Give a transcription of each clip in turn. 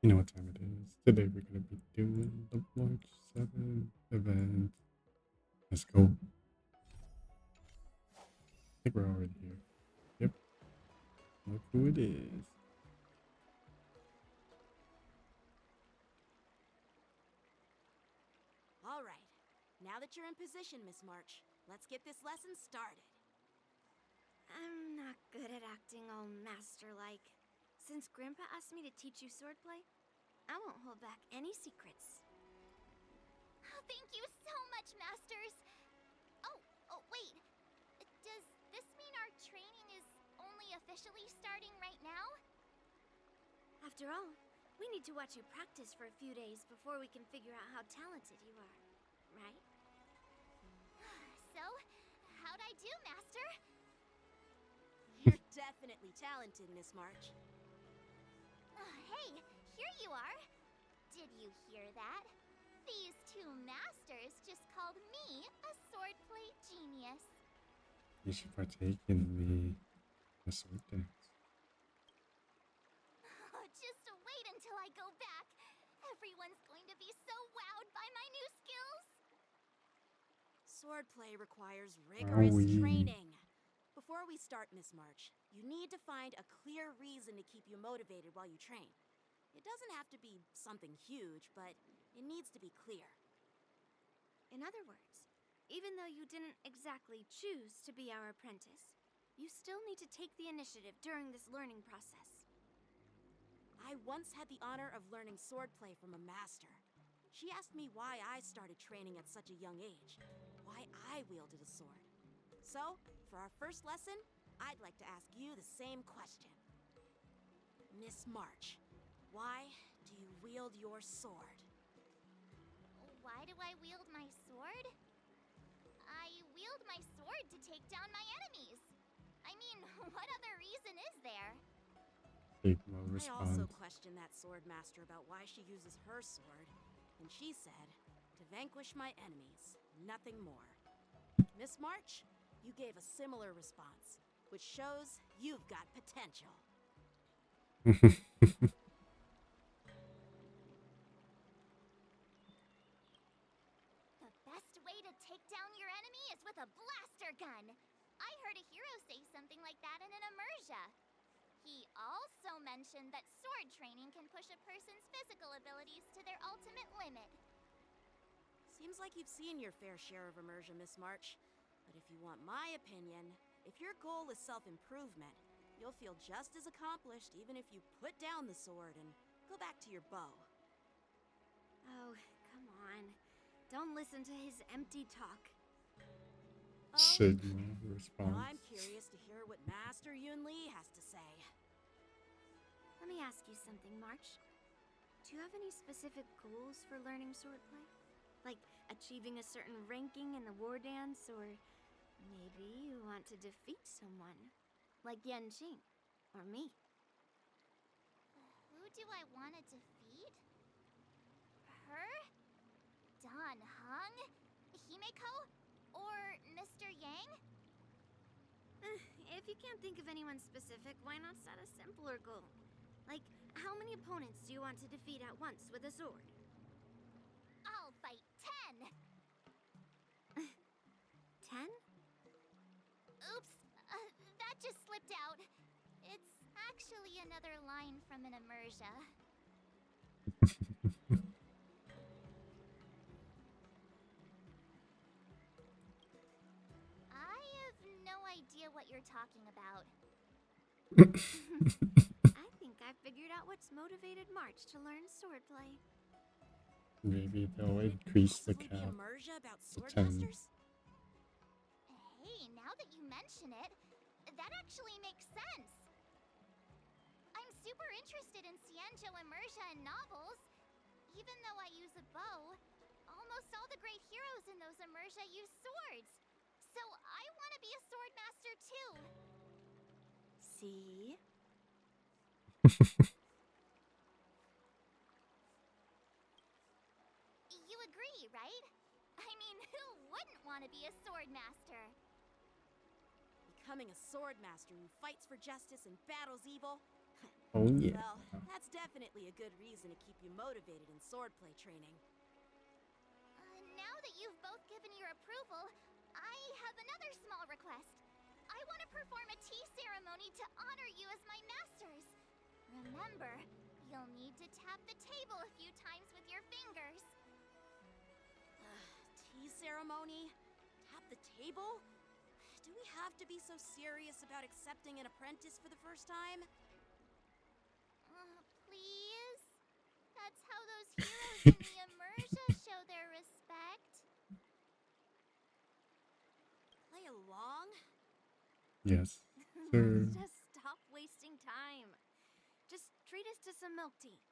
You know what time it is. Today we're gonna be doing the March 7th event. Let's go. I think we're already here. Yep. Look who it is. All right. Now that you're in position, Miss March, let's get this lesson started. I'm not good at acting all master-like. Since Grandpa asked me to teach you swordplay, I won't hold back any secrets. Oh, thank you so much, Masters! Oh, wait. Does this mean our training is only officially starting right now? After all, we need to watch you practice for a few days before we can figure out how talented you are, right? So, how'd I do, Master? You're definitely talented, Miss March. Hey, here you are. Did you hear that? These two masters just called me a swordplay genius. You should partake in the sword dance. Just wait until I go back. Everyone's going to be so wowed by my new skills. Swordplay requires Are rigorous we? training. Before we start, Miss March, you need to find a clear reason to keep you motivated while you train. It doesn't have to be something huge, but it needs to be clear. In other words, even though you didn't exactly choose to be our apprentice, you still need to take the initiative during this learning process. I once had the honor of learning swordplay from a master. She asked me why I started training at such a young age, why I wielded a sword. So, for our first lesson, I'd like to ask you the same question. Miss March, why do you wield your sword? Why do I wield my sword? I wield my sword to take down my enemies. I mean, what other reason is there? Sigma I also response. questioned that sword master about why she uses her sword, and she said, to vanquish my enemies, nothing more. Miss March, you gave a similar response, which shows you've got potential. The best way to take down your enemy is with a blaster gun. I heard a hero say something like that in an immersia. He also mentioned that sword training can push a person's physical abilities to their ultimate limit. Seems like you've seen your fair share of immersion, Miss March. But if you want my opinion, if your goal is self-improvement, you'll feel just as accomplished even if you put down the sword and go back to your bow. Oh, come on. Don't listen to his empty talk. Sigma Now response. I'm curious to hear what Master Yun Li has to say. Let me ask you something, March. Do you have any specific goals for learning swordplay? Like achieving a certain ranking in the war dance, or maybe you want to defeat someone, like Yanqing, or me? Who do I want to defeat? Her? Dan Heng? Himeko? Or Mr. Yang? If you can't think of anyone specific, why not set a simpler goal? Like, how many opponents do you want to defeat at once with a sword? I'll fight 10! 10? Oops, that just slipped out. It's actually another line from an immersia. I have no idea what you're talking about. I think I figured out what's motivated March to learn swordplay. Maybe they'll Could it increase the possibly be cap immersia about to sword 10. masters? Hey, now that you mention it, that actually makes sense. I'm super interested in Xianzhou immersia and novels. Even though I use a bow, almost all the great heroes in those immersia use swords. So I want to be a sword master too. See? You agree, right? I mean, who wouldn't want to be a sword master? Becoming a sword master who fights for justice and battles evil? Oh yeah. Well, that's definitely definitely a good reason to keep you motivated in swordplay training. Now that you've both given your approval, I have another small request. I want to perform a tea ceremony to honor you as my masters. Remember, you'll need to tap the table a few times with your fingers. Tea ceremony? Tap the table? Do we have to be so serious about accepting an apprentice for the first time? Please? That's how those heroes in the Immersia show their respect. Play along? Yes, sir. Just stop wasting time. Just treat us to some milk tea.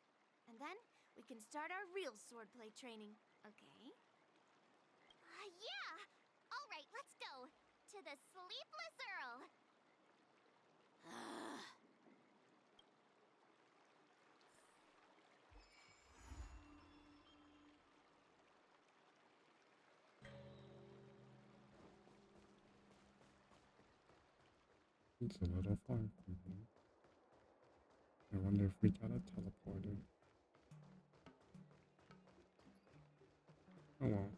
And then we can start our real swordplay training, okay? Yeah! Alright, let's go. To the Sleepless Earl. It's a little far from here. I wonder if we got a teleporter. Oh well.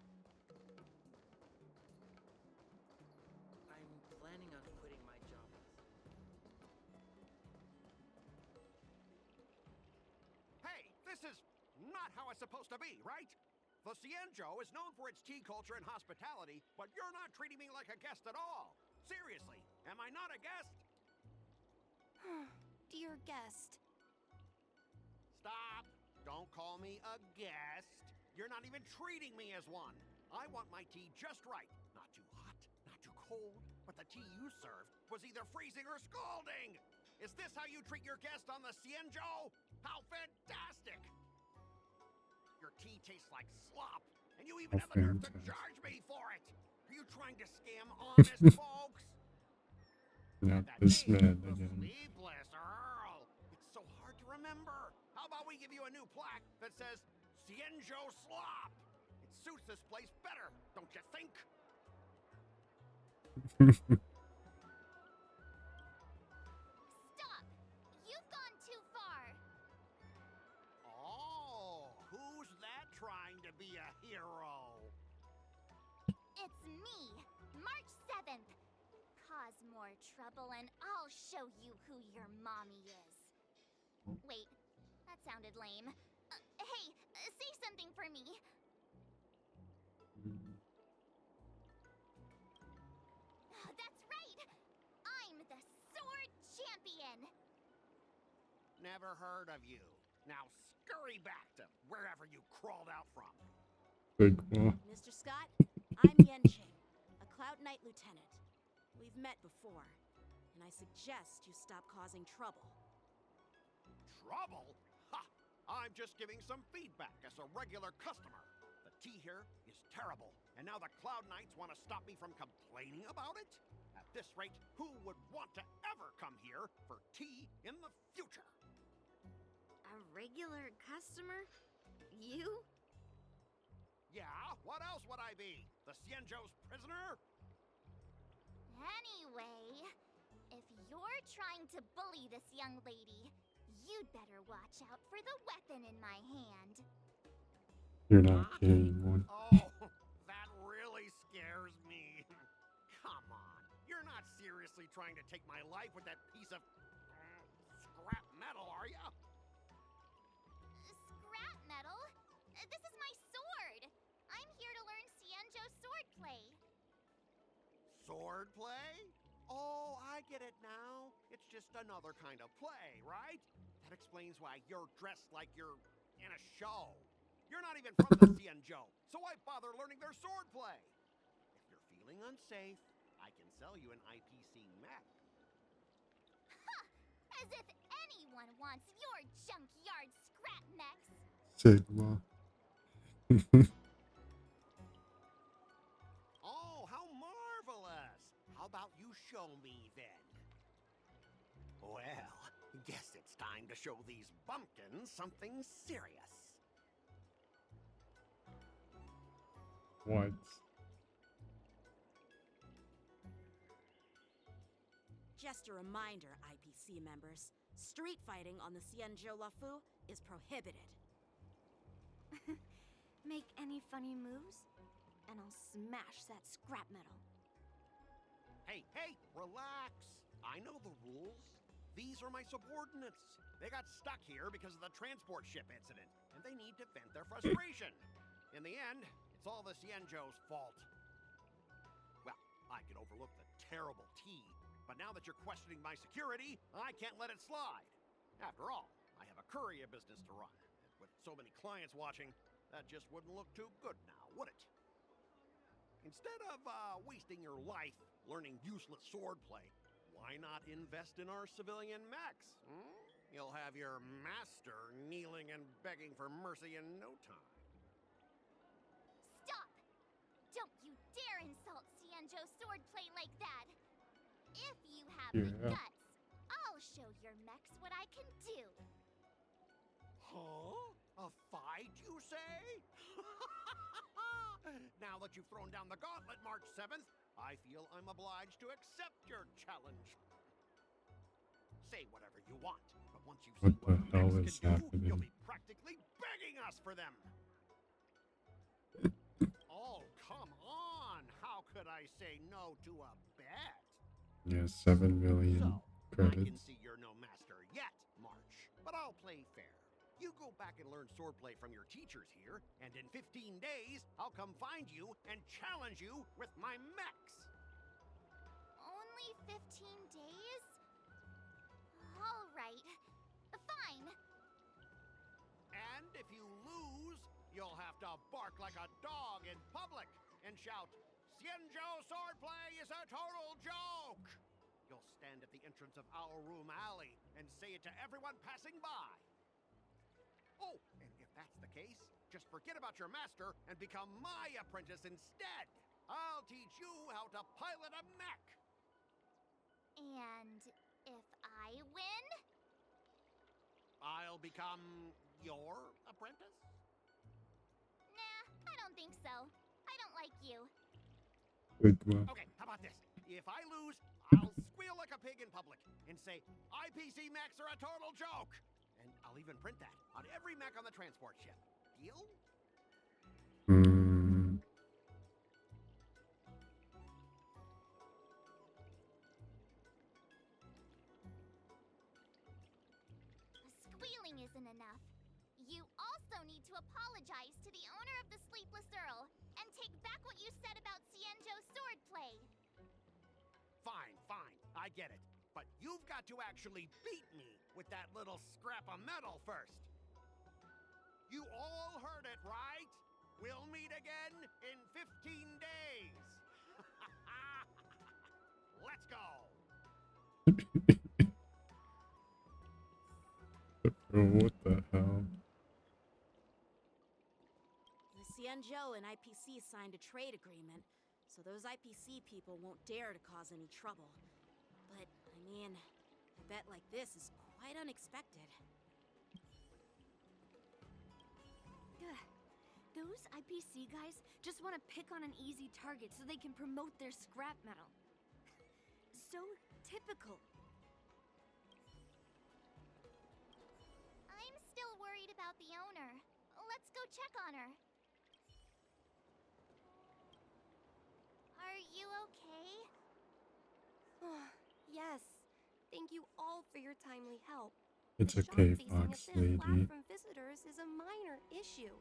I'm planning on quitting my job. Hey, this is not how it's supposed to be, right? The Cienjo is known for its tea culture and hospitality, but you're not treating me like a guest at all. Seriously, am I not a guest? Dear guest. Stop! Don't call me a guest. You're not even treating me as one. I want my tea just right. Not too hot, not too cold, but the tea you served was either freezing or scalding. Is this how you treat your guest on the Cienjo? How fantastic! Your tea tastes like slop, and you even How have the nerve to fantastic. charge me for it. Are you trying to scam honest folks? Not That this name, man the again. Sleepless Earl. It's so hard to remember. How about we give you a new plaque that says Cienjo Slop? It suits this place better, don't you think? Stop! You've gone too far. Oh, who's that trying to be a hero? It's me, March 7th. Cause more trouble and I'll show you who your mommy is. Wait, that sounded lame. Hey, say something for me. That's right! I'm the Sword Champion! Never heard of you. Now scurry back to wherever you crawled out from. Big one. Mr. Scott, I'm Yenching, a Cloud Knight Lieutenant. We've met before, and I suggest you stop causing trouble. Trouble? Ha! I'm just giving some feedback as a regular customer. The tea here is terrible, and now the Cloud Knights want to stop me from complaining about it? At this rate, who would want to ever come here for tea in the future? A regular customer? You? Yeah, what else would I be? The Cienjo's prisoner? Anyway, if you're trying to bully this young lady, you'd better watch out for the weapon in my hand. You're not kidding, one. Oh, that really scares me. Come on, you're not seriously trying to take my life with that piece of scrap metal, are ya? Scrap metal? This is my sword! I'm here to learn Cienjo swordplay. Swordplay? Oh, I get it now. It's just another kind of play, right? That explains why you're dressed like you're in a show. You're not even from the Cienjo, so why bother learning their swordplay? If you're feeling unsafe, I can sell you an IPC mech. As if anyone wants your junkyard scrap mechs! Sigma. Oh, how marvelous! How about you show me then? Well, guess it's time to show these bumpkins something serious. What? Just a reminder, IPC members, Street fighting on the Xianzhou Lafu is prohibited. Make any funny moves, and I'll smash that scrap metal. Hey, relax. I know the rules. These are my subordinates. They got stuck here because of the transport ship incident, and they need to vent their frustration. In the end, it's all the Xianzhou's fault. Well, I can overlook the terrible tea, but now that you're questioning my security, I can't let it slide. After all, I have a courier business to run. And with so many clients watching, that just wouldn't look too good now, would it? Instead of wasting your life learning useless swordplay, why not invest in our civilian mechs? You'll have your master kneeling and begging for mercy in no time. Stop! Don't you dare insult Xianzhou swordplay like that! If you have the Yeah. guts, I'll show your mechs what I can do. Huh? A fight, you say? Now that you've thrown down the gauntlet, March 7th, I feel I'm obliged to accept your challenge. Say whatever you want, but once you've What seen the what hell mechs is can do, happening? you'll be practically begging us for them. Oh, come on! How could I say no to a bet? Yeah, 7 million So, I can credits. see you're no master yet, March, but I'll play fair. You go back and learn swordplay from your teachers here, and in 15 days, I'll come find you and challenge you with my mechs. Only 15 days? All right. Fine. And if you lose, you'll have to bark like a dog in public and shout, "Xianzhou swordplay is a total joke!" You'll stand at the entrance of our room alley and say it to everyone passing by. Oh, and if that's the case, just forget about your master and become my apprentice instead. I'll teach you how to pilot a mech. And if I win? I'll become your apprentice? Nah, I don't think so. I don't like you. Sigma. Okay, how about this? If I lose, I'll squeal like a pig in public and say, IPC mechs are a total joke. And I'll even print that on every mech on the transport ship. Deal? Squealing isn't enough. You also need to apologize to the owner of the Sleepless Earl and take back what you said about Xianzhou swordplay. Fine. I get it. But you've got to actually beat me with that little scrap of metal first. You all heard it, right? We'll meet again in 15 days. Let's go. What the hell? The Xianzhou and IPC signed a trade agreement, so those IPC people won't dare to cause any trouble. But, I mean, a bet like this is quite unexpected. Ugh. Those IPC guys just want to pick on an easy target so they can promote their scrap metal. So typical. I'm still worried about the owner. Let's go check on her. Are you okay? Yes. Thank you all for your timely help. It's The shop okay, facing Fox a thin flap Lady. from visitors is a minor issue,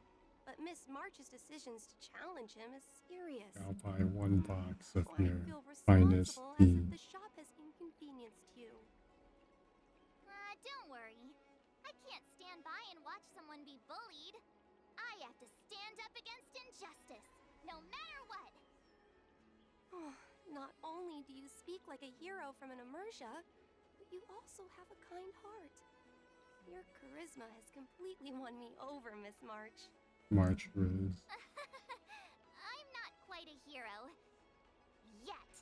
but Miss March's decisions to challenge him is serious. I'll buy 1 box of So I your feel finest responsible as tea. if the shop has inconvenienced you. Don't worry. I can't stand by and watch someone be bullied. I have to stand up against injustice, no matter what. Not only do you speak like a hero from an immersia, but you also have a kind heart. Your charisma has completely won me over, Miss March. March Riz. I'm not quite a hero. Yet.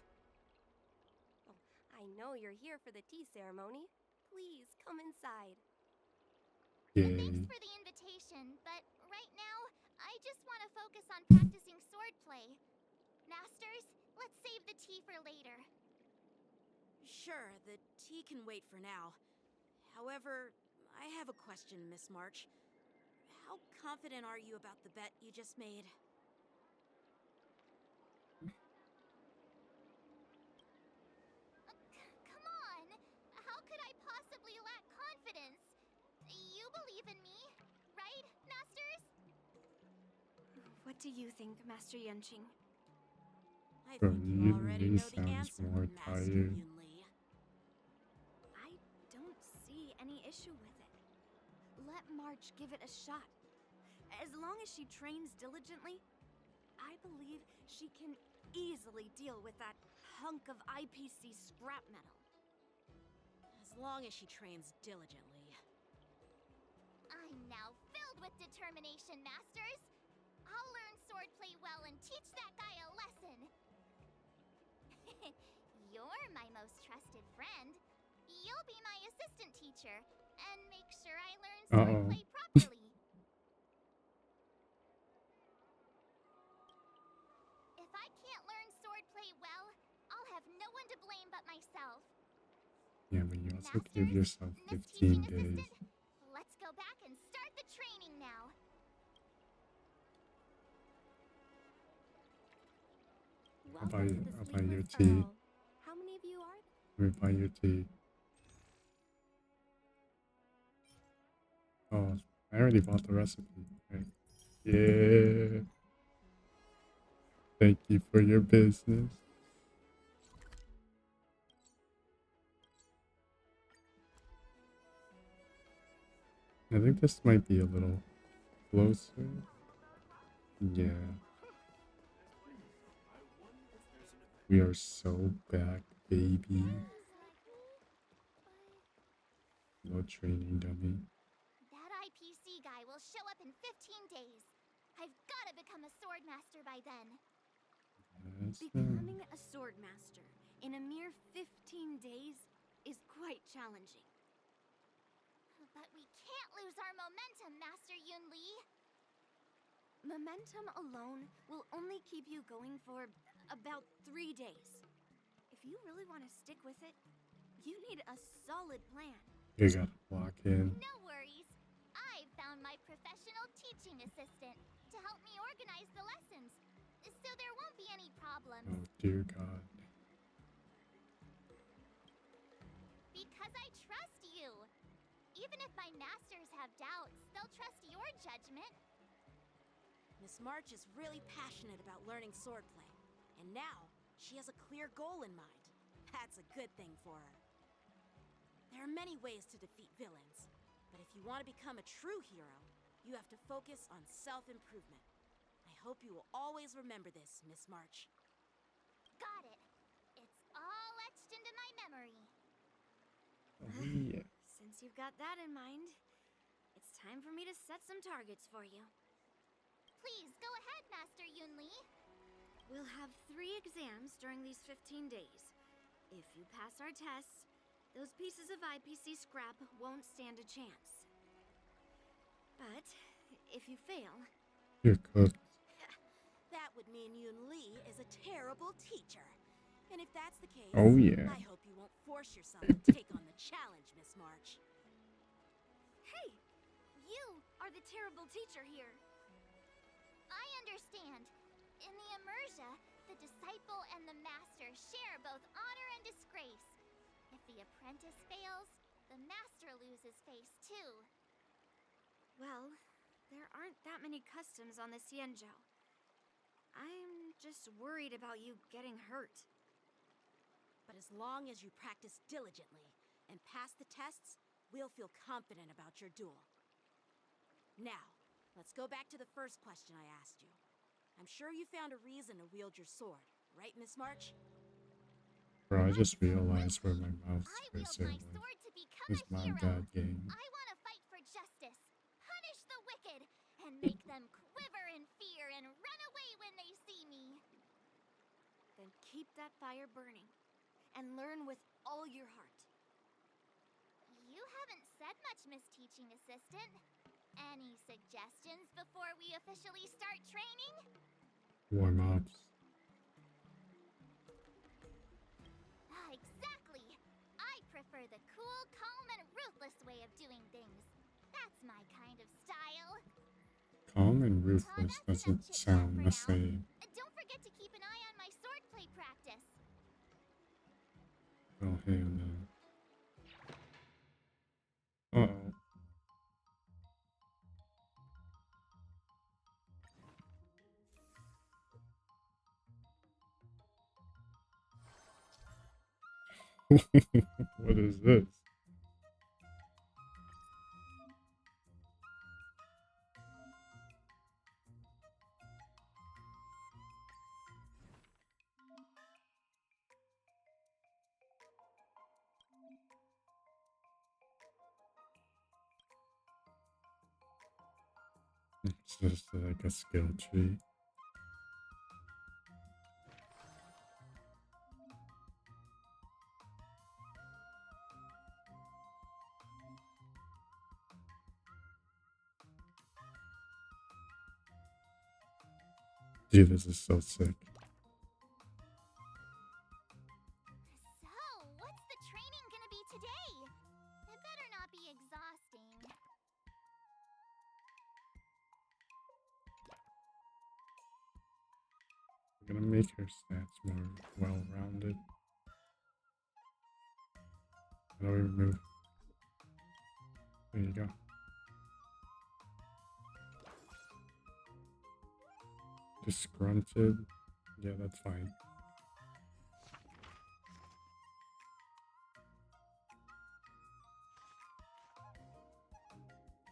Oh, I know you're here for the tea ceremony. Please come inside. Thanks Yay. for the invitation, but right now, I just want to focus on practicing swordplay. Masters, let's save the tea for later. Sure, the tea can wait for now. However, I have a question, Miss March. How confident are you about the bet you just made? Come on! How could I possibly lack confidence? You believe in me, right, Masters? What do you think, Master Yunqing? I Bro, think you Yun already Li know the sounds answer, more Master tired. Yun Li. I don't see any issue with it. Let March give it a shot. As long as she trains diligently, I believe she can easily deal with that hunk of IPC scrap metal. As long as she trains diligently. I'm now filled with determination, Masters! I'll learn swordplay well and teach that guy a lesson! You're my most trusted friend. You'll be my assistant teacher, and make sure I learn swordplay properly. If I can't learn swordplay well, I'll have no one to blame but myself. Yeah, but you also Masters, give yourself Miss 15 Teaching days. Assistant, let's go back and start the training now. I'll Welcome to the I'll buy your Sleepless tea. Earl. How many of you are Let me buy your tea. Oh, I already bought the recipe. Right. Yeah. Thank you for your business. I think this might be a little closer. Yeah. We are so back, baby. No training dummy. That IPC guy will show up in 15 days. I've gotta become a sword master by then. Yes, Becoming a sword master in a mere 15 days is quite challenging. But we can't lose our momentum, Master Yun Li. Momentum alone will only keep you going for about 3 days. If you really want to stick with it, you need a solid plan. You gotta lock in. No worries. I've found my professional teaching assistant to help me organize the lessons, so there won't be any problems. Oh dear God. Because I trust you. Even if my masters have doubts, they'll trust your judgment. Miss March is really passionate about learning swordplay, and now she has a clear goal in mind. That's a good thing for her. There are many ways to defeat villains, but if you want to become a true hero, you have to focus on self-improvement. I hope you will always remember this, Miss March. Got it. It's all etched into my memory. Oh yeah. Since you've got that in mind, it's time for me to set some targets for you. Please go ahead, Master Yun Li. We'll have 3 exams during these 15 days. If you pass our tests, those pieces of IPC scrap won't stand a chance. But if you fail, You're cooked. That would mean Yun Li is a terrible teacher. And if that's the case, Oh yeah. I hope you won't force yourself to take on the challenge, Miss March. hey, you are the terrible teacher here. I understand. In the Immersia, the disciple and the master share both honor and disgrace. If the apprentice fails, the master loses face too. Well, there aren't that many customs on the Xianzhou. I'm just worried about you getting hurt. But as long as you practice diligently and pass the tests, we'll feel confident about your duel. Now, let's go back to the first question I asked you. I'm sure you found a reason to wield your sword, right, Miss March? Bro, I just realized where my mouse I wield cursor my was. sword to become It's a my hero. bad game. I want to fight for justice, punish the wicked, and make them quiver in fear and run away when they see me. Then keep that fire burning and learn with all your heart. You haven't said much, Miss Teaching Assistant. Any suggestions before we officially start training? Warm ups. Exactly. I prefer the cool, calm, and ruthless way of doing things. That's my kind of style. Calm and ruthless That's enough doesn't chit-chat sound for the now. same. Don't forget to keep an eye on my swordplay practice. Oh, hey, no. Uh-oh. What is this? It's just like a skill tree. Dude, this is so sick. So, what's the training gonna be today? It better not be exhausting. I'm gonna make her stats more well-rounded. How do we remove? There you go. Disgruntled. Yeah, that's fine.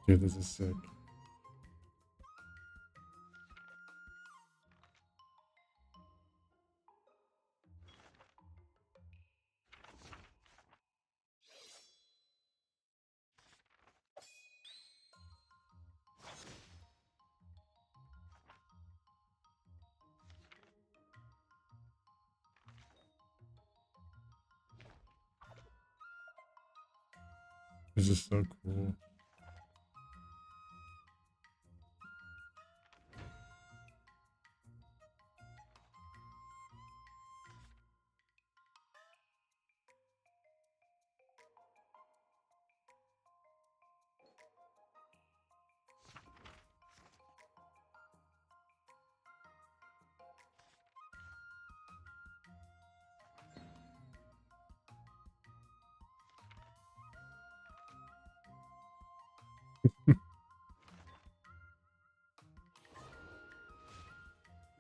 Dude, this is sick. This is so cool.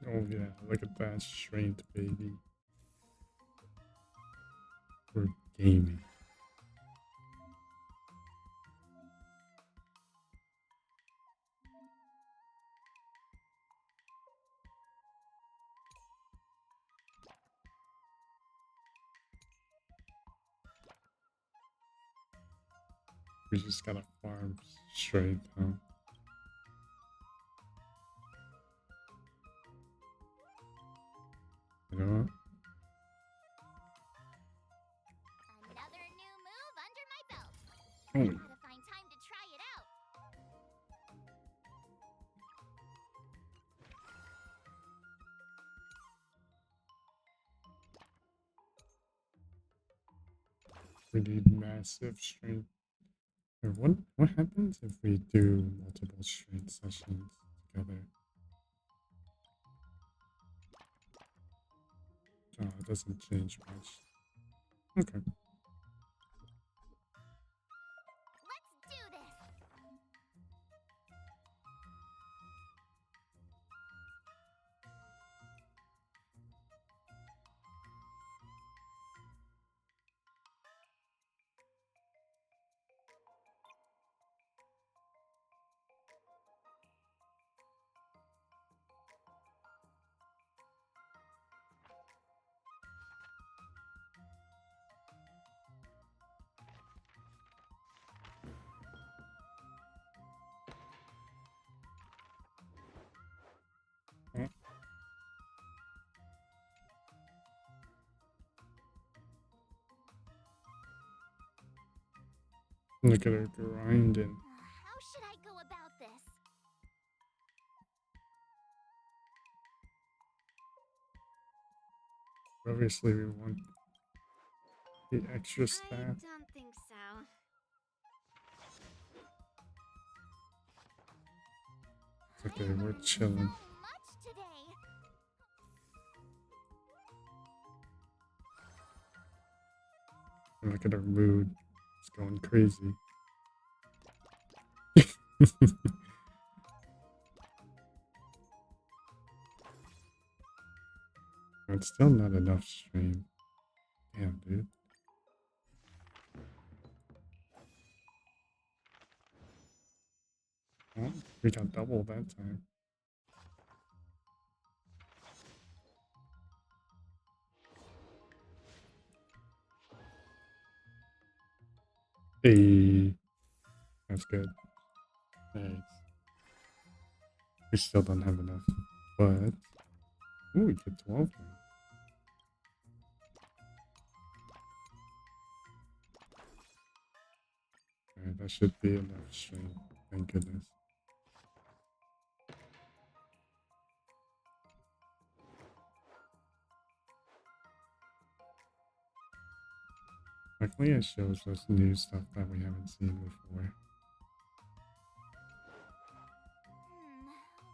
Oh yeah, look at that strength, baby. We're gaming. We just gotta farm strength, huh? You know what? Another new move under my belt. Oh, Gotta find time to try it out. we need massive strength. Or what happens if we do multiple strength sessions together? Oh, it doesn't change much. Okay. Let's do this. Oh, look at her grinding. How should I go about this? Obviously, we want the extra I stat. don't think so. It's okay, we're chilling. So much today. Look at her mood. It's going crazy. It's still not enough stream. Damn, dude. Well, we got double that time. Hey, that's good. Nice. We still don't have enough, but ooh, we get 12 now. Alright, that should be enough stream. Thank goodness. Luckily, it shows us new stuff that we haven't seen before.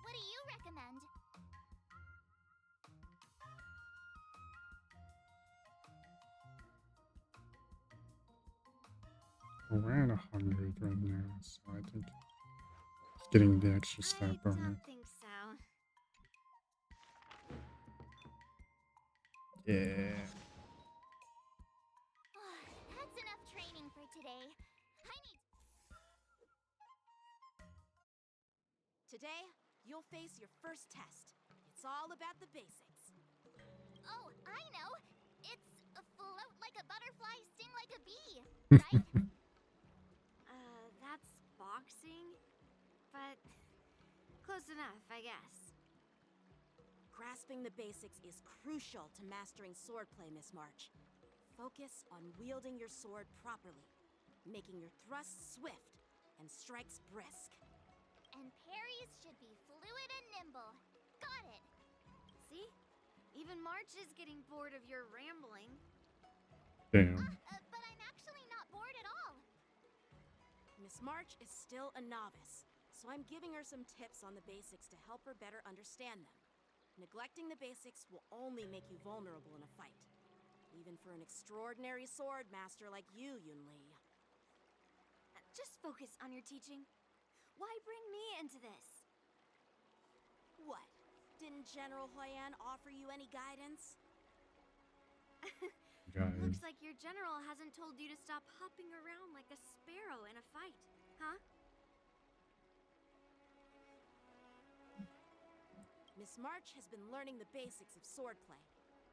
What do you recommend? Well, we're at 100 right now, so I think it's getting the extra stat I bonus. don't think so. Yeah. That's enough training for today. I need. Today, you'll face your first test. It's all about the basics. Oh, I know. It's a float like a butterfly, sting like a bee, right? That's boxing? But close enough, I guess. Grasping the basics is crucial to mastering swordplay, Miss March. Focus on wielding your sword properly, making your thrusts swift and strikes brisk. And parries should be fluid and nimble. Got it. See? Even March is getting bored of your rambling. Damn. But I'm actually not bored at all. Miss March is still a novice, so I'm giving her some tips on the basics to help her better understand them. Neglecting the basics will only make you vulnerable in a fight, even for an extraordinary sword master like you, Yunli. Just focus on your teaching. Why bring me into this? What? Didn't General Huyan offer you any guidance? Guys. Looks like your general hasn't told you to stop hopping around like a sparrow in a fight, huh? Miss March has been learning the basics of swordplay,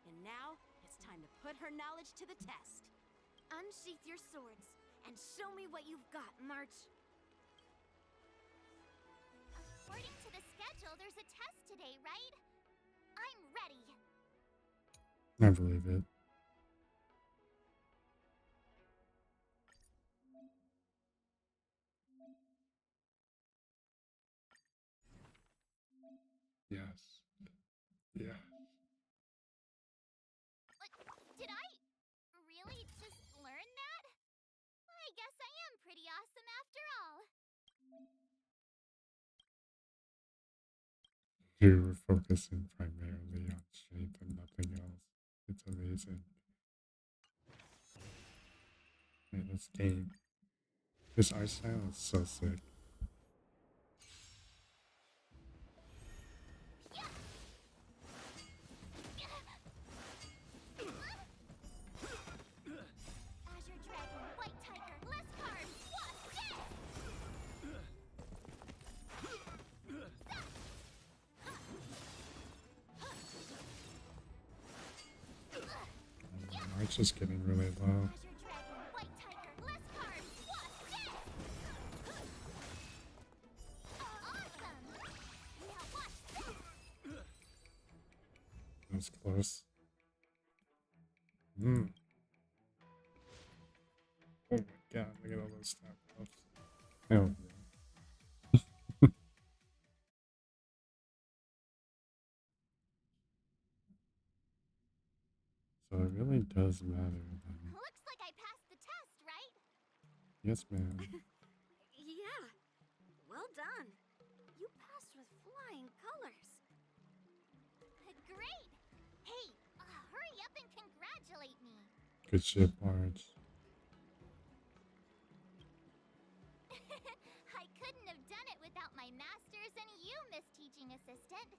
and now it's time to put her knowledge to the test. Unsheath your swords and show me what you've got, March. According to the schedule, there's a test today, right? I'm ready. I believe it. Yes. Yeah. Did I really just learn that? I guess I am pretty awesome after all. You were focusing primarily on strength and nothing else. It's amazing. Man, this game. This art style is so sick. Azure Dragon, White Tiger, less cards, Wasp, dead! March is getting really low. Azure Dragon, White Tiger, less cards, Wasp, dead! Awesome! Now watch this! That's close. Hmm. Oh my god, look at all those stat buffs. Oh yeah. So it really does matter then. Looks like I passed the test, right? Yes, ma'am. Yeah. Well done. You passed with flying colors. Great! Hey, hurry up and congratulate me. Good shit, Marge. I couldn't have done it without my masters and you, Miss Teaching Assistant.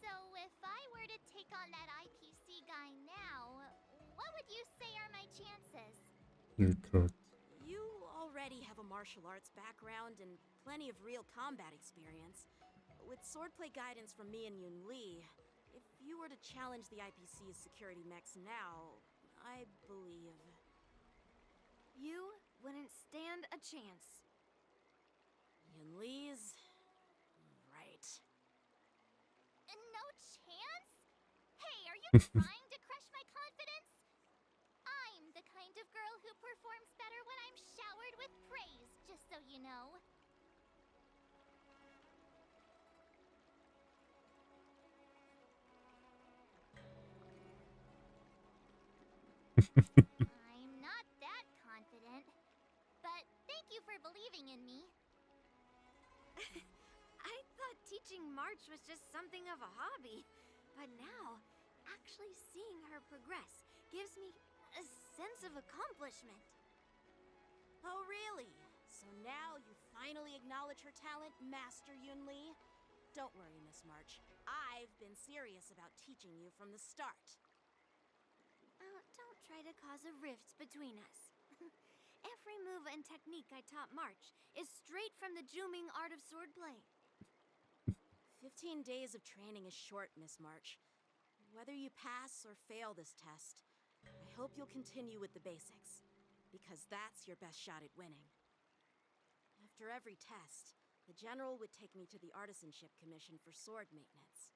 So if I were to take on that IPC guy now, what would you say are my chances? You're cooked. You already have a martial arts background and plenty of real combat experience. With swordplay guidance from me and Yun Li, if you were to challenge the IPC's security mechs now, I believe... You wouldn't stand a chance. Yun Li's... right. No chance? Hey, are you trying to crush my confidence? I'm the kind of girl who performs better when I'm showered with praise, just so you know. I'm not that confident, but thank you for believing in me. I thought teaching March was just something of a hobby, but now, actually seeing her progress gives me a sense of accomplishment. Oh, really? So now you finally acknowledge her talent, Master Yun Li? Don't worry, Miss March. I've been serious about teaching you from the start. Don't try to cause a rift between us. Every move and technique I taught March is straight from the Juming art of swordplay. 15 days of training is short, Miss March. Whether you pass or fail this test, I hope you'll continue with the basics, because that's your best shot at winning. After every test, the General would take me to the Artisanship Commission for sword maintenance.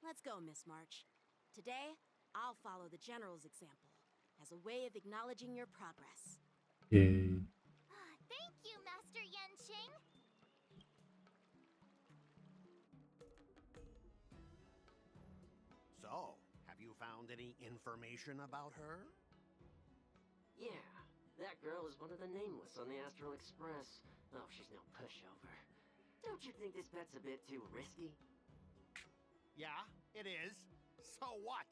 Let's go, Miss March. Today, I'll follow the General's example as a way of acknowledging your progress. Yay. Thank you, Master Yenching. So, have you found any information about her? Yeah, that girl is one of the nameless on the Astral Express. Oh, she's no pushover. Don't you think this bet's a bit too risky? Yeah, it is. So what?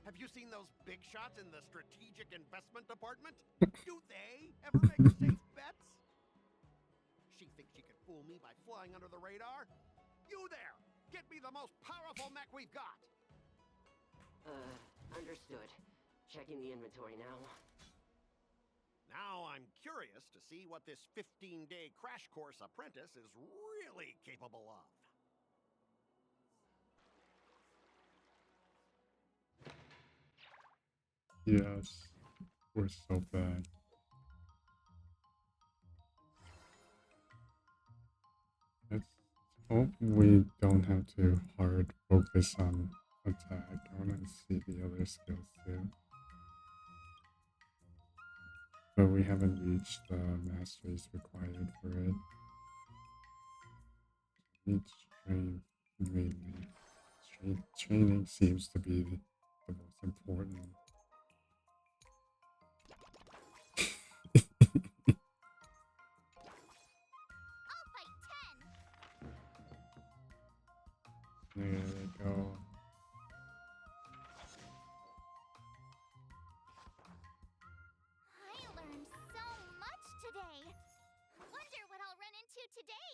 Have you seen those big shots in the Strategic Investment Department? Do they ever make safe bets? She thinks she can fool me by flying under the radar? You there! Get me the most powerful mech we've got! Understood. Checking the inventory now. Now I'm curious to see what this 15-day crash course apprentice is really capable of. Yes. We're so bad. Let's hope we don't have to hard focus on attack. I want to see the other skills too. But we haven't reached the masteries required for it. Need strength mainly. Strength training seems to be the most important. I'll fight 10. There we go. I learned so much today. Wonder what I'll run into today.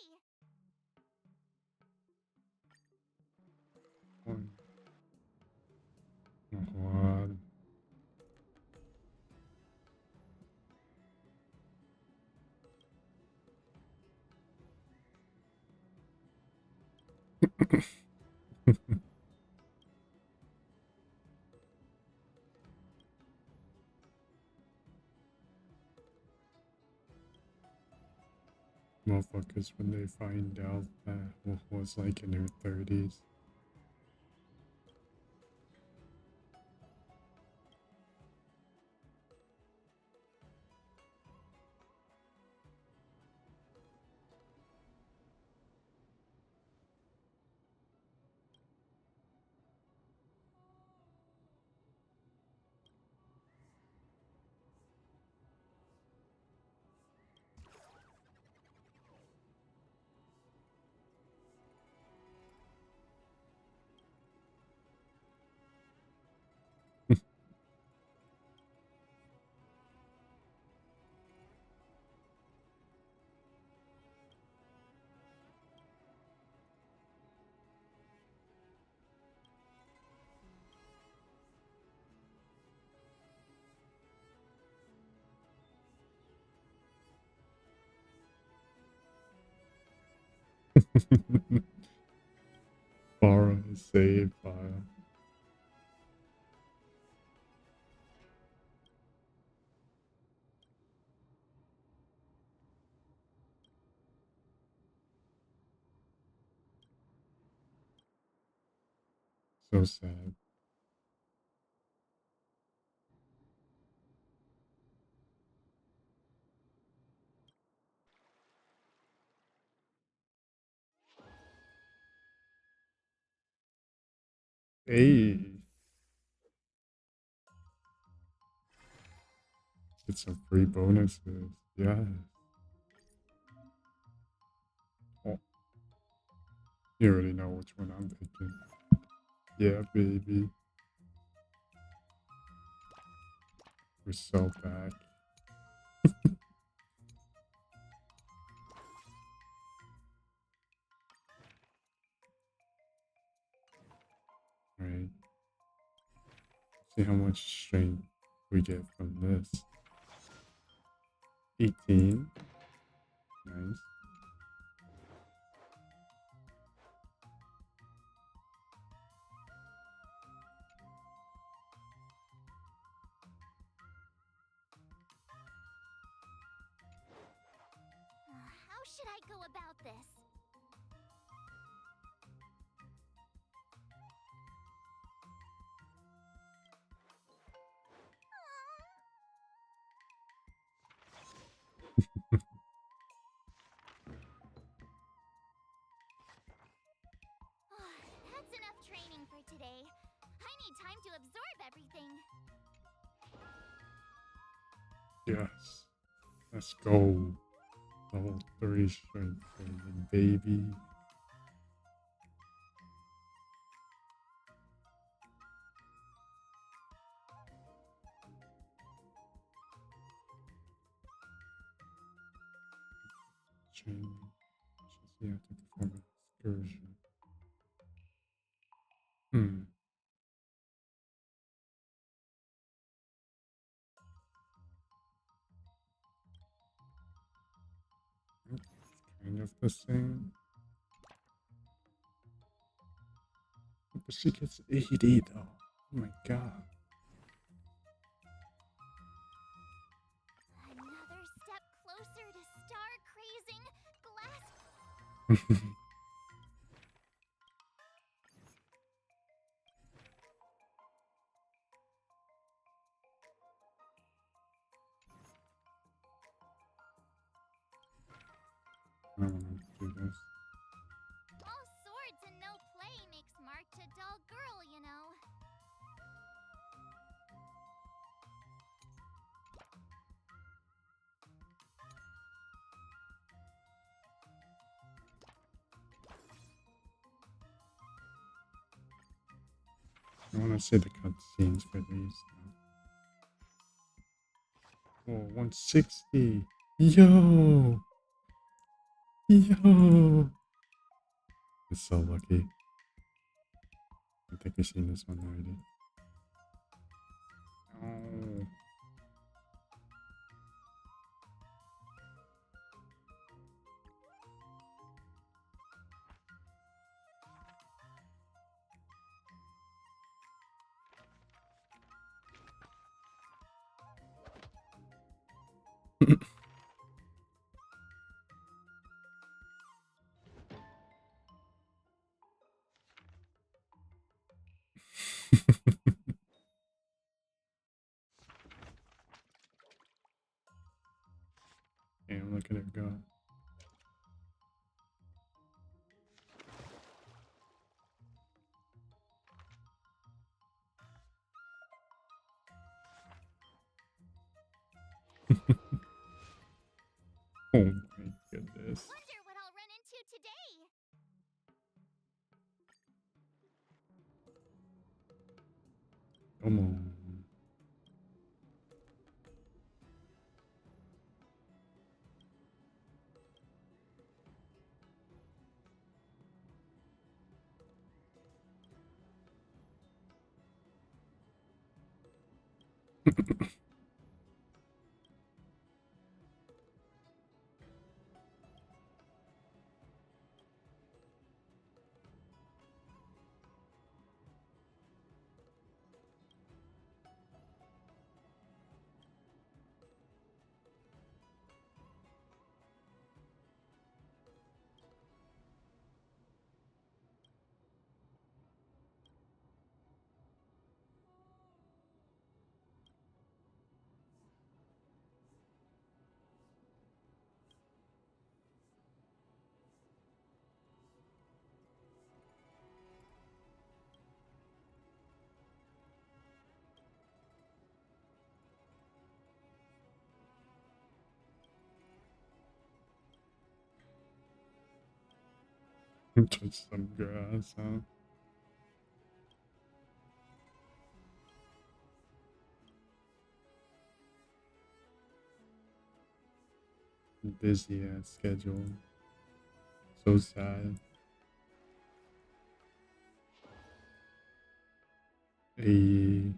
One. One. Motherfuckers when they find out that Wolf was like in her 30s. Borrow is save file. So sad. Hey, get some free bonuses. Yeah. Oh, you already know which one I'm thinking. Yeah, baby. We're so back. Alright. See how much strength we get from this. 18. Nice. How should I go about this? That's enough training for today. I need time to absorb everything. Yes. Let's go. Level 3 strength for the baby. Training. You have to perform an excursion. Hmm. It's kind of the same. But she gets 80 though. Oh my god. Another step closer to star crazing glass. I don't want to do this. All swords and no play makes March a dull girl, you know. I want to see the cutscenes for these now. Oh, 160. Yo! Yo! It's so lucky. I think we've seen this one already. Oh. Damn, look at her go. Oh my goodness. Wonder what I'll run into today. Come on. Touch some grass, huh? Busy ass schedule. So sad. Hey.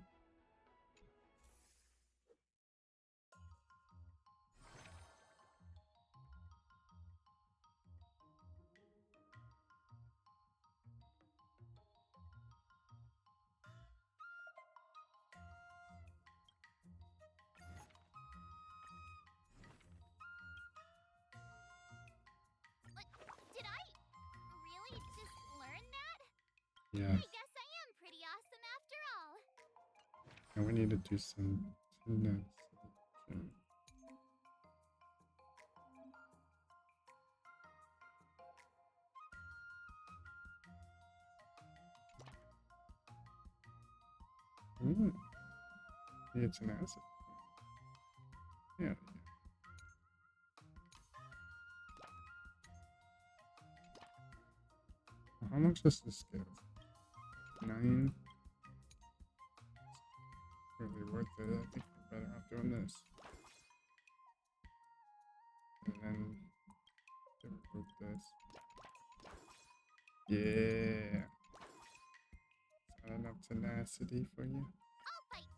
Did I really just learn that? Yes. I guess I am pretty awesome after all. And we need to do some tennis. Mm. It's an acid. Yeah. How much does this give? 9. Really worth it. I think we're better off doing this. And then remove this. Yeah. Is that enough tenacity for you? I'll fight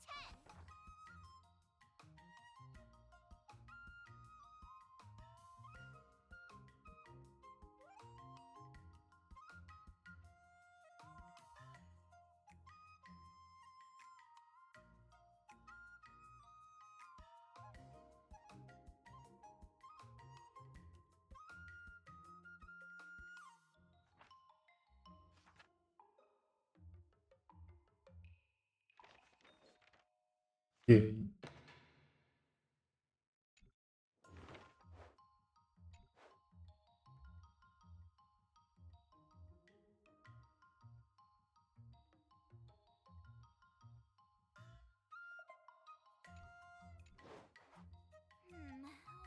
10. Yay.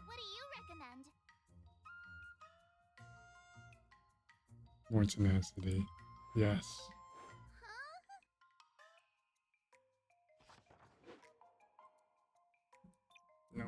What do you recommend? More tenacity. Yes. Huh? No.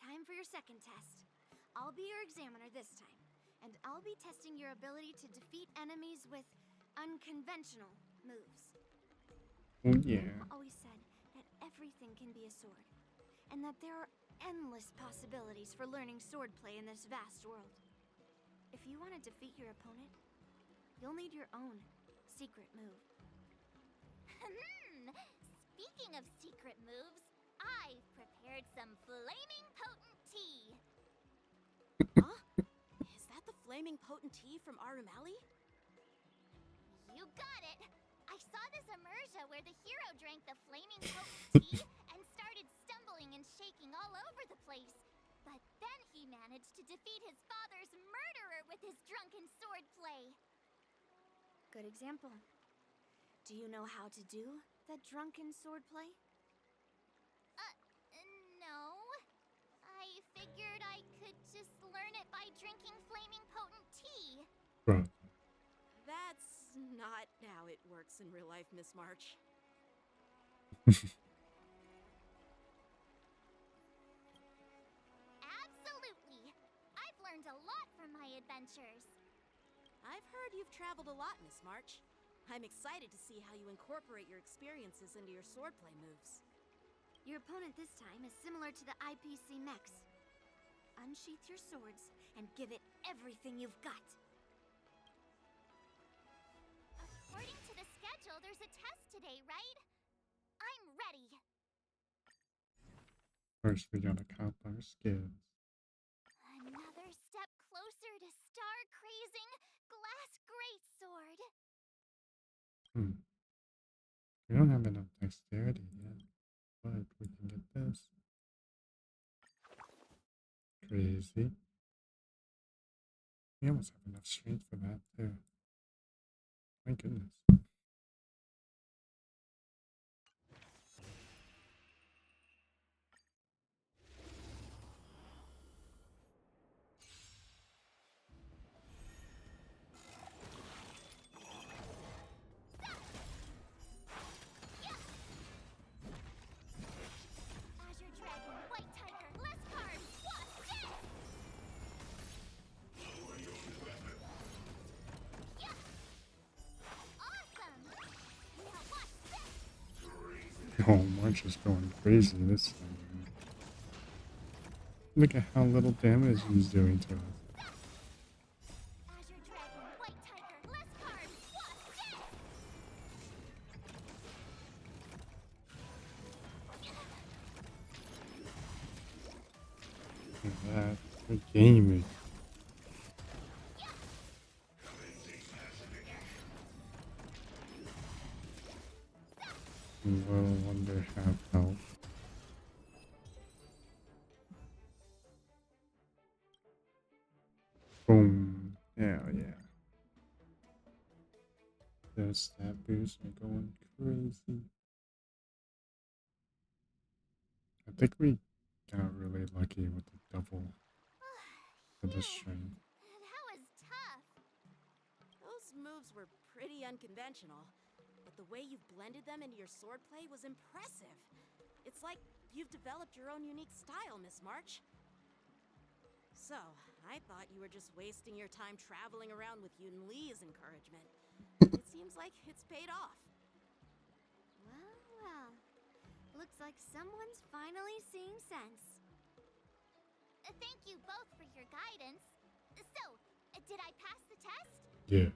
Time for your second test. I'll be your examiner this time, and I'll be testing your ability to defeat enemies with unconventional moves. Oh yeah. Mom always said that everything can be a sword, and that there are endless possibilities for learning swordplay in this vast world. If you want to defeat your opponent, you'll need your own secret move. Speaking of secret moves, I've prepared some flaming potent tea. Huh? Is that the flaming potent tea from Arumali? You got it. I saw this immersion where the hero drank the flaming potent tea and started stumbling and shaking all over the place. But then he managed to defeat his father's murderer with his drunken swordplay. Good example. Do you know how to do the drunken swordplay? No. I figured I could just learn it by drinking flaming potent tea. Bro. That's not how it works in real life, Miss March. Absolutely. I've learned a lot from my adventures. I've heard you've traveled a lot, Miss March. I'm excited to see how you incorporate your experiences into your swordplay moves. Your opponent this time is similar to the IPC mechs. Unsheath your swords and give it everything you've got. According to the schedule, there's a test today, right? I'm ready. First, we gotta count our skills. Another step closer to star crazing glass greatsword. We don't have enough dexterity yet, but we can get this. Crazy. We almost have enough strength for that, too. My goodness. Azure Dragon, White Tiger, less cards, what's this? Yeah! Awesome! Now watch this! Oh, March is going crazy this time. Look at how little damage he's doing to us. Azure Dragon, White Tiger, less cards, what's this? Look at that. We're gaming. Well, wonder have help. Boom. Hell yeah. Those stat boosts are going crazy. I think we got really lucky with the double for the strength. That was tough. Those moves were pretty unconventional, but the way you've blended them into your swordplay was impressive. It's like you've developed your own unique style, Miss March. So, I thought you were just wasting your time traveling around with Yun Li's encouragement. It seems like it's paid off. Well, well. Looks like someone's finally seeing sense. Thank you both for your guidance. So, did I pass the test? Yeah.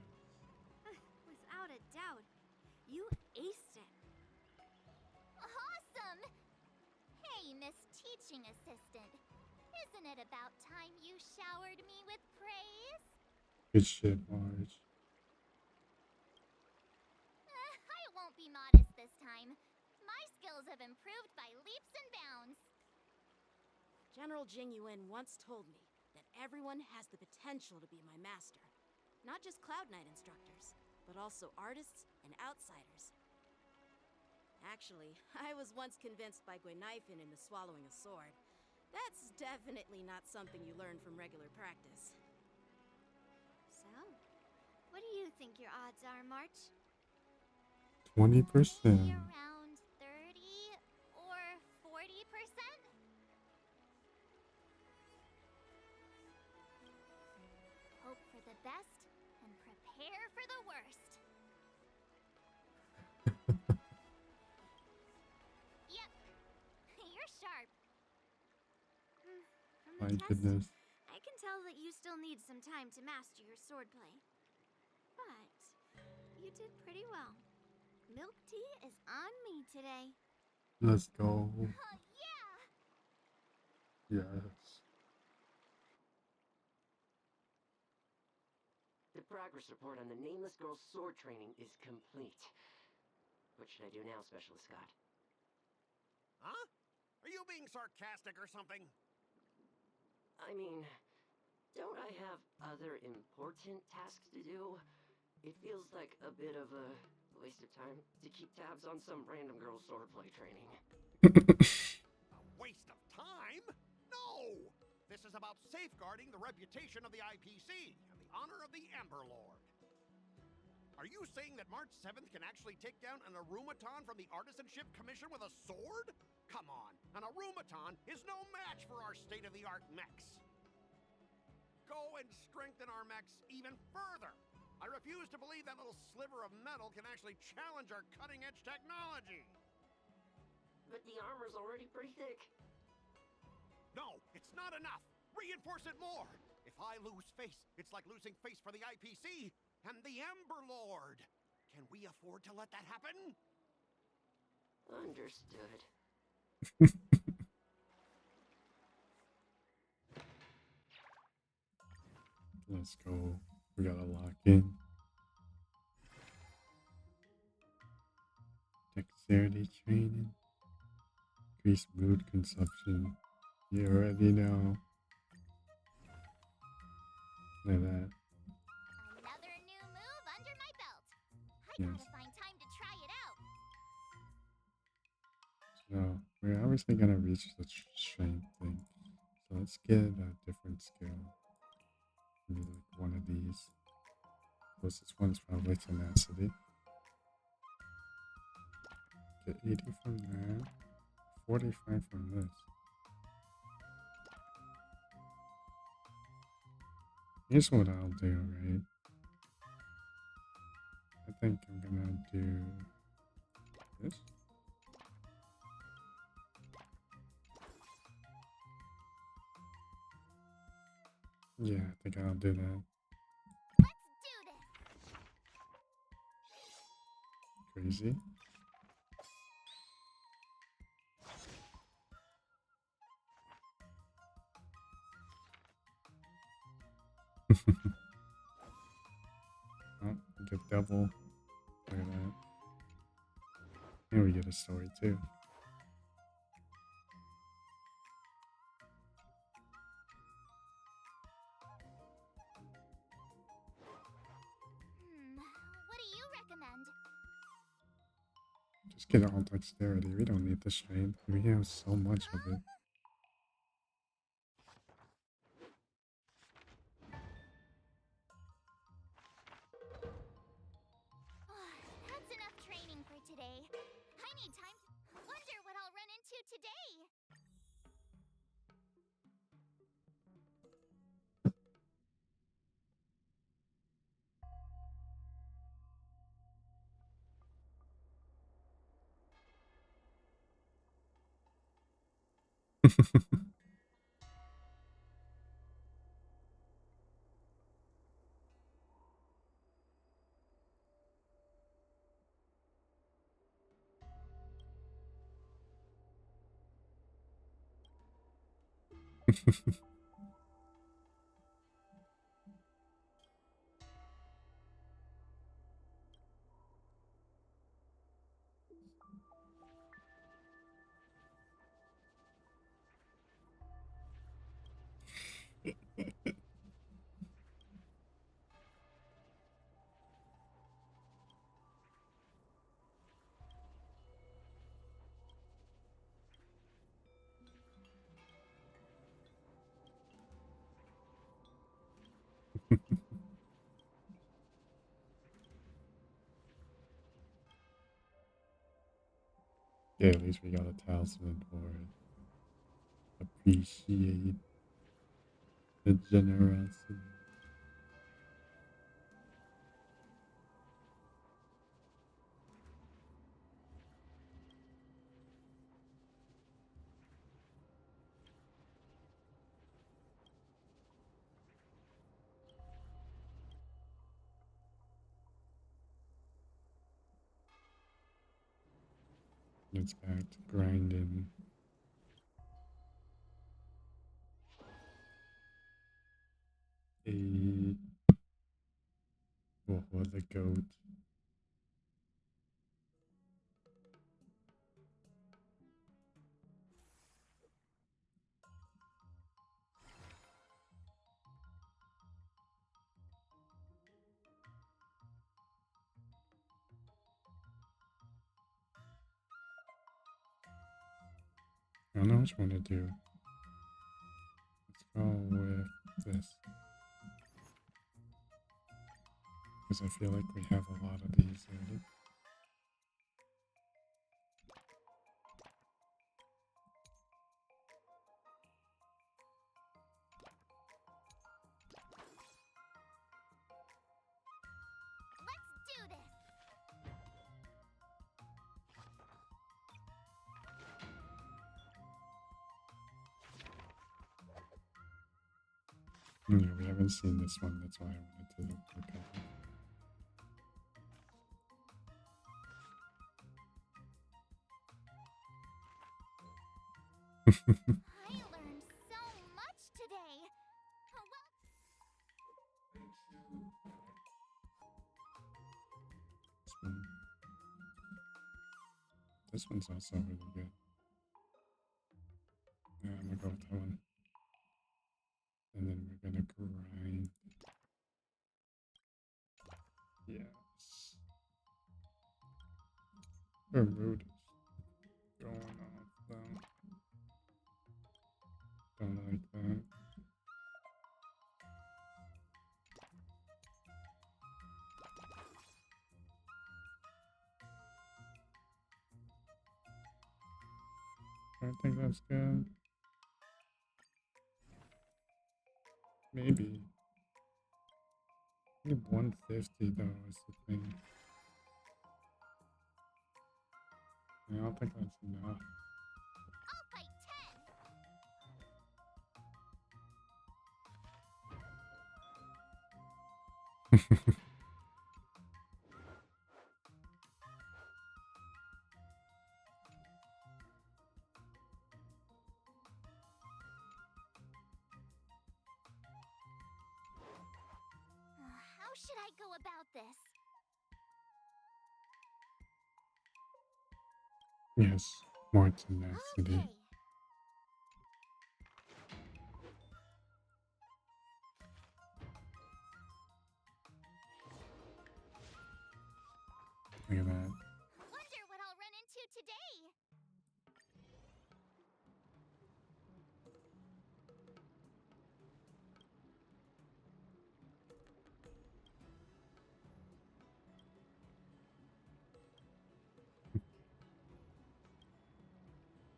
Without a doubt. You aced it. Awesome! Hey, Miss Teaching Assistant. Isn't it about time you showered me with praise? Good shit, Marge. I won't be modest this time. My skills have improved by leaps and bounds. General Jing Yuan once told me that everyone has the potential to be my master. Not just Cloud Knight instructors, but also artists and outsiders. Actually, I was once convinced by Guinaifen into swallowing a sword. That's definitely not something you learn from regular practice. So, what do you think your odds are, March? 20%. Maybe around 30 or 40%? Hope for the best and prepare for the worst. Yep, you're sharp. From the My test, goodness. I can tell that you still need some time to master your swordplay. But you did pretty well. Milk tea is on me today. Let's go. Yeah! Yes. The progress report on the Nameless Girl's sword training is complete. What should I do now, Specialist Scott? Huh? Are you being sarcastic or something? I mean, don't I have other important tasks to do? It feels like a bit of a waste of time to keep tabs on some random girl's swordplay training. A waste of time? No! This is about safeguarding the reputation of the IPC and the honor of the Ember Lord. Are you saying that March 7th can actually take down an Arumaton from the Artisanship Commission with a sword? Come on, an Arumaton is no match for our state-of-the-art mechs. Go and strengthen our mechs even further. I refuse to believe that little sliver of metal can actually challenge our cutting-edge technology. But the armor's already pretty thick. No, it's not enough. Reinforce it more. If I lose face, it's like losing face for the IPC and the Ember Lord. Can we afford to let that happen? Understood. let's go. We gotta lock in. Dexterity training. Increase mood consumption. You already know. Look at that. Another new move under my belt. I Yes. gotta find time to try it out. So we're obviously gonna reach the strength thing. So let's get a different skill. Maybe like one of these. Closest one's probably tenacity. Get 80 from that. 45 from this. Here's what I'll do, right? I think I'm gonna do this. Yeah, I think I'll do that. Let's do this. Crazy. Oh, we get double. Look at that. And we get a story too. What do you recommend? Just get all dexterity. We don't need the strength. We have so much of it. That's enough training for today. I need time to wonder what I'll run into today. Yeah, at least we got a talisman for it. Appreciate the generosity. It's back to grinding. A oh, the goat. I don't know which one to do. Let's go with this. Because I feel like we have a lot of these already. Let's do this. Yeah, we haven't seen this one. That's why I wanted to look at it. I learned so much today. Oh, well. one's also really good. Yeah, I'm gonna go with that one. And then we're gonna grind. Yes. Her mood is going off though. Don't like that. I think that's good. Maybe. Maybe 150 though is the thing. I don't think that's enough. I'll fight 10. How should I go about this? Yes, more tenacity. Okay. Look at that. Wonder what I'll run into today.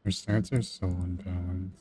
Her stats are so unbalanced.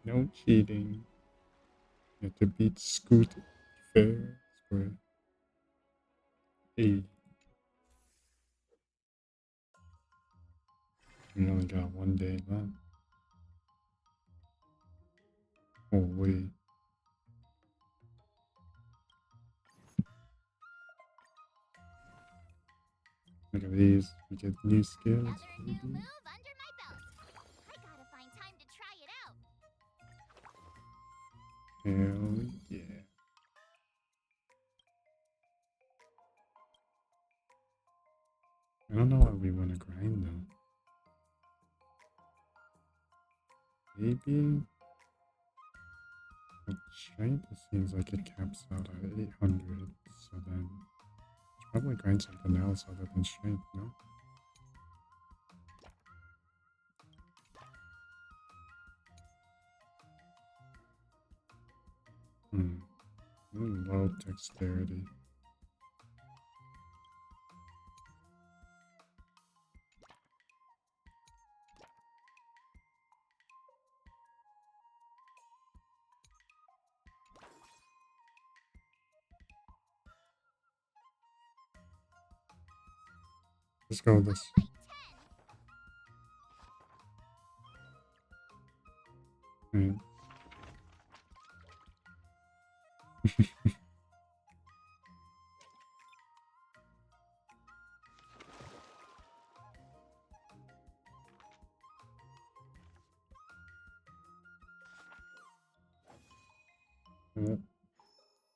No cheating. You have to beat Scoot fair for A. We only got 1 day left. Oh wait. Look at these. We get new skills. Another new Maybe. move under my belt. I gotta find time to try it out. Hell yeah. I don't know why we want to grind though. Maybe. But strength, it seems like it caps out at 800. So then let's probably grind something else other than strength, no? Low dexterity. Let's go with this. Fight 10. Right.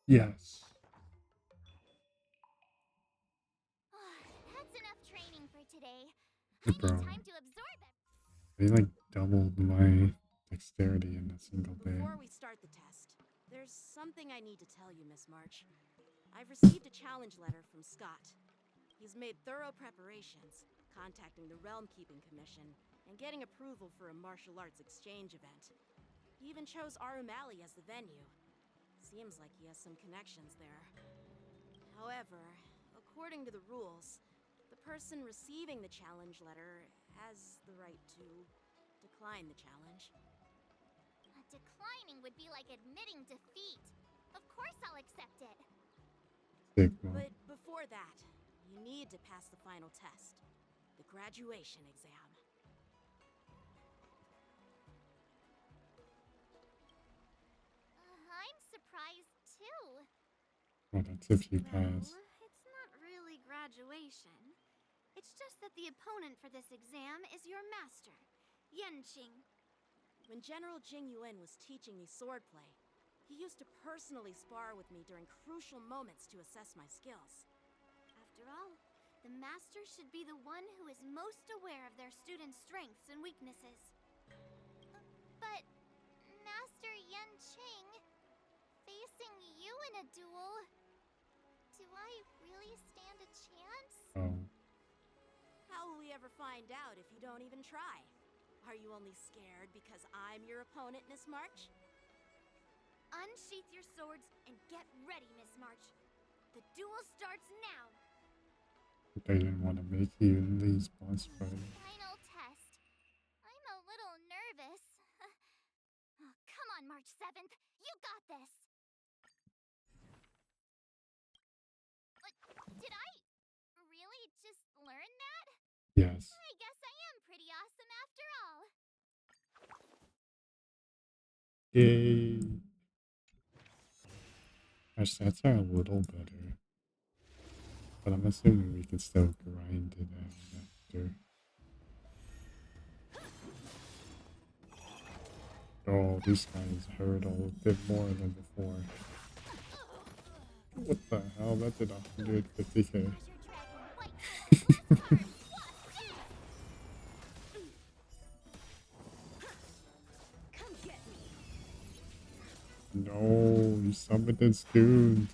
Yes. That's enough training for today. Hey, I bro. need time to absorb it. They like doubled my dexterity in a single day. Before we start the test, there's something I need to tell you, Miss March. I've received a challenge letter from Scott. He's made thorough preparations, contacting the Realm Keeping Commission and getting approval for a martial arts exchange event. He even chose Arumali as the venue. Seems like he has some connections there. However, according to the rules, the person receiving the challenge letter has the right to decline the challenge. Declining would be like admitting defeat. Of course I'll accept it. Sigma. But before that, you need to pass the final test, the graduation exam. I'm surprised too. Well, that's if you Well, pass. it's not really graduation. It's just that the opponent for this exam is your master, Yenqing. When General Jing Yuan was teaching me swordplay, he used to personally spar with me during crucial moments to assess my skills. After all, the master should be the one who is most aware of their students' strengths and weaknesses. But, Master Yenqing, facing you in a duel, do I really stand a chance? Oh. How will we ever find out if you don't even try? Are you only scared because I'm your opponent, Miss March? Unsheath your swords and get ready, Miss March. The duel starts now. They didn't want to make you in these boss fights. Final test. I'm a little nervous. Oh, come on, March 7th. You got this. Did I really just learn that? Yes. I guess I am pretty awesome after all. Yay. Our stats are a little better. But I'm assuming we can still grind it out after. Oh, these guys hurt a little bit more than before. What the hell? That did 150k. Come get me! No, you summoned this dude.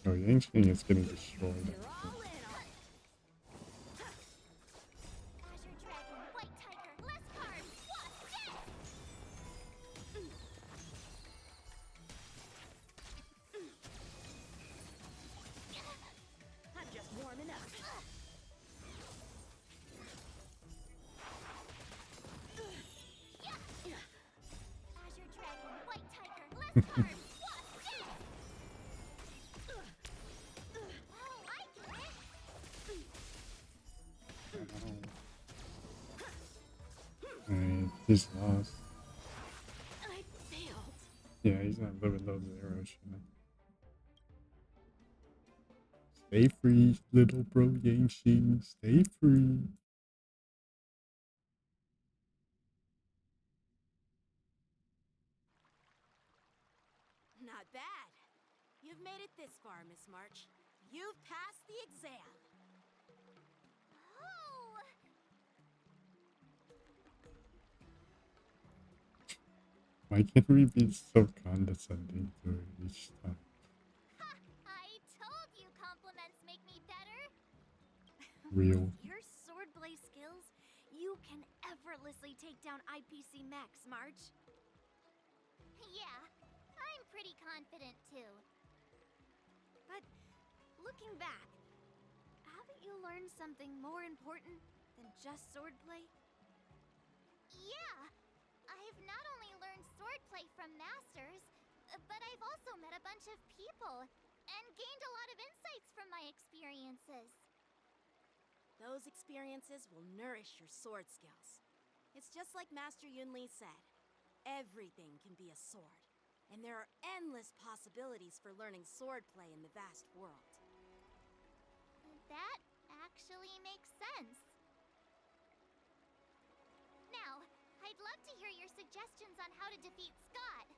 No, Yangqing is getting destroyed. You're all in on it! Azure Dragon, White Tiger, less cards, what's dead? I'm just warming up. Azure Dragon, White Tiger, less cards, what's dead? Oh, I get it. Alright, he's lost. I failed. Yeah, he's not living those arrows, you know. Stay free, little bro Yangqing. Stay free. Not bad. You've made it this far, Miss March. You've passed the exam. Oh! Why can't we be so condescending to her each time? Ha! I told you compliments make me better. Real. With your swordplay skills, you can effortlessly take down IPC Max, March. Yeah, I'm pretty confident too. But looking back, haven't you learned something more important than just swordplay? Yeah, I've not only learned swordplay from masters, but I've also met a bunch of people and gained a lot of insights from my experiences. Those experiences will nourish your sword skills. It's just like Master Yunli said. Everything can be a sword, and there are endless possibilities for learning swordplay in the vast world. That actually makes sense. Now, I'd love to hear your suggestions on how to defeat Scott.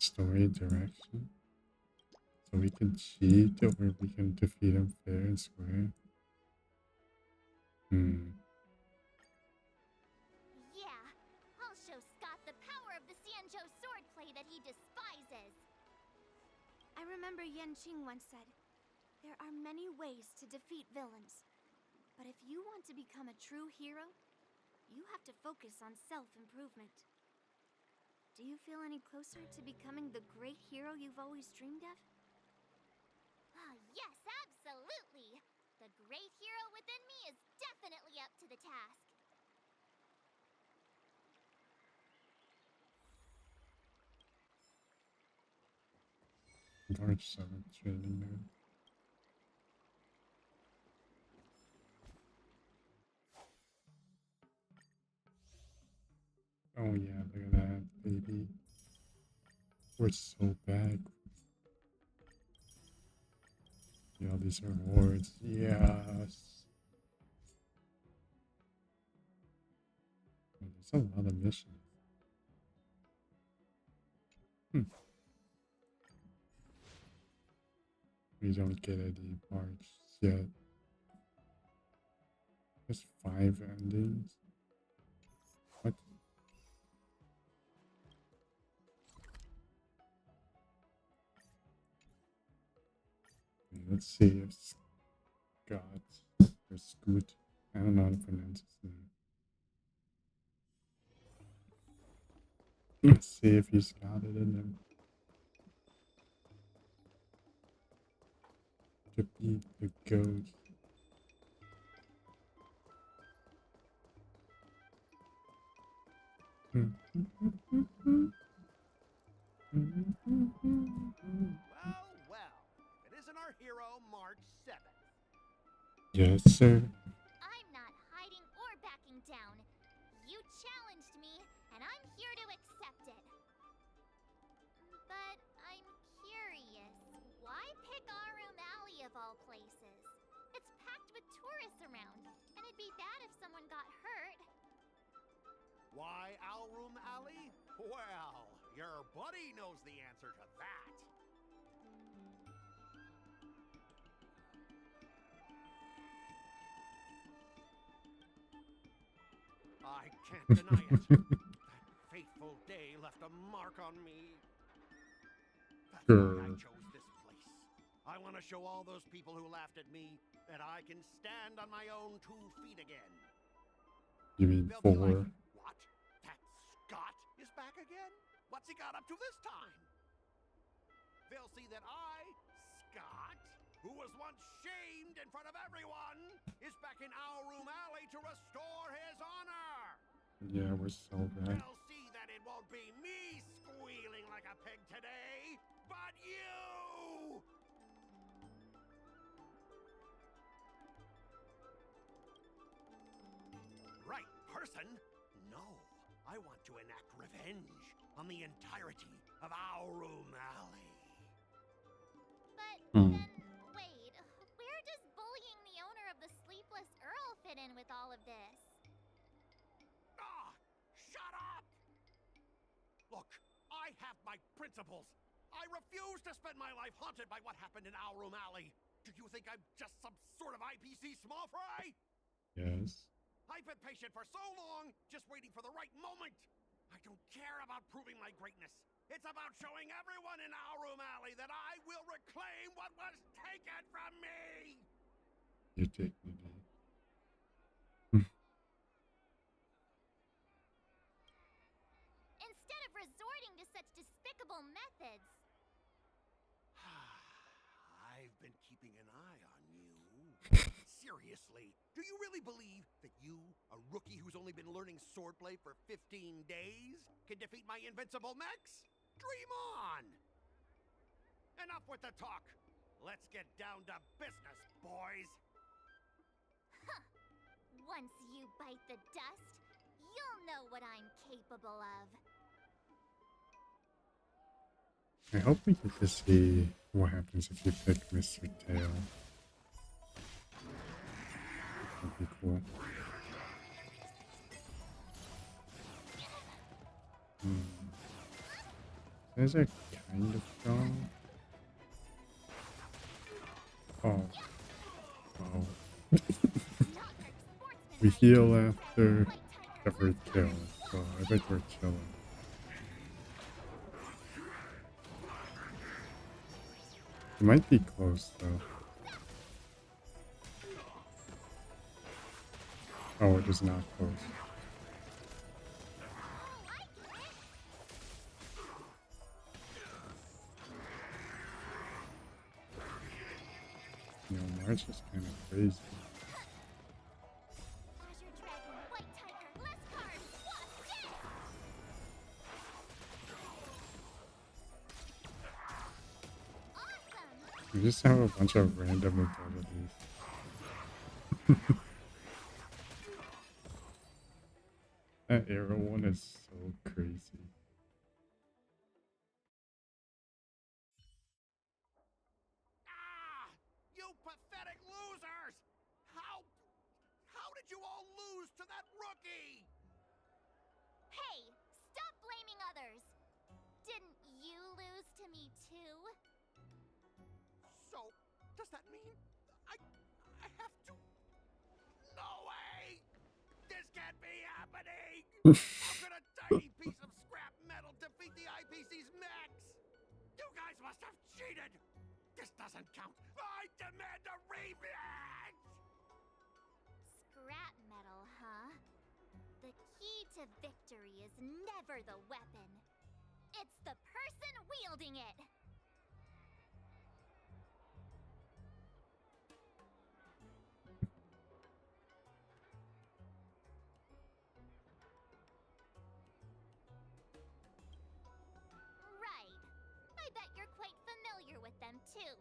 Story direction. So we can cheat or we can defeat him fair and square. Yeah, I'll show Scott the power of the Xianzhou swordplay that he despises. I remember Yenqing once said, there are many ways to defeat villains. But if you want to become a true hero, you have to focus on self-improvement. Do you feel any closer to becoming the great hero you've always dreamed of? Ah, yes, absolutely! The great hero within me is definitely up to the task. March 7th training mode. Oh yeah, look at that, baby. We're so bad. Yeah, all these rewards. Yes. Oh, there's a lot of missions. We don't get any parts yet. There's 5 endings. What? Okay, let's see if Scott or Scoot. I don't know how to pronounce his name. Let's see if he's got it in him. To beat the goat. Well, well. If it isn't our hero, March 7th. Yes, sir. I'm not hiding or backing down. You challenged me, and I'm here to accept it. But I'm curious, why pick Arum Alley of all places? It's packed with tourists around, and it'd be bad if someone got hurt. Why Alroom Alley? Well, your buddy knows the answer to that. I can't deny it. That fateful day left a mark on me. That's why I chose this place. I want to show all those people who laughed at me that I can stand on my own 2 feet again. You mean They'll be 4? like, what? That Scott is back again? What's he got up to this time? They'll see that I, Scott, who was once shamed in front of everyone, is back in Alroom Alley to restore his honor. Yeah, we're so bad. They'll see that it won't be me squealing like a pig today, but you! Right person? No. I want to enact revenge on the entirety of Alroom Alley. But Hmm. then, wait, where does bullying the owner of the Sleepless Earl fit in with all of this? Ah! Shut up! Look, I have my principles. I refuse to spend my life haunted by what happened in Alroom Alley. Do you think I'm just some sort of IPC small fry? Yes. I've been patient for so long, just waiting for the right moment. I don't care about proving my greatness. It's about showing everyone in Alroom Alley that I will reclaim what was taken from me. Your dignity. Instead of resorting to such despicable methods. I've been keeping an eye on you. Seriously, do you really believe that you, a rookie who's only been learning swordplay for 15 days, can defeat my invincible mechs? Dream on! Enough with the talk. Let's get down to business, boys. Huh. Once you bite the dust, you'll know what I'm capable of. I hope we get to see what happens if you pick Mr. Tail. That'd be cool. Those are kind of strong. Oh. Wow. We heal after every kill, so I bet we're chilling. It might be close though. Oh, it is not close. You know, March is kind of crazy. Azure Dragon, White Tiger, less cards. What's this? Awesome! We just have a bunch of random abilities. That arrow one is so crazy. Ah! You pathetic losers! How did you all lose to that rookie? Hey, stop blaming others. Didn't you lose to me too? So, does that mean I have to? No way! This can't be happening! How could a tiny piece of scrap metal defeat the IPC's max? You guys must have cheated! This doesn't count! I demand a rematch! Scrap metal, huh? The key to victory is never the weapon. It's the person wielding it! Right. I bet you're quite familiar with them, too.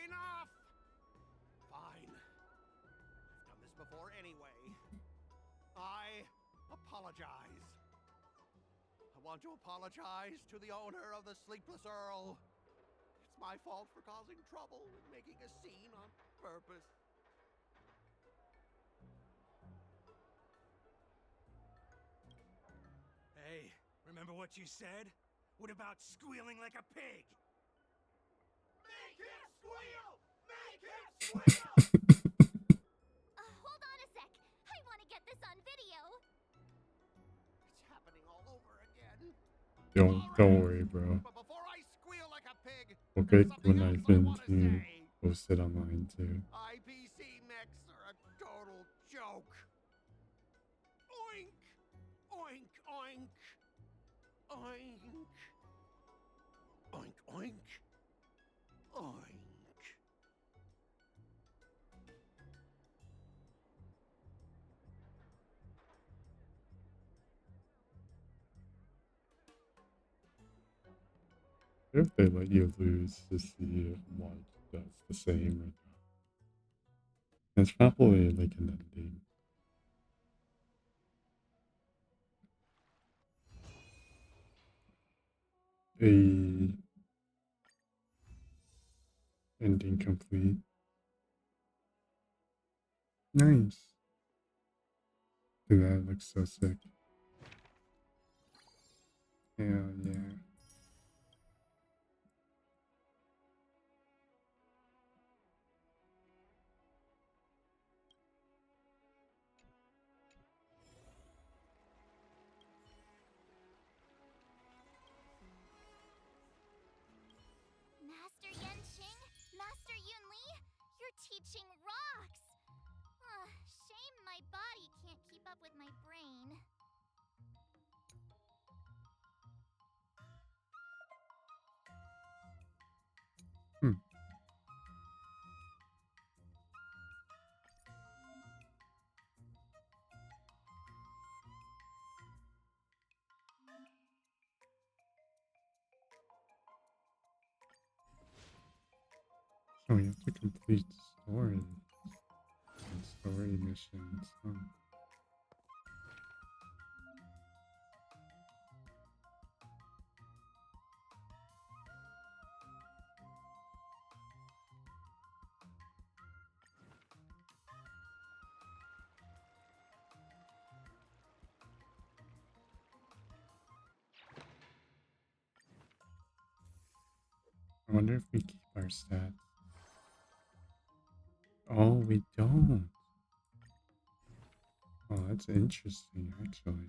Enough! Fine. I've done this before anyway. I apologize. I want to apologize to the owner of the Sleepless Earl. It's my fault for causing trouble and making a scene on purpose. Hey, remember what you said? What about squealing like a pig? Make him squeal! Make him squeal! Hold on a sec. I want to get this on video. It's happening all over again. Don't worry, bro. But before I squeal like a pig, We'll there's get something when else I've I been want to to say. post it online too. IPC mechs are a total joke. Oink! Oink, oink! Oink! Oink, oink! Oink! If they let you lose to see if March does the same or not. It's probably like an ending. A ending complete. Nice. Dude, that looks so sick. Hell yeah. Master Yenqing, Master Yunli, your teaching rocks! Shame my body can't keep up with my brain. Hmm. So we have to complete story. And story missions. Huh? I wonder if we keep our stats. Oh, we don't. Oh, that's interesting, actually.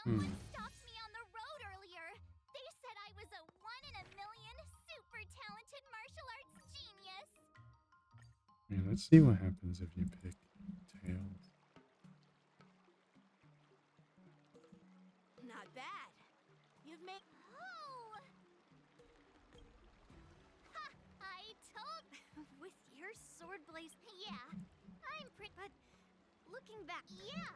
Someone stopped me on the road earlier. They said I was a 1 in a million super talented martial arts genius. Yeah, let's see what happens if you pick tails. Not bad. You've made. Oh! Ha! I told. With your sword blaze, Yeah, I'm pretty. but looking back, Yeah,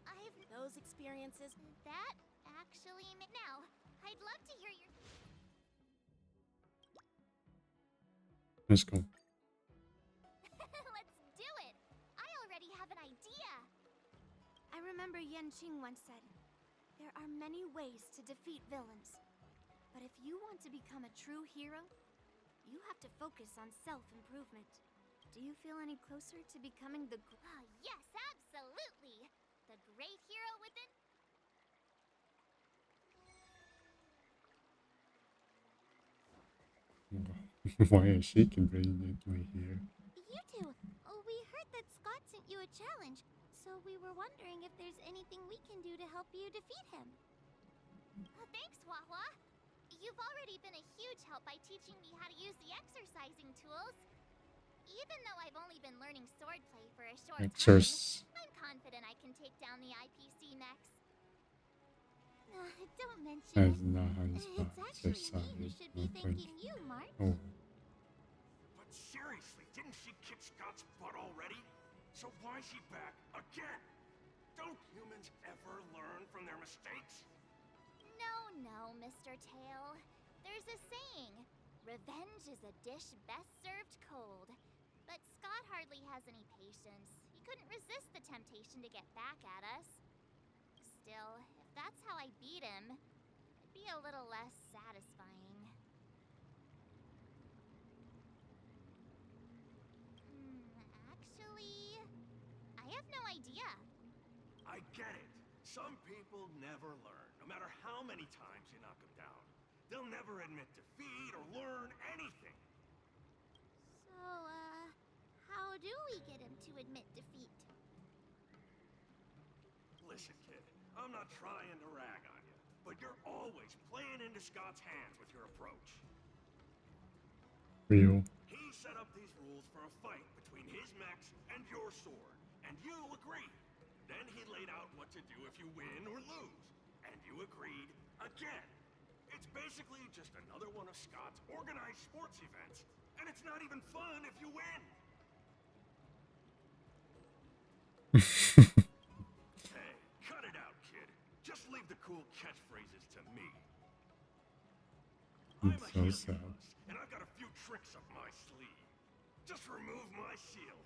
I've. Those experiences. That actually. Now, I'd love to hear your. Let's go. Let's do it! I already have an idea! I remember Yan Qing once said, there are many ways to defeat villains. But if you want to become a true hero, you have to focus on self-improvement. Do you feel any closer to becoming the Yes, absolutely! The great hero within. Why is she conveniently here? You two, we heard that Scott sent you a challenge, so we were wondering if there's anything we can do to help you defeat him. Thanks, Wawa! You've already been a huge help by teaching me how to use the exercising tools. Even though I've only been learning swordplay for a short time, I'm confident I can take down the IPC next. Don't mention That's it. not how you spell It's actually me who exercise. should I be think. thanking you, Mark. Oh, But seriously, didn't she kick Scott's butt already? So why is she back again? Don't humans ever learn from their mistakes? No, Mr. Tail. There's a saying, revenge is a dish best served cold. But Scott hardly has any patience. He couldn't resist the temptation to get back at us. Still, if that's how I beat him, it'd be a little less satisfying. Actually, I have no idea. I get it. Some people never learn, no matter how many times you knock them down. They'll never admit defeat or learn anything. So, how do we get him to admit defeat? Listen, kid, I'm not trying to rag on you, but you're always playing into Scott's hands with your approach. real. He set up these rules for a fight between his mechs and your sword, and you agreed. Then he laid out what to do if you win or lose, and you agreed again. It's basically just another one of Scott's organized sports events, and it's not even fun if you win. Hey, cut it out, kid. Just leave the cool catchphrases to me. I'm a So Helios, sad. and I've got a few tricks up my sleeve. Just remove my seal.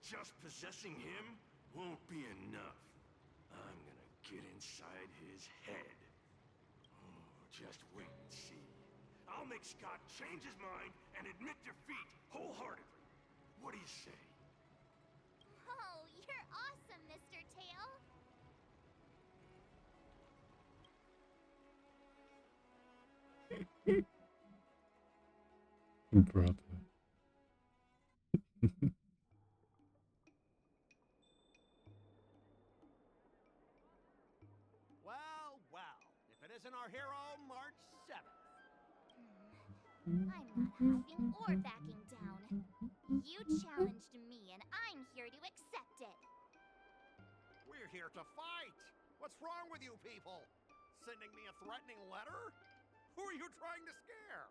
Just possessing him won't be enough. I'm gonna get inside his head. Oh, just wait and see. I'll make Scott change his mind and admit defeat wholeheartedly. What do you say? Oh, you're awesome, Mr. Tail. Brother. Well, if it isn't our hero, March 7th. I'm not hiding or backing down. You challenged me, and I'm here to accept it. We're here to fight. What's wrong with you people? Sending me a threatening letter? Who are you trying to scare?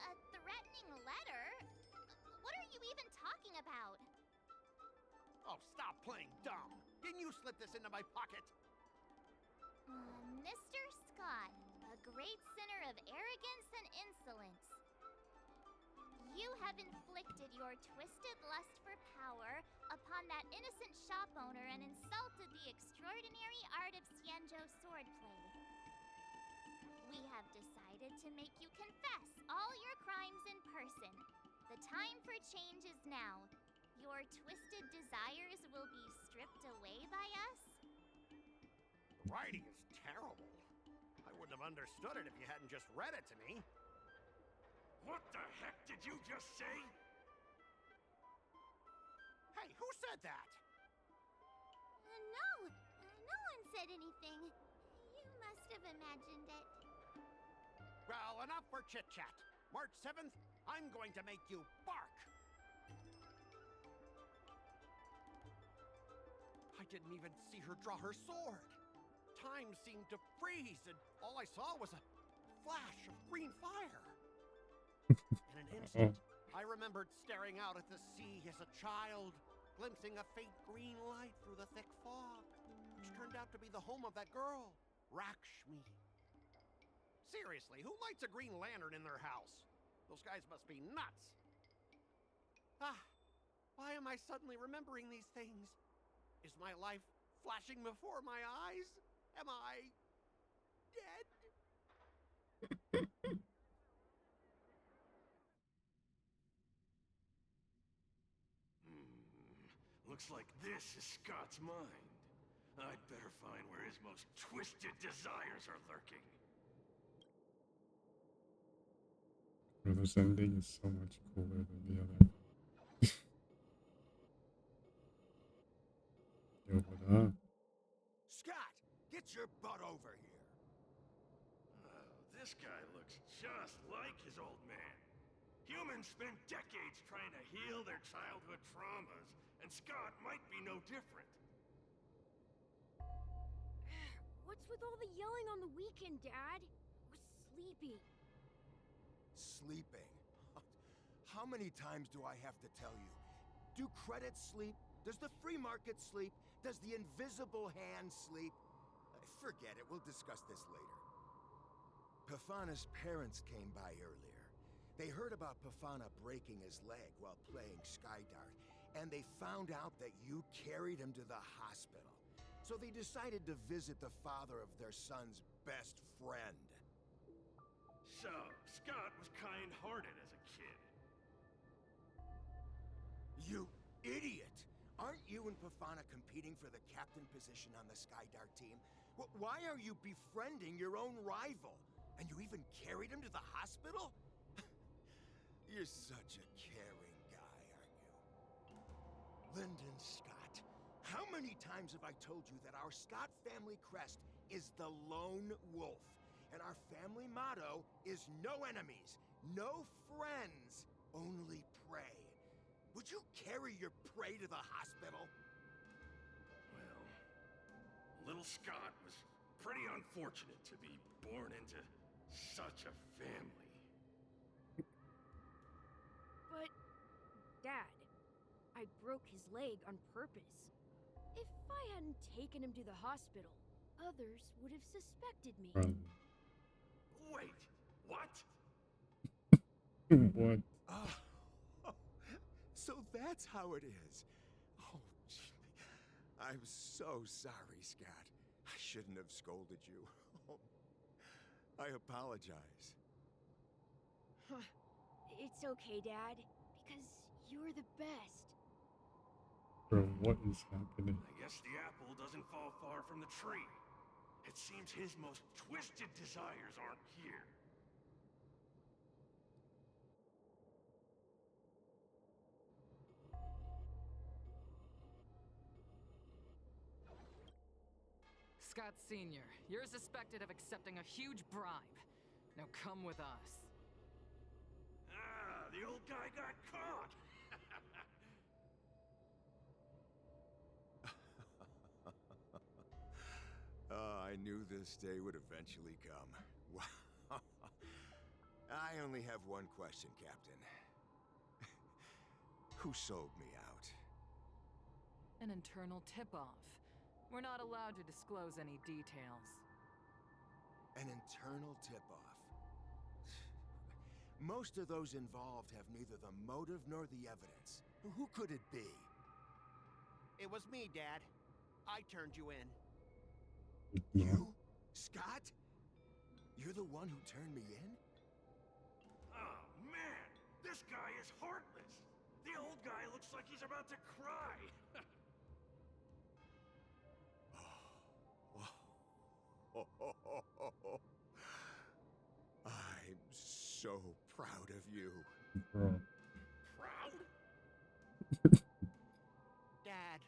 A threatening letter? What are you even talking about? Oh, stop playing dumb. Didn't you slip this into my pocket? Mr. Scott, a great sinner of arrogance and insolence. You have inflicted your twisted lust for power upon that innocent shop owner and insulted the extraordinary art of Xianzhou swordplay. We have decided to make you confess all your crimes in person. The time for change is now. Your twisted desires will be stripped away by us. The writing is terrible. I wouldn't have understood it if you hadn't just read it to me. What the heck did you just say? Hey, who said that? No one said anything. You must have imagined. Well, enough for chit-chat. March 7th, I'm going to make you bark. I didn't even see her draw her sword. Time seemed to freeze, and all I saw was a flash of green fire. In an instant, I remembered staring out at the sea as a child, glimpsing a faint green light through the thick fog, which turned out to be the home of that girl, Rakshmi. Seriously, who lights a green lantern in their house? Those guys must be nuts. Why am I suddenly remembering these things? Is my life flashing before my eyes? Am I dead? Looks like this is Scott's mind. I'd better find where his most twisted desires are lurking. Bro, this ending is so much cooler than the other. Yo, what up? Scott, get your butt over here. This guy looks just like his old man. Humans spend decades trying to heal their childhood traumas, and Scott might be no different. What's with all the yelling on the weekend, Dad? Was sleepy. Sleeping? How many times do I have to tell you? Do credits sleep? Does the free market sleep? Does the invisible hand sleep? Forget it, we'll discuss this later. Pafana's parents came by earlier. They heard about Pafana breaking his leg while playing Skydart, and they found out that you carried him to the hospital. So they decided to visit the father of their son's best friend. So, Scott was kind-hearted as a kid. You idiot! Aren't you and Pafana competing for the captain position on the Skydart team? Why are you befriending your own rival? And you even carried him to the hospital? You're such a caring guy, aren't you? Lyndon Scott, how many times have I told you that our Scott family crest is the lone wolf? And our family motto is no enemies, no friends, only prey. Would you carry your prey to the hospital? Well, little Scott was pretty unfortunate to be born into such a family. But, Dad, I broke his leg on purpose. If I hadn't taken him to the hospital, others would have suspected me. Wait, what? What? So that's how it is. Oh, gee. I'm so sorry, Scott. I shouldn't have scolded you. Oh, I apologize. It's okay, Dad, because you're the best. Bro, what is happening? I guess the apple doesn't fall far from the tree. It seems his most twisted desires aren't here. Scott Sr., you're suspected of accepting a huge bribe. Now come with us. Ah, the old guy got caught! I knew this day would eventually come. Wow. I only have one question, Captain. Who sold me out? An internal tip-off. We're not allowed to disclose any details. An internal tip-off. Most of those involved have neither the motive nor the evidence. Who could it be? It was me, Dad. I turned you in. You? Scott? You're the one who turned me in? Oh, man! This guy is heartless! The old guy looks like he's about to cry! I'm so proud of you. Bro. Proud? Dad.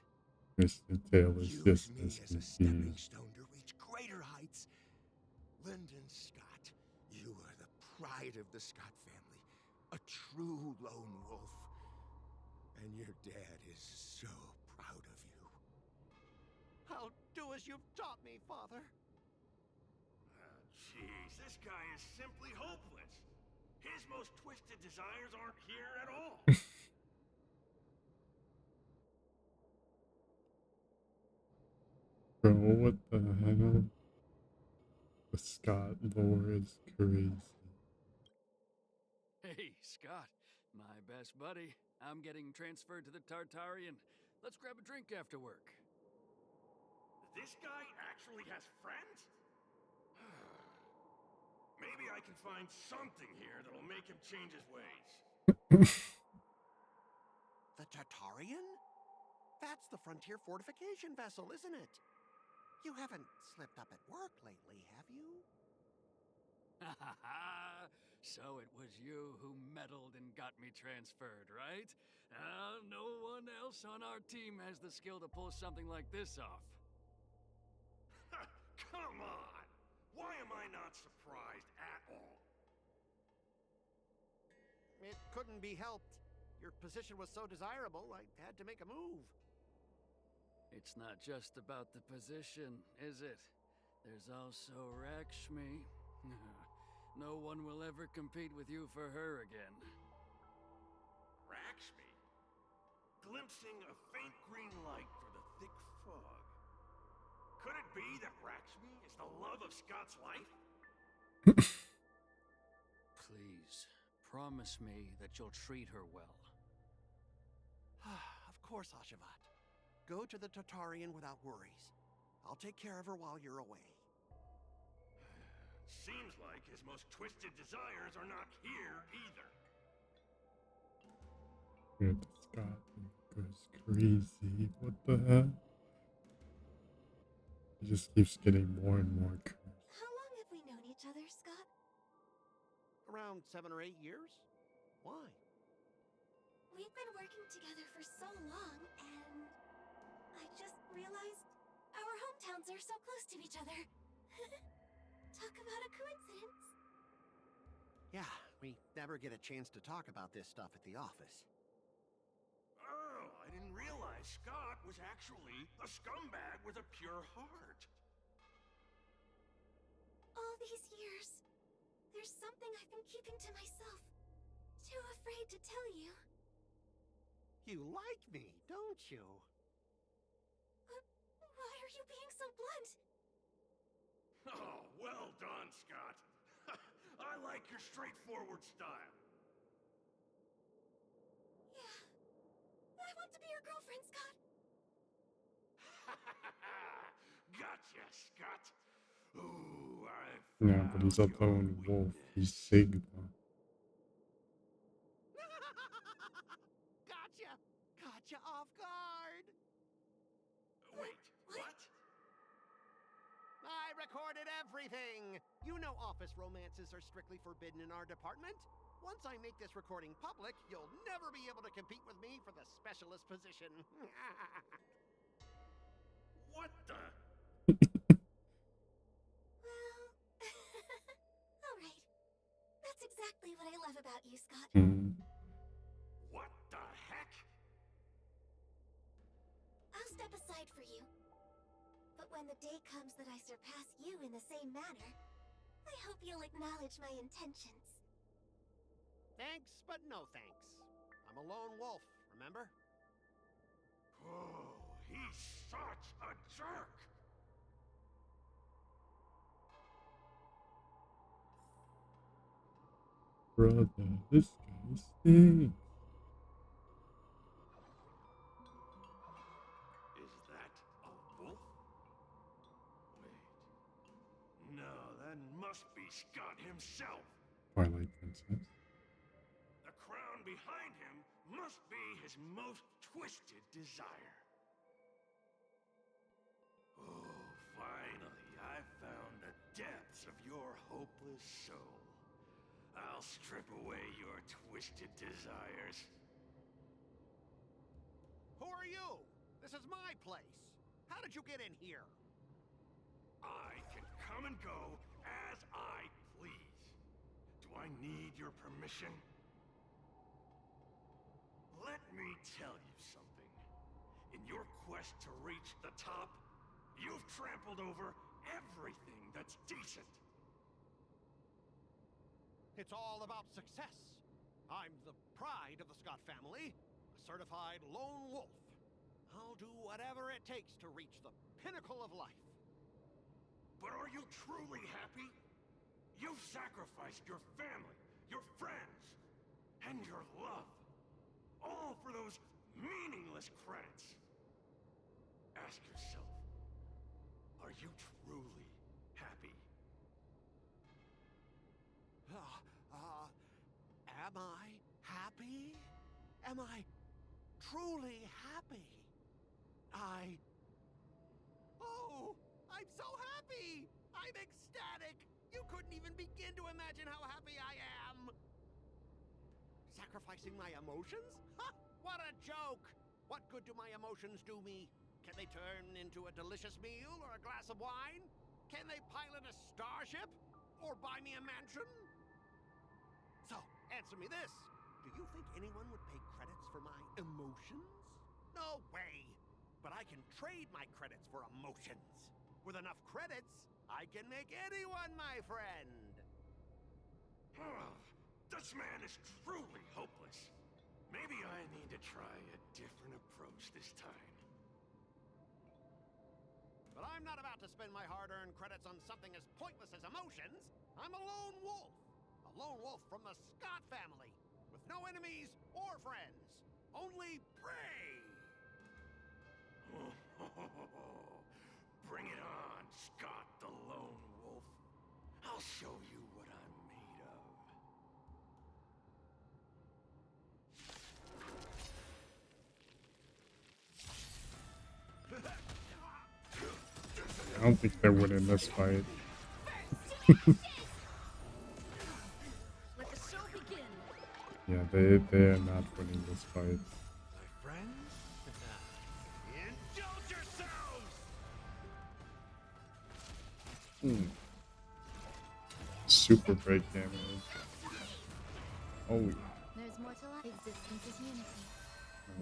Mr. Taylor's Use just me as as a stepping confused. stone to reach greater heights. Lyndon Scott, you are the pride of the Scott family, a true lone wolf. And your dad is so proud of you. I'll do as you've taught me, Father. Jeez, this guy is simply hopeless. His most twisted desires aren't here at all. Bro, what the hell? The Scott lore is crazy. Hey, Scott, my best buddy. I'm getting transferred to the Tartarian. Let's grab a drink after work. This guy actually has friends? Maybe I can find something here that'll make him change his ways. The Tartarian? That's the frontier fortification vessel, isn't it? You haven't slipped up at work lately, have you? So it was you who meddled and got me transferred, right? No one else on our team has the skill to pull something like this off. Come on! Why am I not surprised at all? It couldn't be helped. Your position was so desirable, I had to make a move. It's not just about the position, is it? There's also Rakshmi. No one will ever compete with you for her again. Rakshmi? Glimpsing a faint green light through the thick fog. Could it be that Rakshmi is the love of Scott's life? Please, promise me that you'll treat her well. Of course, Ashavat. Go to the Tartarian without worries. I'll take care of her while you're away. Seems like his most twisted desires are not here either. Weird, Scott goes crazy. What the hell? He just keeps getting more and more cursed. How long have we known each other, Scott? Around 7 or 8 years? Why? We've been working together for so long, and I just realized our hometowns are so close to each other. Talk about a coincidence. Yeah, we never get a chance to talk about this stuff at the office. Oh, I didn't realize Scott was actually a scumbag with a pure heart. All these years, there's something I've been keeping to myself. Too afraid to tell you. You like me, don't you? Why are you being so blunt? Oh, well done, Scott. I like your straightforward style. Yeah. I want to be your girlfriend, Scott. Gotcha, Scott. Ooh, Yeah, but he's a lone wolf. He's Sigma. Gotcha off guard! Wait, what? I recorded everything! You know office romances are strictly forbidden in our department. Once I make this recording public, you'll never be able to compete with me for the specialist position. What the? Well, alright. That's exactly what I love about you, Scott. What the heck? I'll step aside for you. But when the day comes that I surpass you in the same manner, I hope you'll acknowledge my intentions. Thanks, but no thanks. I'm a lone wolf, remember? Oh, he's such a jerk! Brother, this guy stinks. Is that a wolf? Wait. No, that must be Scott himself. Twilight Princess. The crown behind him must be his most twisted desire. Oh, finally, I found the depths of your hopeless soul. I'll strip away your twisted desires. Who are you? This is my place. How did you get in here? I can come and go as I please. Do I need your permission? Let me tell you something. In your quest to reach the top, you've trampled over everything that's decent. It's all about success. I'm the pride of the Scott family, a certified lone wolf. I'll do whatever it takes to reach the pinnacle of life. But are you truly happy? You've sacrificed your family, your friends, and your love. All for those meaningless credits. Ask yourself, are you truly happy? Am I happy? Am I truly happy? Oh, I'm so happy! I'm ecstatic! You couldn't even begin to imagine how happy I am! Sacrificing my emotions? Ha! What a joke! What good do my emotions do me? Can they turn into a delicious meal or a glass of wine? Can they pilot a starship? Or buy me a mansion? So, answer me this. Do you think anyone would pay credits for my emotions? No way! But I can trade my credits for emotions. With enough credits, I can make anyone my friend. This man is truly hopeless. Maybe I need to try a different approach this time. But I'm not about to spend my hard-earned credits on something as pointless as emotions. I'm a lone wolf. A lone wolf from the Scott family. With no enemies or friends. Only prey. Bring it on, Scott the Lone Wolf. I'll show you what I'm made of. I don't think they're winning this fight. Yeah, they're not winning this fight. My friends, indulge yourselves! Super break damage. Oh yeah. There's more to life. Existence is unity.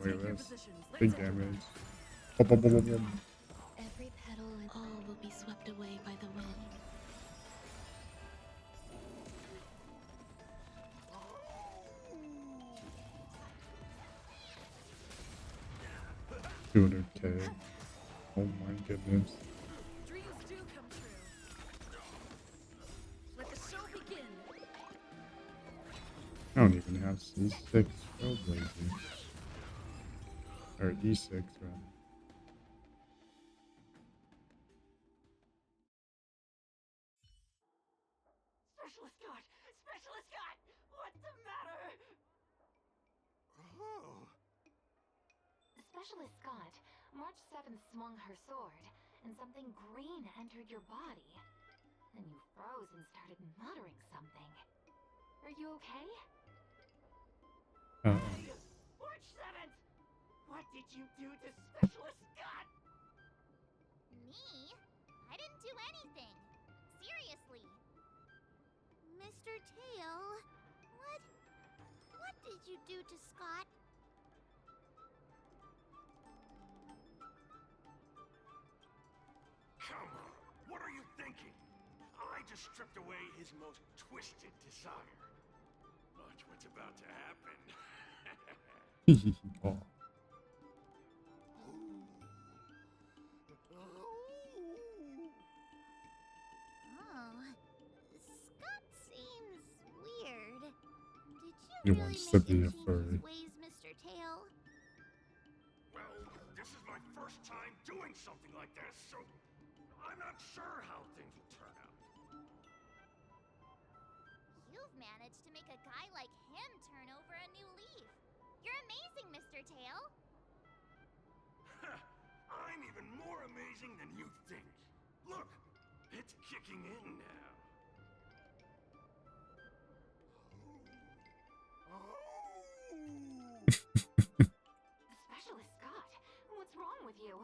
Wait, that's big damage. Boom, boom, boom, boom, boom. Every petal and all will be swept away by the wind. 200k. Oh my goodness. Dreams do come true. Let the show begin. I don't even have C6 Trailblazer. Or E6 rather. Specialist Scott! Specialist Scott! What's the matter? Oh. Specialist Scott, March 7th swung her sword, and something green entered your body. Then you froze and started muttering something. Are you okay? March 7th! What did you do to Specialist Scott? Me? I didn't do anything. Seriously. Mr. Tail, what did you do to Scott? Come on, what are you thinking? I just stripped away his most twisted desire. Watch what's about to happen. Oh. Oh, Scott seems weird. Did He you really wants make to be him a change furry. his ways, Mr. Tail? Well, this is my first time doing something like this, so I'm not sure how things will turn out. You've managed to make a guy like him turn over a new leaf. You're amazing, Mr. Tail. I'm even more amazing than you think. Look, it's kicking in now. Specialist Scott, what's wrong with you?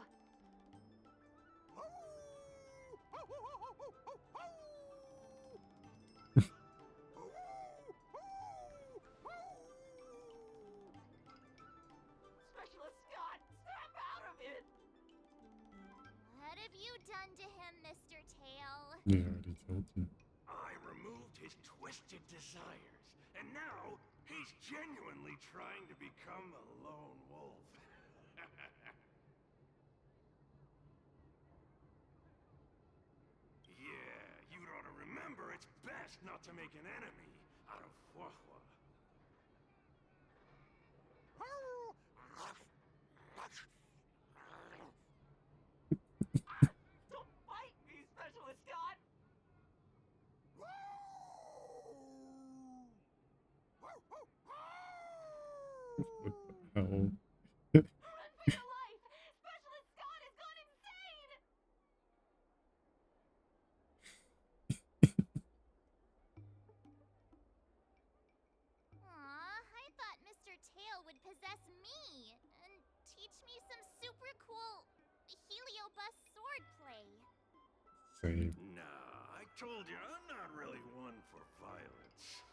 You already told him. I removed his twisted desires, and now he's genuinely trying to become a lone wolf. Yeah, you'd ought to remember it's best not to make an enemy out of Huahua. Don't bite me, Specialist Scott! What the hell? Run for your life! Specialist Scott has gone insane! Aw, I thought Mr. Tail would possess me and teach me some super cool heliobus swordplay. Same. Nah, I told you I'm not really one for violence.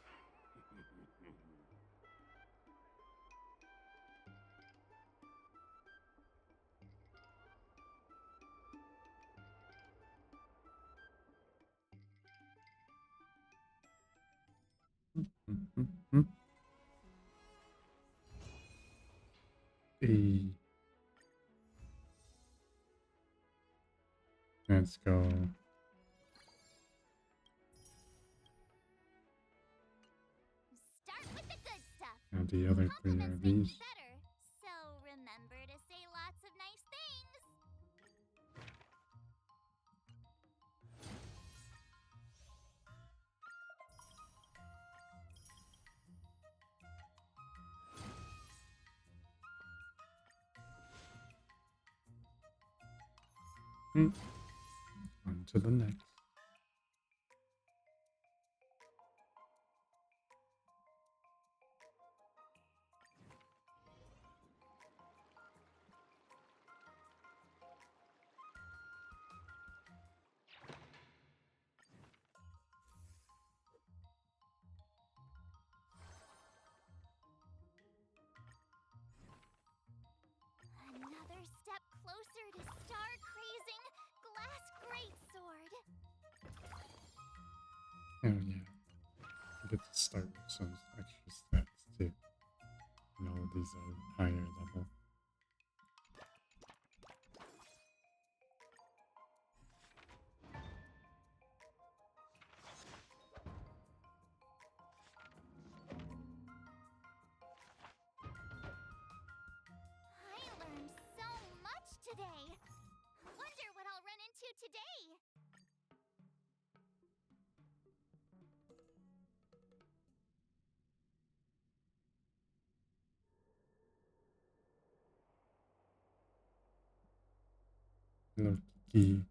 Hey, let's go. Start with the good stuff. Now the other three are Compliments make me these. better, so remember to say lots of nice things. On to the next. Another step closer to star-crazing glass greatsword. Oh yeah, I get to start with some extra stats too. And all of these are higher level. I learned so much today. Wonder what I'll run into today. Low key.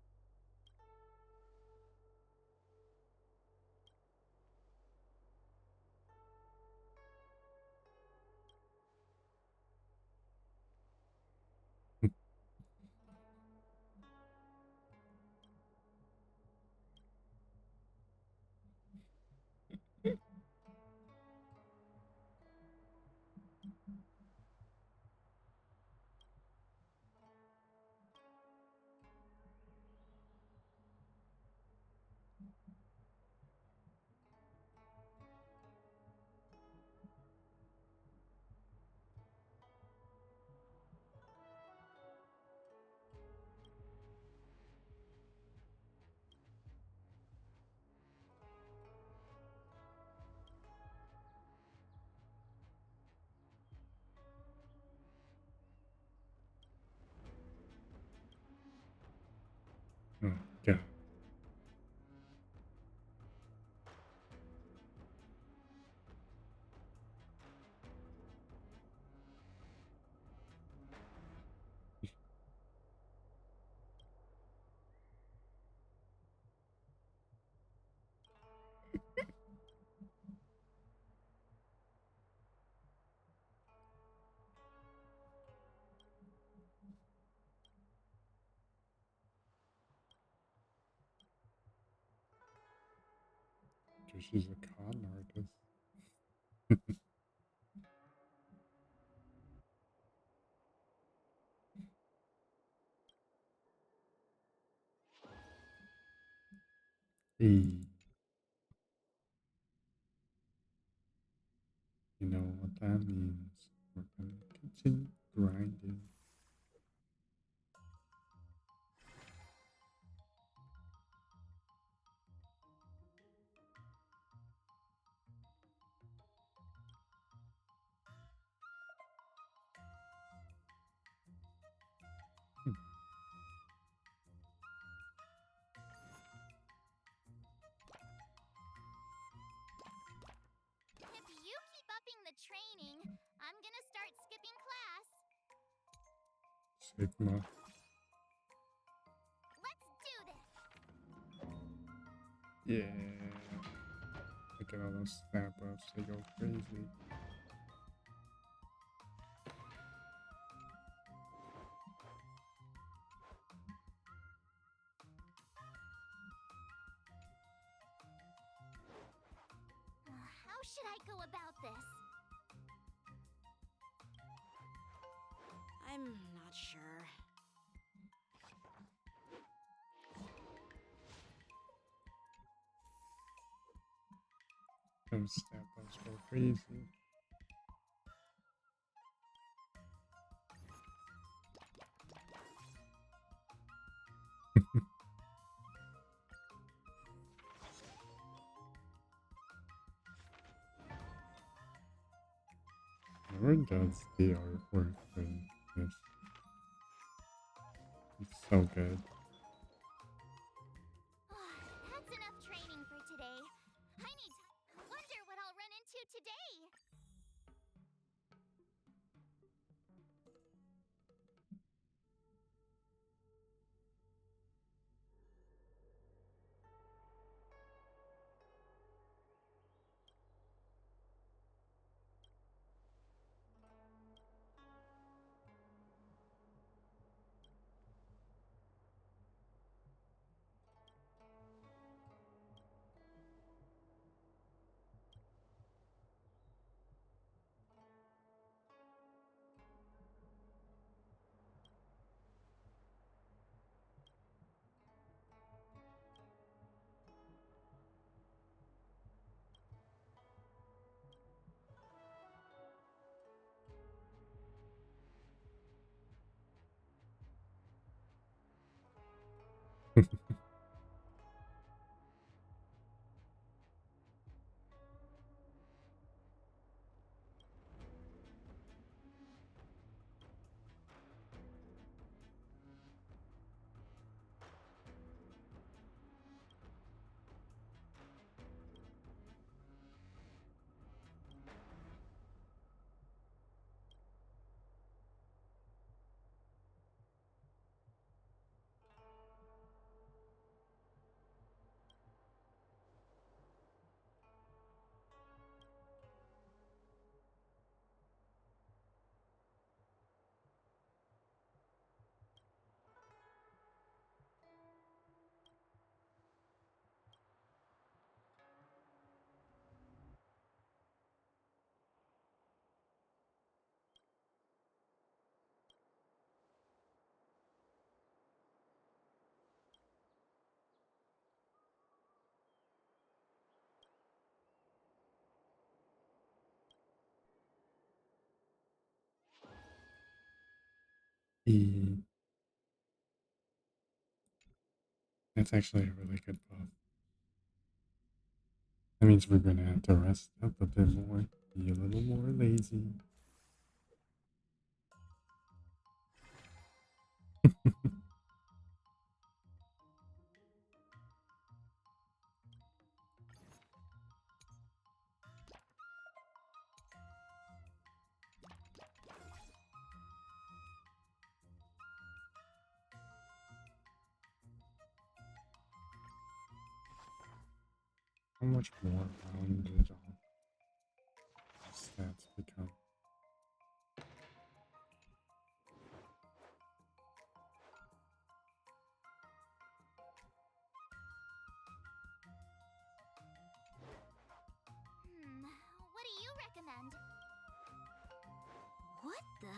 Oh god. She's a con artist. Hey, you know what that means. We're gonna continue grinding. If you keep upping the training, I'm gonna start skipping class. Sigma. Let's do this! Yeah. Look at all those snap ups. They go crazy. How should I go about this? I'm not sure. Those snap ups go crazy. Whoever does the artwork for this is so good. That's enough training for today. I need to wonder what I'll run into today. E. That's actually a really good buff. That means we're gonna have to rest up a bit more, be a little more lazy. How much more rounded our stats become? What do you recommend? What the?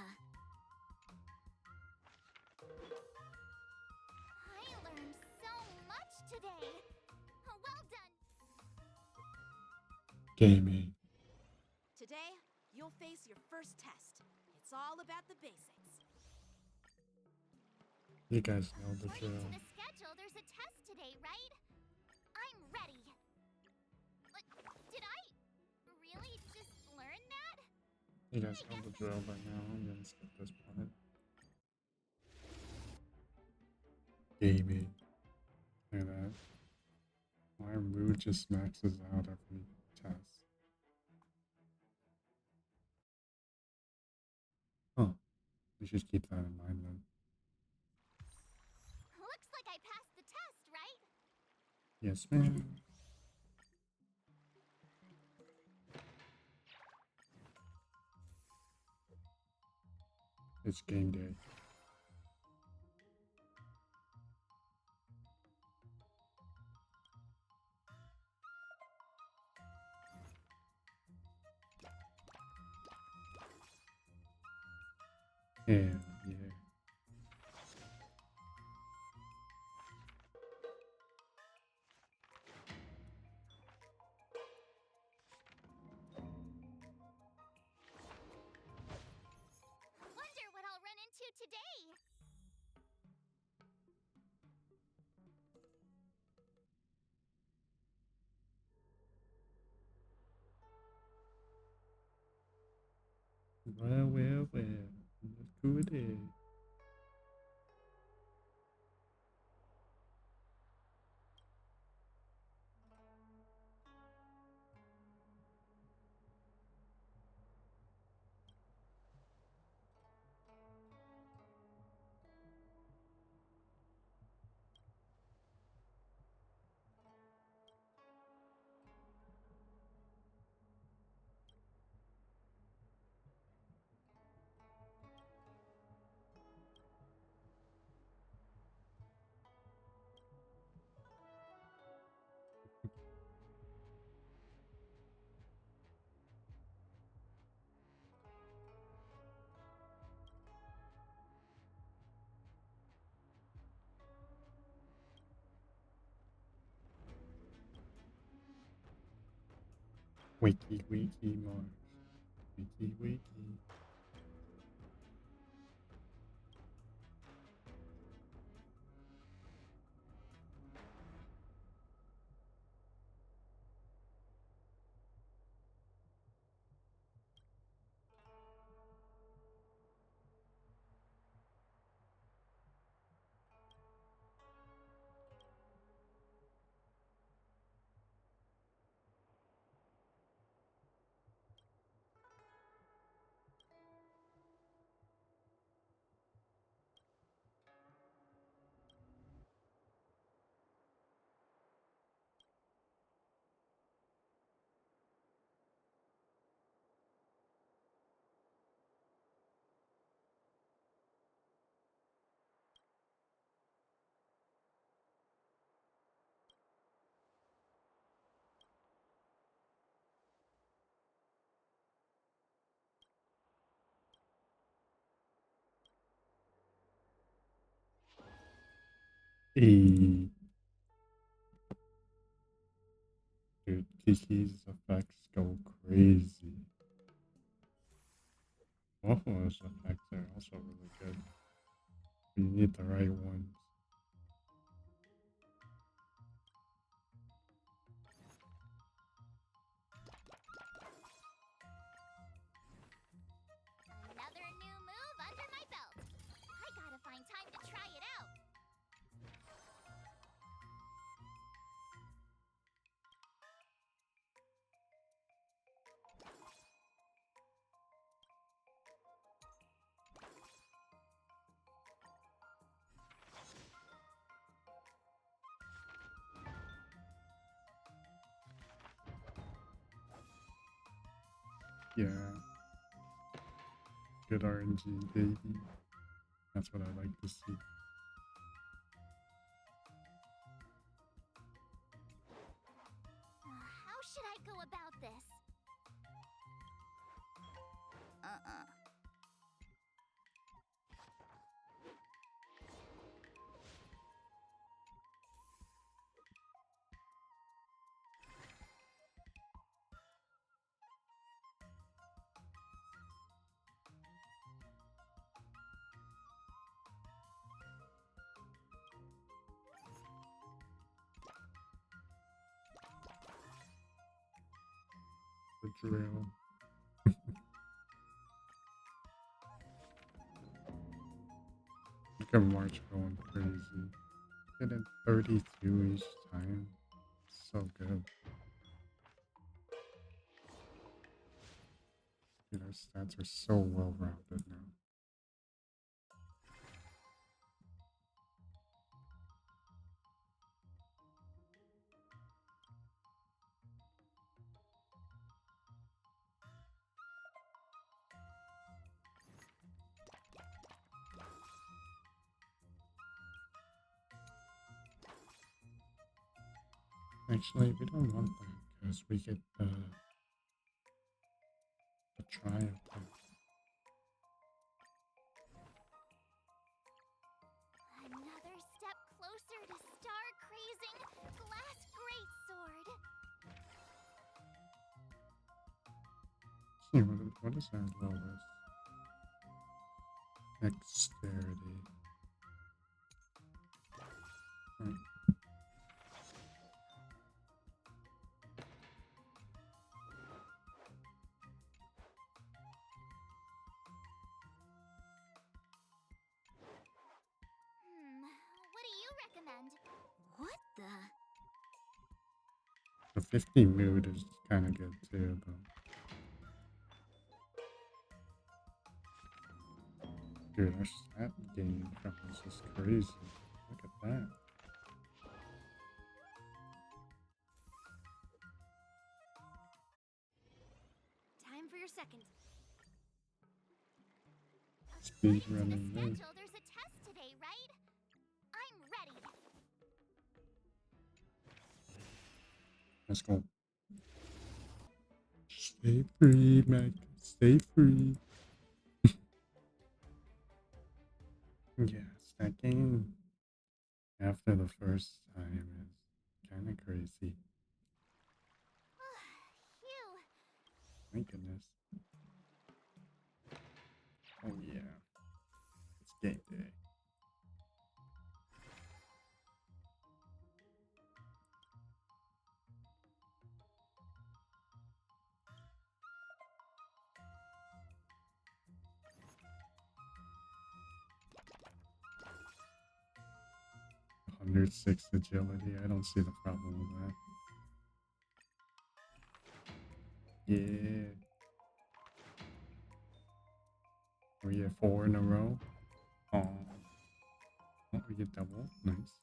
I learned so much today. Well Gaming. Today, you'll face your first test. It's all about the basics. You guys know the According drill. to the schedule, there's a test today, right? I'm ready. But did I really just learn that? You guys know the drill by now. I'm gonna skip this part. Gaming. Look at that. My mood just maxes out every test. Huh. We should keep that in mind then. Looks like I passed the test, right? Yes, ma'am. It's game day. Hell yeah. Wonder what I'll run into today. Well, well, well. Look who it is. Wakey, wakey, Mars. Wakey, wakey. Hey. Dude, Kiki's effects go crazy. Waffle's effects are also really good. You need the right ones. Another new move under my belt. I gotta find time to try it out. Yeah. Good RNG, baby. That's what I like to see. How should I go about this? the drill. Look at March going crazy. Getting 32 each time. So good. Dude, our stats are so well rounded now. Actually, we don't want that because we get the trial point. Another step closer to star crazing glass greatsword. See, what is our lowest? Dexterity. Right. What do you recommend? What the? The 50 mood is kind of good too, but dude, our stat gain from this is crazy. Look at that. Time for your second. Speed According to the running there. schedule, there's a test today, right? I'm ready. Let's go. Stay free, Mac. Stay free. Yeah, stacking after the first time is kind of crazy. Phew. My goodness. Oh yeah. It's game day. #6 agility. I don't see the problem with that. Yeah. We get 4 in a row. Oh, we get double. Nice.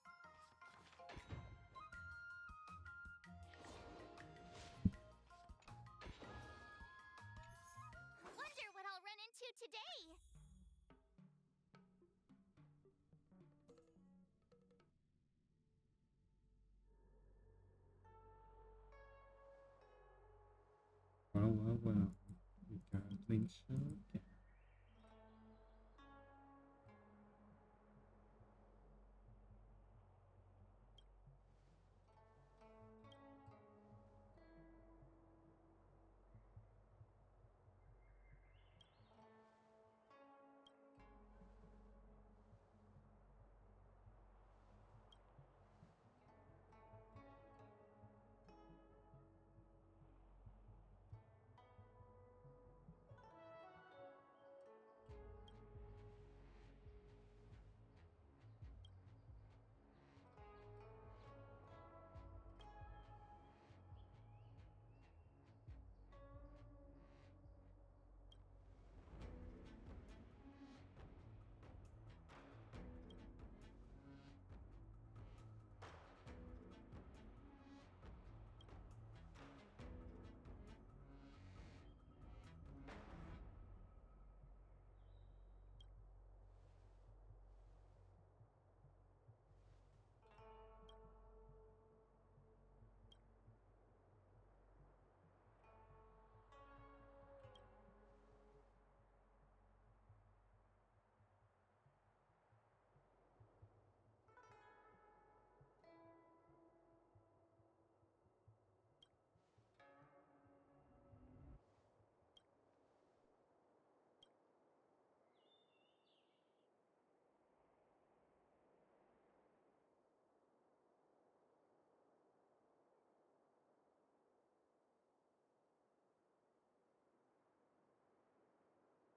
Wonder what I'll run into today. Well. We got Link Showdown.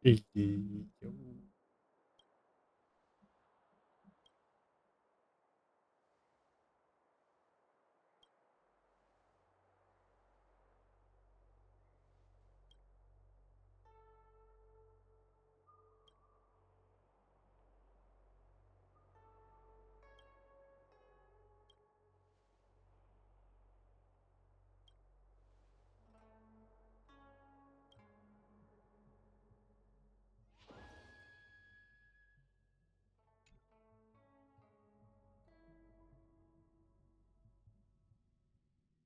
Iggy, yo.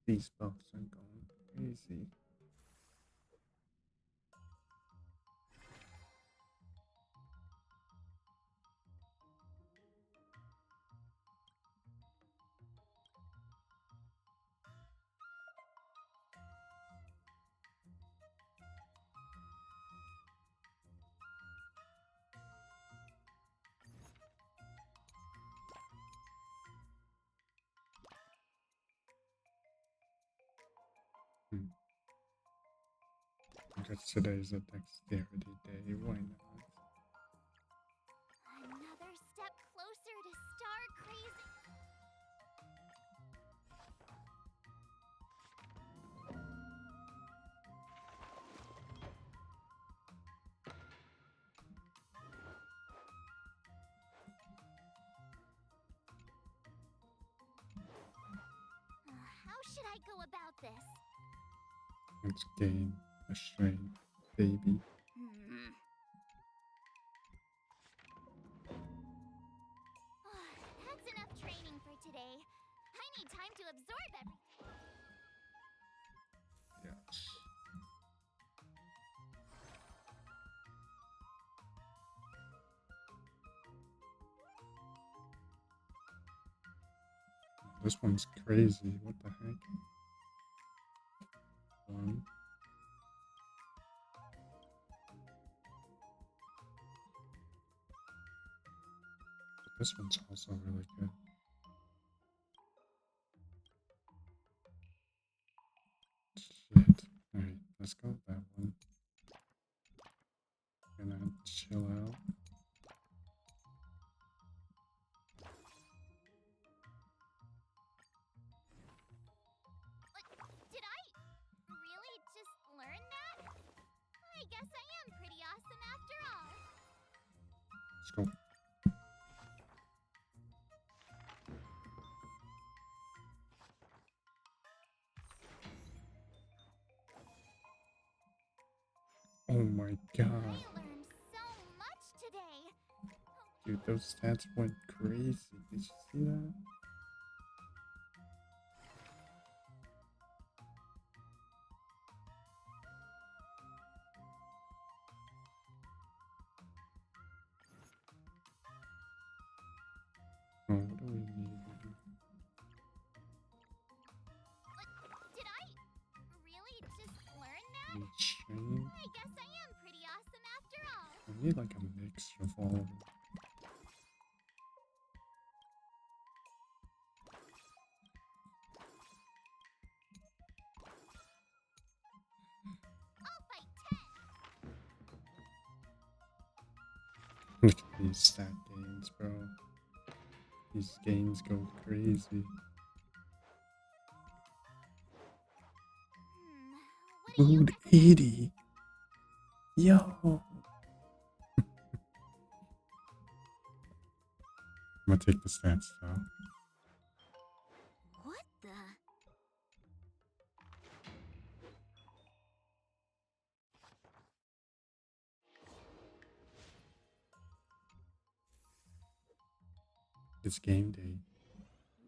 These buffs are going crazy. Because today's a dexterity day, why not? Another step closer to star crazy. How should I go about this? Let's gain a strength, baby. That's enough training for today. I need time to absorb everything. Yes. This one's crazy. What the heck? One. This one's also really good. Shit. Alright, let's go with that one. Gonna chill out. Did I really just learn that? I guess I am pretty awesome after all. Let's go. Oh my god. I learned so much today. Dude, those stats went crazy. Did you see that? Oh, what do we need? Did I really just learn that? Need strength? I guess I am pretty awesome after all. We need like a mix of all of them. I'll fight 10. Look at these stat gains, bro. These gains go crazy. What do you Dude, 80. Yo. I'm gonna take the stats though. What the? It's game day.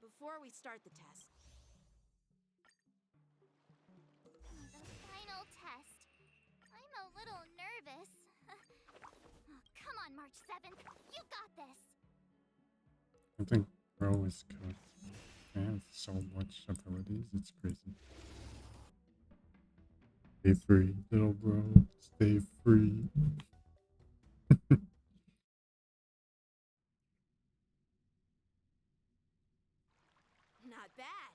Before we start the test, The final test. I'm a little nervous. Oh, come on, March 7th. You got this. I think Bro is cooked. Man, so much abilities, it's crazy. Stay free, little bro. Stay free. not bad.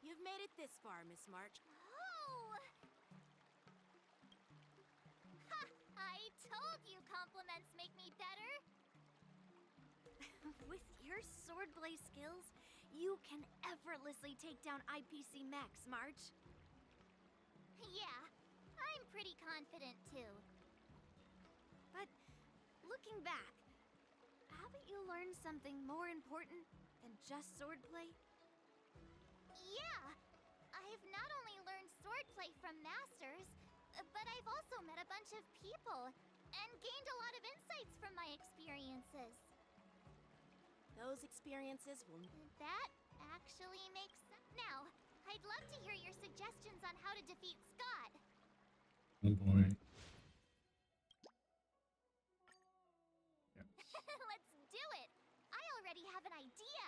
You've made it this far, Miss March. Oh! Ha! I told With your swordplay skills, you can effortlessly take down IPC Max, March. Yeah, I'm pretty confident too. But looking back, haven't you learned something more important than just swordplay? Yeah, I've not only learned swordplay from masters, but I've also met a bunch of people and gained a lot of insights from my experiences. Those experiences will... That actually makes sense. Now, I'd love to hear your suggestions on how to defeat Scott. Oh boy. Let's do it! I already have an idea!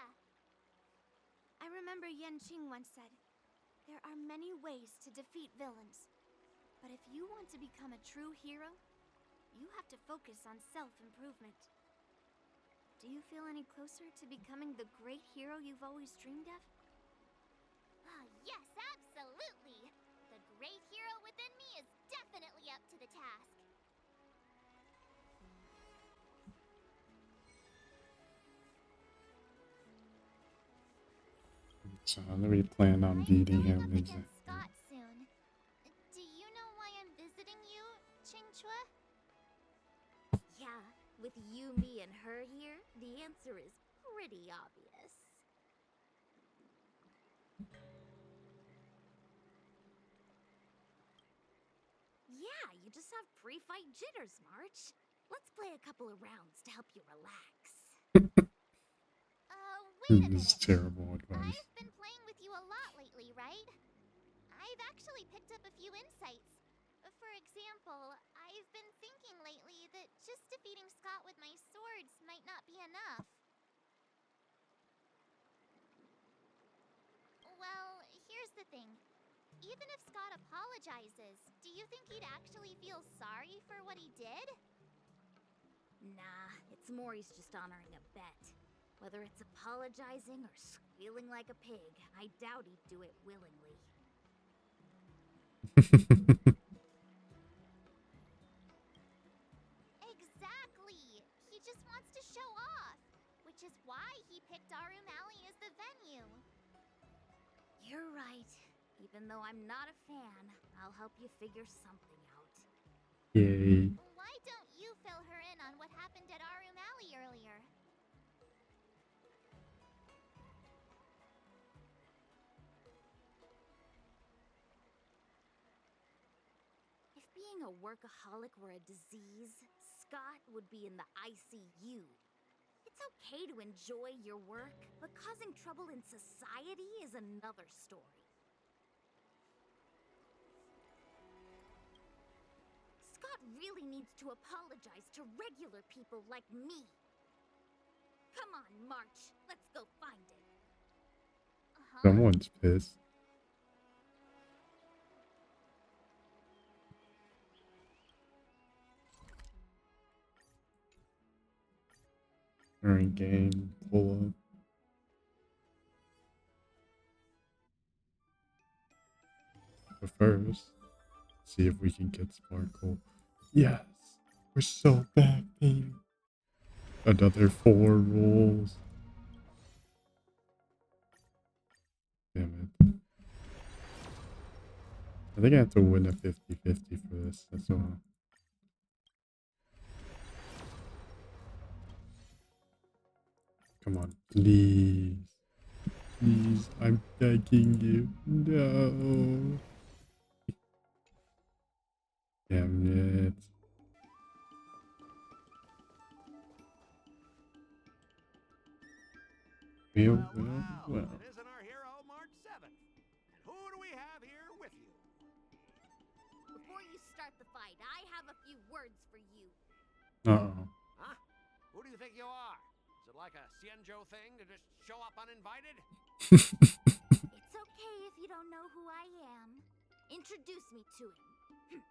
I remember Yanqing once said, there are many ways to defeat villains. But if you want to become a true hero, you have to focus on self-improvement. Do you feel any closer to becoming the great hero you've always dreamed of? Yes, absolutely! The great hero within me is definitely up to the task. So how do we plan on beating him exactly? Scott soon. Do you know why I'm visiting you, Qingchua? Yeah, with you, me, and her here, the answer is pretty obvious. Yeah, you just have pre-fight jitters, March. Let's play a couple of rounds to help you relax. Wait a This is minute. terrible advice. I've been playing with you a lot lately, right? I've actually picked up a few insights. For example, I've been thinking lately that just defeating Scott with my swords might not be enough. Well, here's the thing. Even if Scott apologizes, do you think he'd actually feel sorry for what he did? Nah, it's more he's just honoring a bet. Whether it's apologizing or squealing like a pig, I doubt he'd do it willingly. Exactly! He just wants to show off, which is why he picked Arum Alley as the venue. You're right. Even though I'm not a fan, I'll help you figure something out. Yay. Why don't you fill her in on what happened at Arum Alley earlier? If being a workaholic were a disease, Scott would be in the ICU. It's okay to enjoy your work, but causing trouble in society is another story. Scott really needs to apologize to regular people like me. Come on, March. Let's go find it. Someone's pissed. Alright, gang, pull up. But first, see if we can get Sparkle. Yes! We're so back, baby! Another 4 rolls. Damn it. I think I have to win a 50-50 for this, that's all. Come on, please. Please, I'm begging you. No. Damn it. Well. It isn't our hero, March 7th. And who do we have here with you? Before you start the fight, I have a few words for you. Uh-oh. Huh? Who do you think you are? Is it like a Xianzhou thing to just show up uninvited? It's okay if you don't know who I am. Introduce me to him.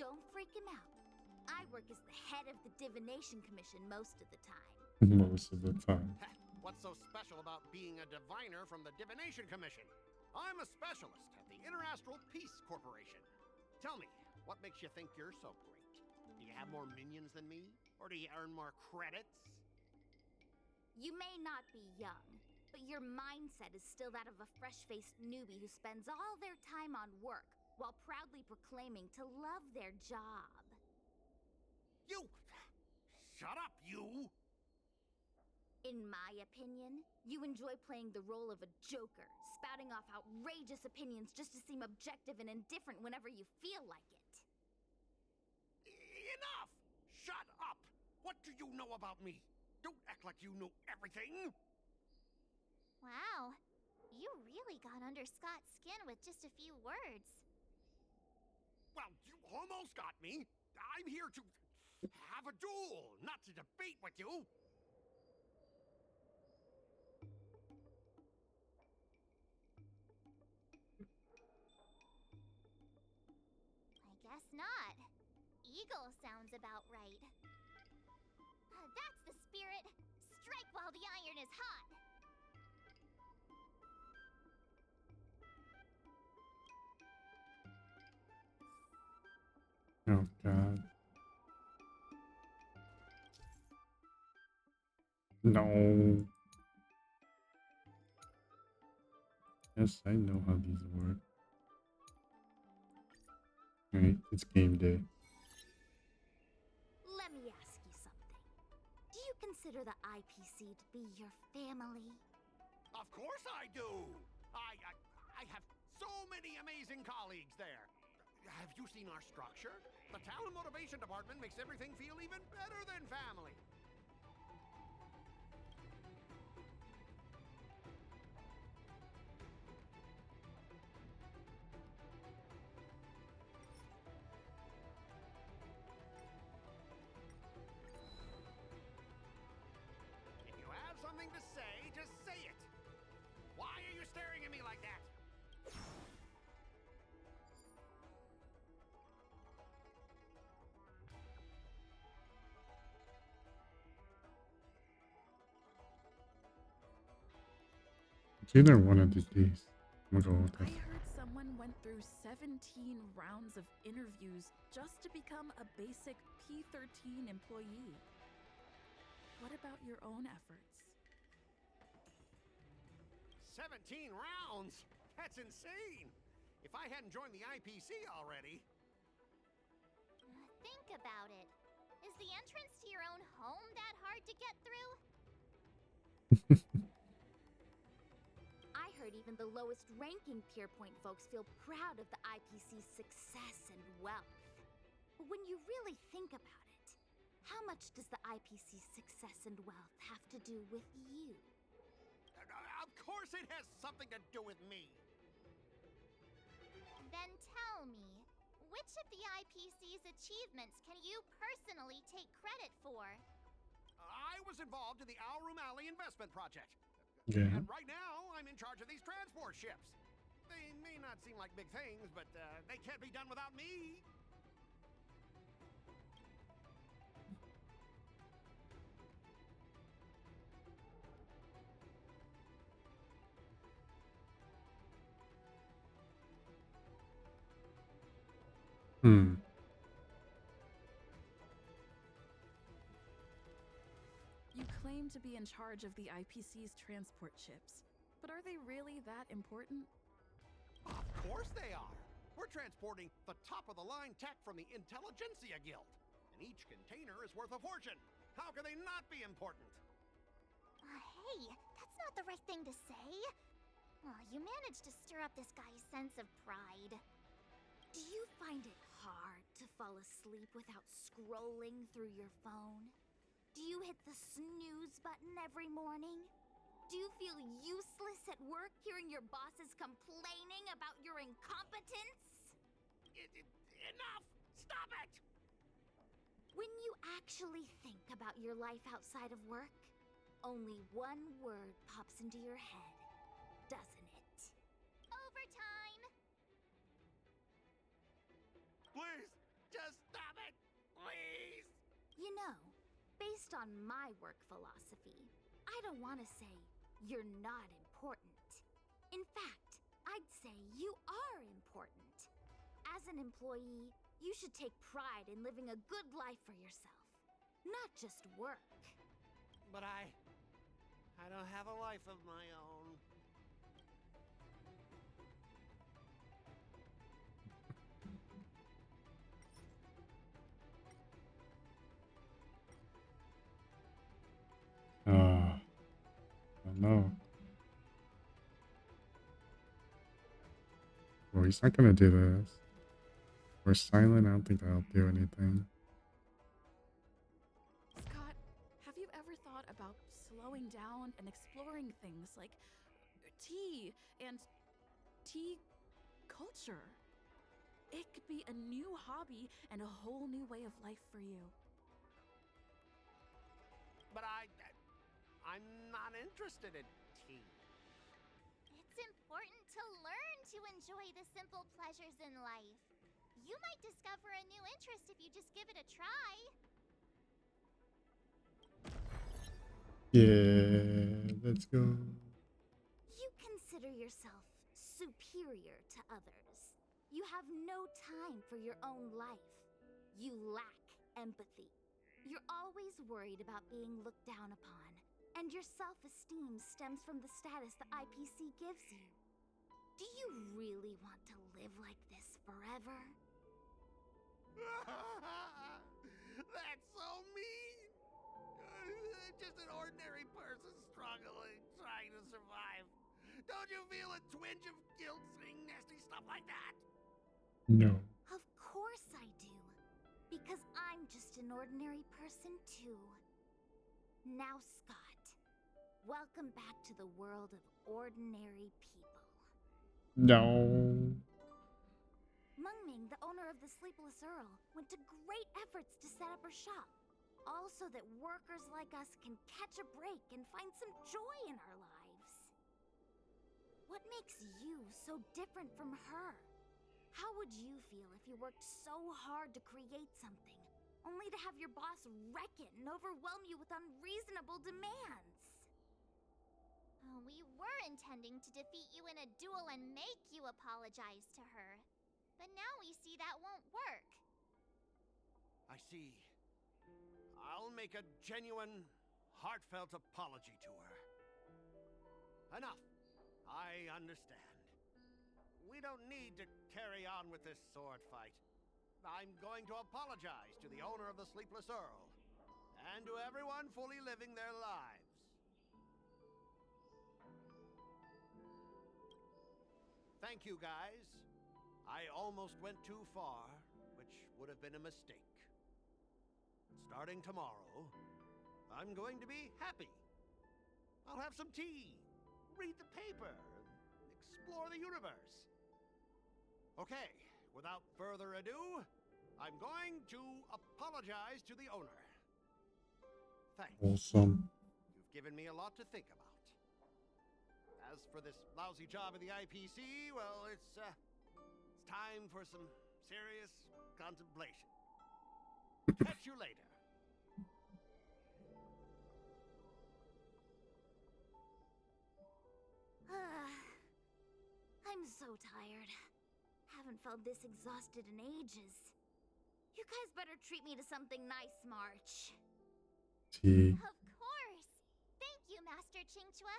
Don't freak him out. I work as the head of the Divination Commission most of the time. Most of the time. What's so special about being a diviner from the Divination Commission? I'm a specialist at the Interastral Peace Corporation. Tell me, what makes you think you're so great? Do you have more minions than me? Or do you earn more credits? You may not be young, but your mindset is still that of a fresh-faced newbie who spends all their time on work while proudly proclaiming to love their job. You! Shut up, you! In my opinion, you enjoy playing the role of a joker, spouting off outrageous opinions just to seem objective and indifferent whenever you feel like it. Enough! Shut up! What do you know about me? Don't act like you know everything! Wow, you really got under Scott's skin with just a few words. Well, you almost got me. I'm here to have a duel, not to debate with you. I guess not. Eagle sounds about right. That's the spirit. Strike while the iron is hot. Oh god. No. Yes, I know how these work. Alright, it's game day. Let me ask you something. Do you consider the IPC to be your family? Of course I do. I have so many amazing colleagues there. Have you seen our structure? The talent motivation department makes everything feel even better than family. If you have something to say, just say it. Why are you staring at me like that? It's either one of these days. I'm gonna go with I that. heard someone went through 17 rounds of interviews just to become a basic P13 employee. What about your own efforts? 17 rounds? That's insane! If I hadn't joined the IPC already... Think about it. Is the entrance to your own home that hard to get through? I heard even the lowest ranking Pierpoint folks feel proud of the IPC's success and wealth. But when you really think about it, how much does the IPC's success and wealth have to do with you? Of course it has something to do with me! Then tell me, which of the IPC's achievements can you personally take credit for? I was involved in the Room Alley investment project. Yeah. And right now, I'm in charge of these transport ships. They may not seem like big things, but they can't be done without me. Hmm. You claim to be in charge of the IPC's transport ships, but are they really that important? Of course they are. We're transporting the top-of-the-line tech from the Intelligentsia Guild. And each container is worth a fortune. How can they not be important? Hey, that's not the right thing to say. You managed to stir up this guy's sense of pride. Do you find it hard to fall asleep without scrolling through your phone? Do you hit the snooze button every morning? Do you feel useless at work hearing your bosses complaining about your incompetence? Enough! Stop it! When you actually think about your life outside of work, only one word pops into your head, doesn't it? Overtime! Please, just stop it! Please! You know, based on my work philosophy, I don't don't want to say you're not important. In fact, I'd say you are important. As an employee, you should take pride in living a good life for yourself, not just work. But I don't have a life of my own. I don't know. Well, he's not gonna do this. We're silent. I don't think that'll do anything. Scott, have you ever thought about slowing down and exploring things like tea and tea culture? It could be a new hobby and a whole new way of life for you. But I'm not interested in tea. It's important to learn to enjoy the simple pleasures in life. You might discover a new interest if you just give it a try. Yeah, let's go. You consider yourself superior to others. You have no time for your own life. You lack empathy. You're always worried about being looked down upon, and your self-esteem stems from the status the IPC gives you. Do you really want to live like this forever? That's so mean! Just an ordinary person struggling, trying to survive. Don't you feel a twinge of guilt saying nasty stuff like that? No. Of course I do. Because I'm just an ordinary person too. Now, Scott, welcome back to the world of ordinary people. No. Mungming, the owner of the Sleepless Earl, went to great efforts to set up her shop. All so that workers like us can catch a break and find some joy in our lives. What makes you so different from her? How would you feel if you worked so hard to create something, only to have your boss wreck it and overwhelm you with unreasonable demands? We were intending to defeat you in a duel and make you apologize to her. But now we see that won't work. I see. I'll make a genuine, heartfelt apology to her. Enough. I understand. We don't need to carry on with this sword fight. I'm going to apologize to the owner of the Sleepless Earl, and to everyone fully living their lives. Thank you, guys. I almost went too far, which would have been a mistake. Starting tomorrow, I'm going to be happy. I'll have some tea, read the paper, explore the universe. Okay, without further ado, I'm going to apologize to the owner. Thanks. Awesome. You've given me a lot to think about. As for this lousy job at the IPC, well, it's time for some serious contemplation. Catch you later. I'm so tired. Haven't felt this exhausted in ages. You guys better treat me to something nice, March. Tea. Of course! Thank you, Master Chingchua.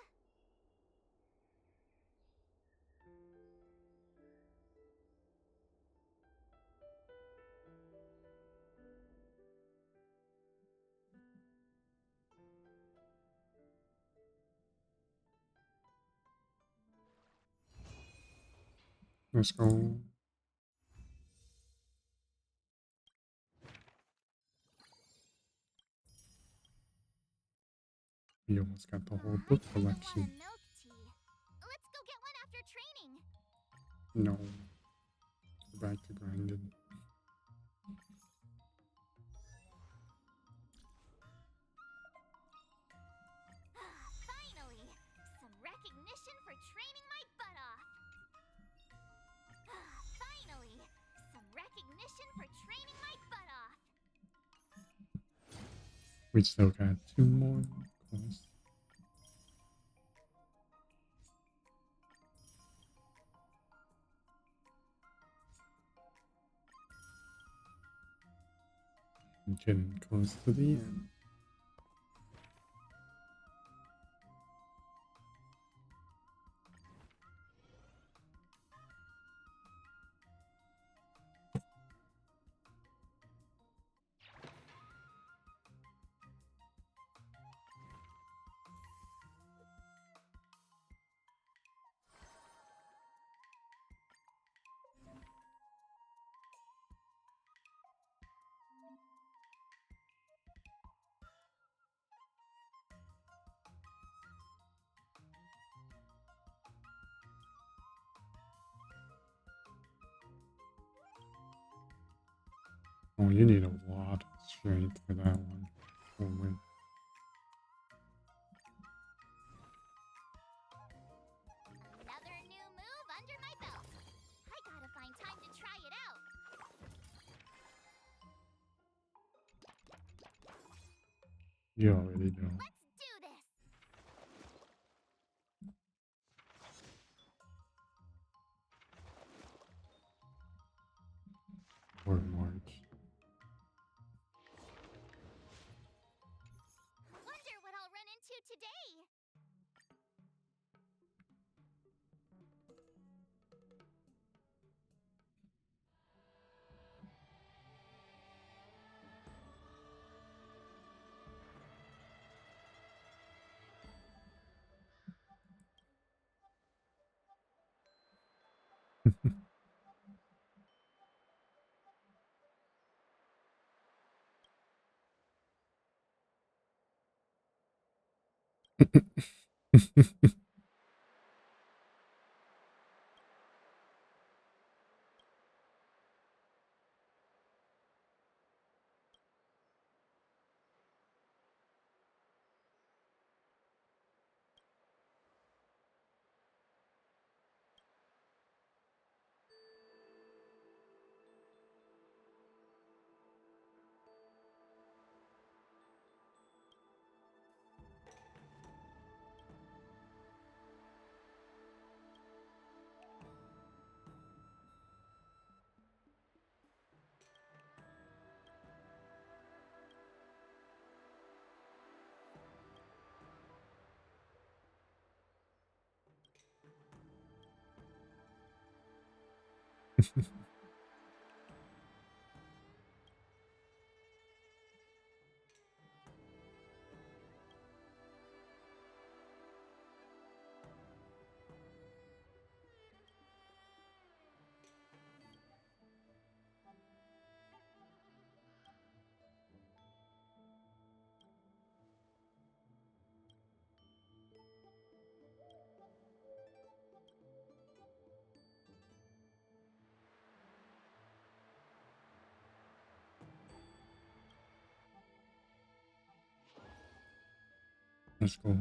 Let's go. We almost got the whole book collection. Milk tea. Let's go get one after training. No. Back to grinding. Finally! Some recognition for training my butt off. Finally! Some recognition for training my butt off. We still got 2 more quests. Getting close to the end. Oh, you need a lot of strength for that one. Holy. Another new move under my belt. I gotta find time to try it out. You already know. Let's do this. Or March. Wonder what I'll run into today. Let's go.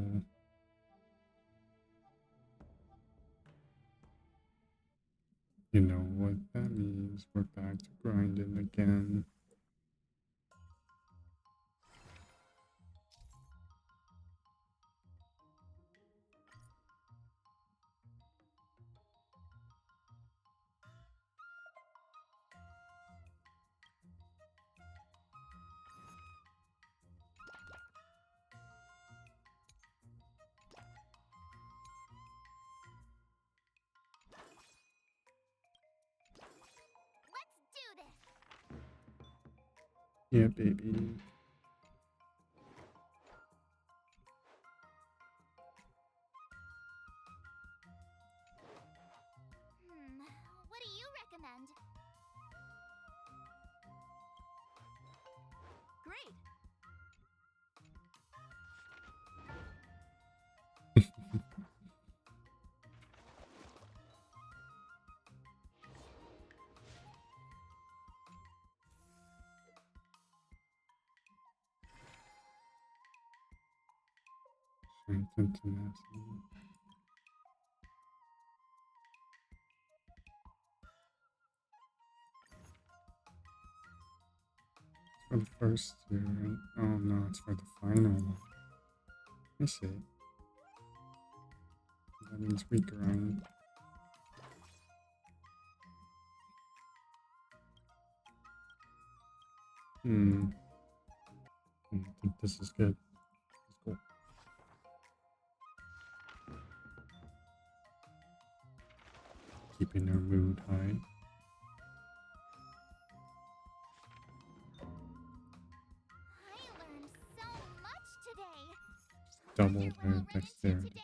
You know what that means. We're back to grinding again. Let's do this. Yeah, baby. What do you recommend? Great. Strength and tenacity. For the first two, right? Oh no, it's for the final one. I see. That means we grind. I think this is good. Let's go. Keeping our mood high. I learned so much today. Doubled her dexterity. Today.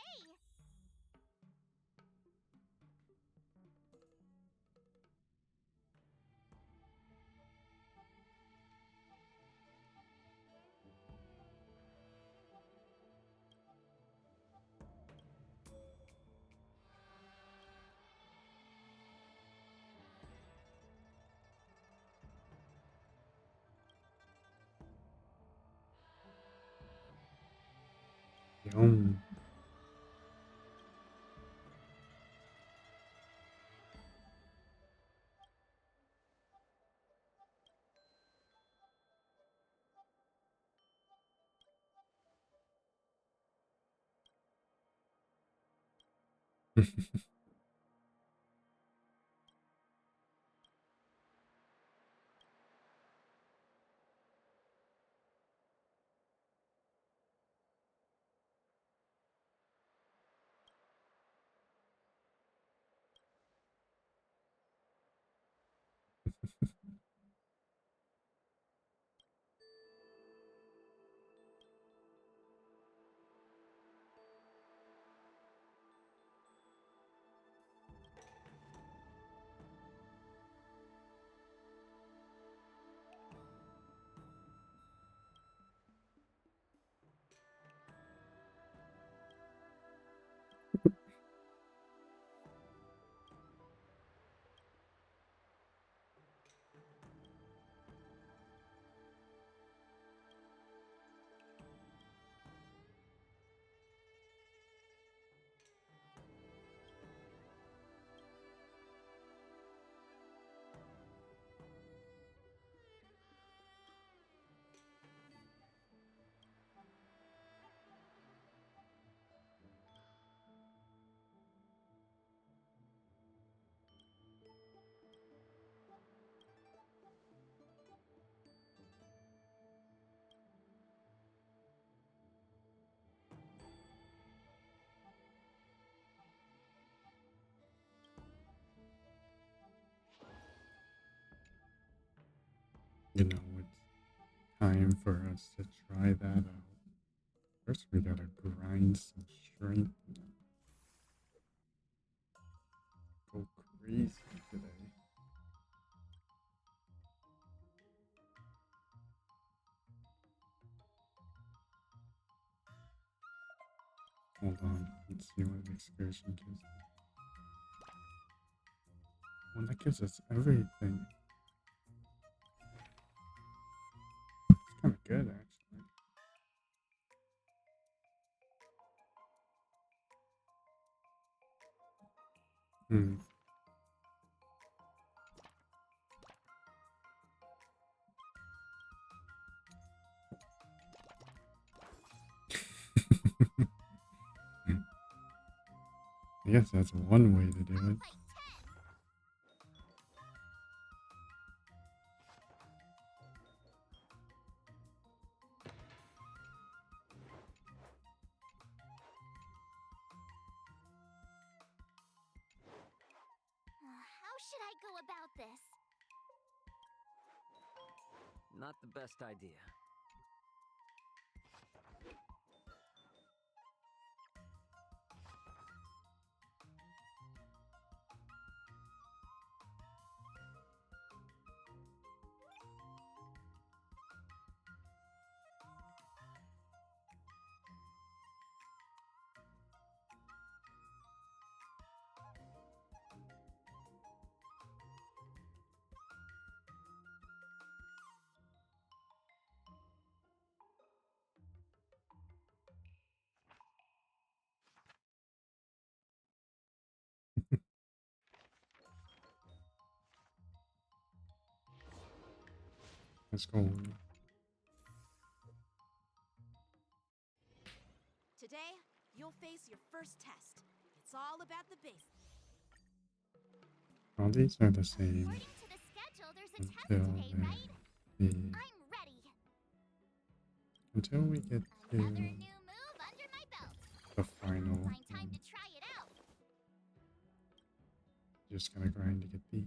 Yum. You know, it's time for us to try that out. First, we gotta grind some strength. Go crazy today. Hold on, let's see what excursion gives me. Well, that gives us everything. It's kind of good, actually. Hmm. I guess that's one way to do it. How should I go about this? Not the best idea. Let's go. Today, you'll face your first test. It's all about the basics. All these are the same According to the schedule, there's a test until today, right? the I'm ready. until we get to Another new move under my belt. the final Find time one. to try it out. Just gonna grind to get these.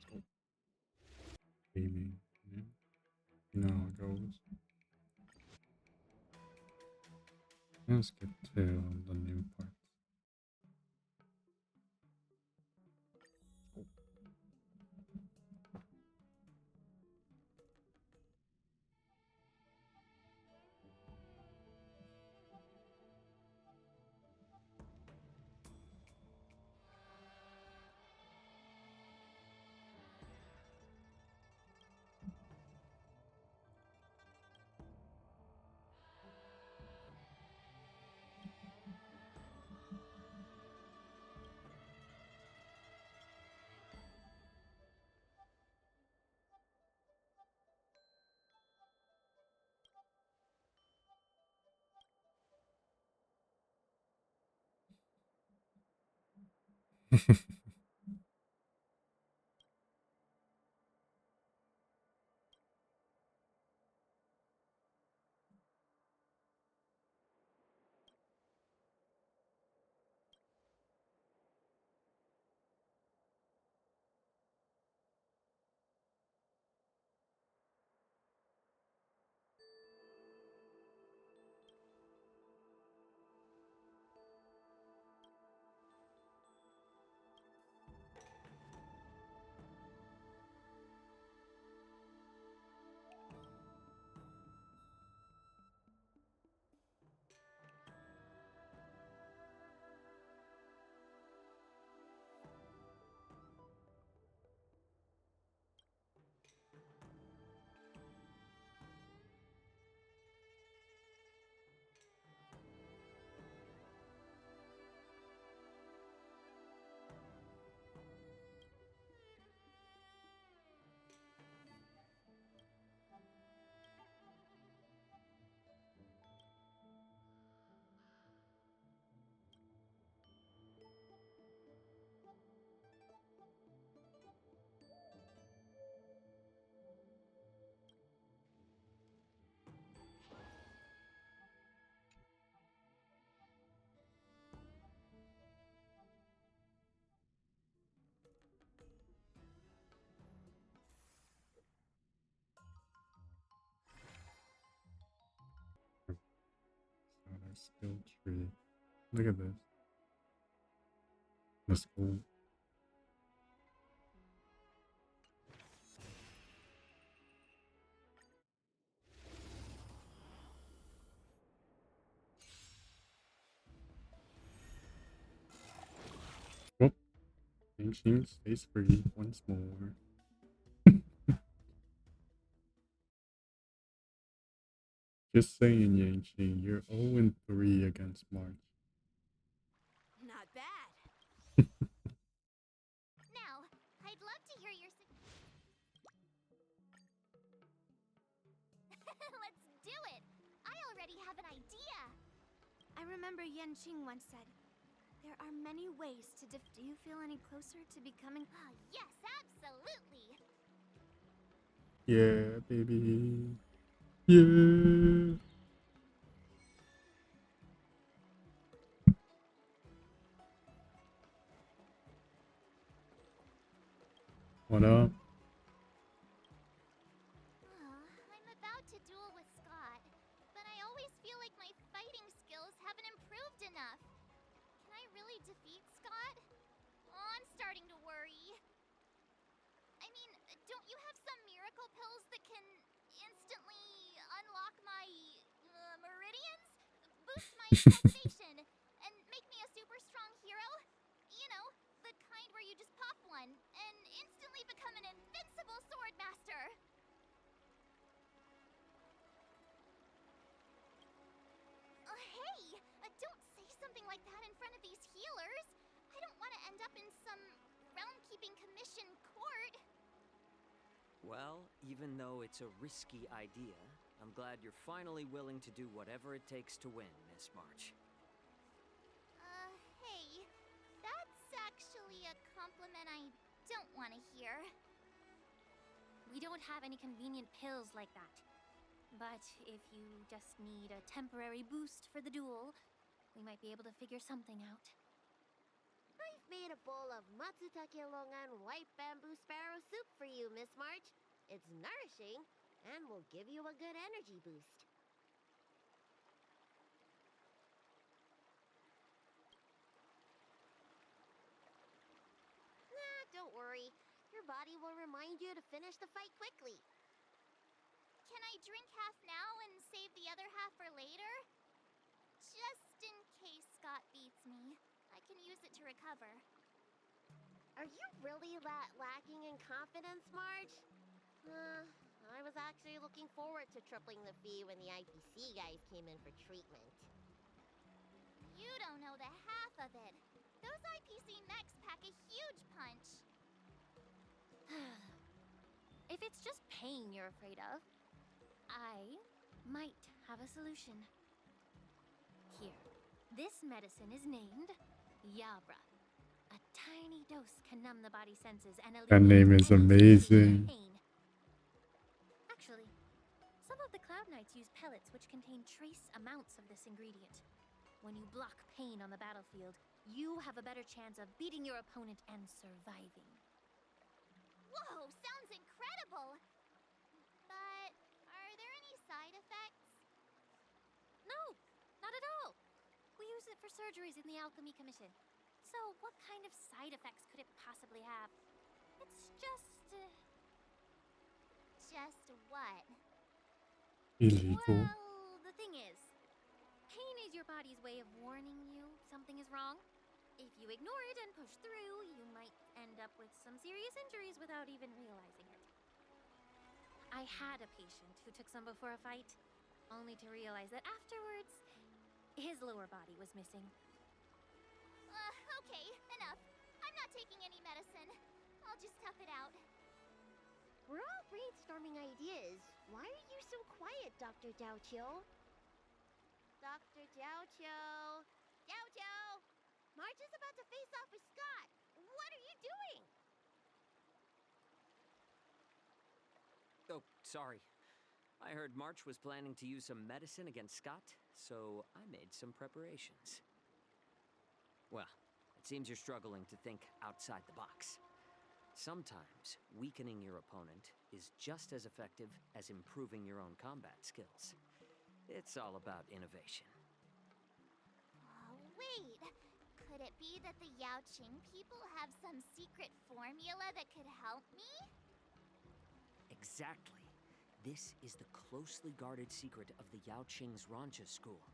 So, aiming. Yeah. You know how it goes. Let's get to the new part. So there's still tree. Look at this. Let's go. Oh, Yingxing stays free once more. Just saying, Yangqing, you're 0-3 against March. Not bad. Now, I'd love to hear your. Let's do it. I already have an idea. I remember Yanqing once said, there are many ways to do you feel any closer to becoming... Yes, absolutely. Yeah, baby. Yeah. What up? I'm about to duel with Scott, but I always feel like my fighting skills haven't improved enough. Can I really defeat Scott? Oh, I'm starting to worry. I mean, don't you have some miracle pills that can instantly unlock my meridians? Boost my cultivation and make me a super strong hero? You know, the kind where you just pop one and instantly become an invincible sword master. Hey! Don't say something like that in front of these healers! I don't want to end up in some realm-keeping commission court. Well, even though it's a risky idea, I'm glad you're finally willing to do whatever it takes to win, Miss March. Hey, that's actually a compliment I don't want to hear. We don't have any convenient pills like that. But if you just need a temporary boost for the duel, we might be able to figure something out. I've made a bowl of Matsutake Longan white bamboo sparrow soup for you, Miss March. It's nourishing and will give you a good energy boost. Nah, don't worry. Your body will remind you to finish the fight quickly. Can I drink half now and save the other half for later? Just in case Scott beats me. I can use it to recover. Are you really that lacking in confidence, Marge? I was actually looking forward to tripling the fee when the IPC guys came in for treatment. You don't know the half of it. Those IPC mechs pack a huge punch. If it's just pain you're afraid of, I might have a solution. Here, this medicine is named Yabra. A tiny dose can numb the body's senses and That name is amazing. pain. Actually, some of the Cloud Knights use pellets which contain trace amounts of this ingredient. When you block pain on the battlefield, you have a better chance of beating your opponent and surviving. Whoa, sounds incredible! But are there any side effects? No, not at all. We use it for surgeries in the Alchemy Commission. So what kind of side effects could it possibly have? It's just... Just what? Illegal. Well, the thing is, pain is your body's way of warning you something is wrong. If you ignore it and push through, you might end up with some serious injuries without even realizing it. I had a patient who took some before a fight, only to realize that afterwards, his lower body was missing. Okay, enough. I'm not taking any medicine. I'll just tough it out. We're all brainstorming ideas. Why are you so quiet, Dr. Jiaoqiu? Dr. Jiaoqiu! Jiaoqiu! Marge is about to face off with Scott! What are you doing? Oh, sorry. I heard March was planning to use some medicine against Scott, so I made some preparations. Well, it seems you're struggling to think outside the box. Sometimes weakening your opponent is just as effective as improving your own combat skills. It's all about innovation. Wait, could it be that the Yaoqing people have some secret formula that could help me? Exactly. This is the closely guarded secret of the Yaoqing's Rancha school.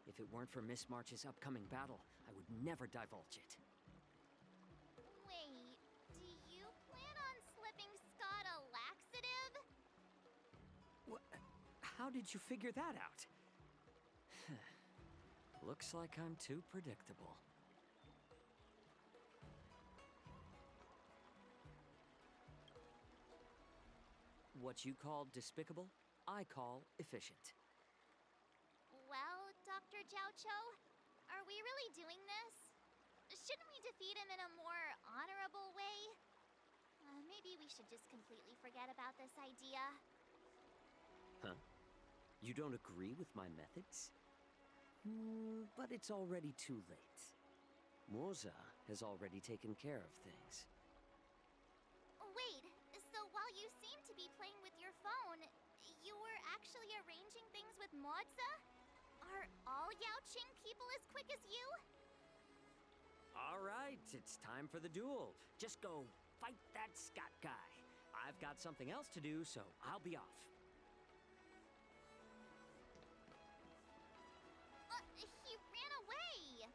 If it weren't for Miss March's upcoming battle, I would never divulge it. Wait, do you plan on slipping Scott a laxative? What? How did you figure that out? Looks like I'm too predictable. What you call despicable, I call efficient. Well, Dr. Jiaoqiu, are we really doing this? Shouldn't we defeat him in a more honorable way? Maybe we should just completely forget about this idea. Huh? You don't agree with my methods? But it's already too late. Moza has already taken care of things. Wait, so while you seem to be playing with your phone, you were actually arranging things with Moza? Are all Yaoqing people as quick as you? All right, it's time for the duel. Just go fight that Scott guy. I've got something else to do, so I'll be off. He ran away!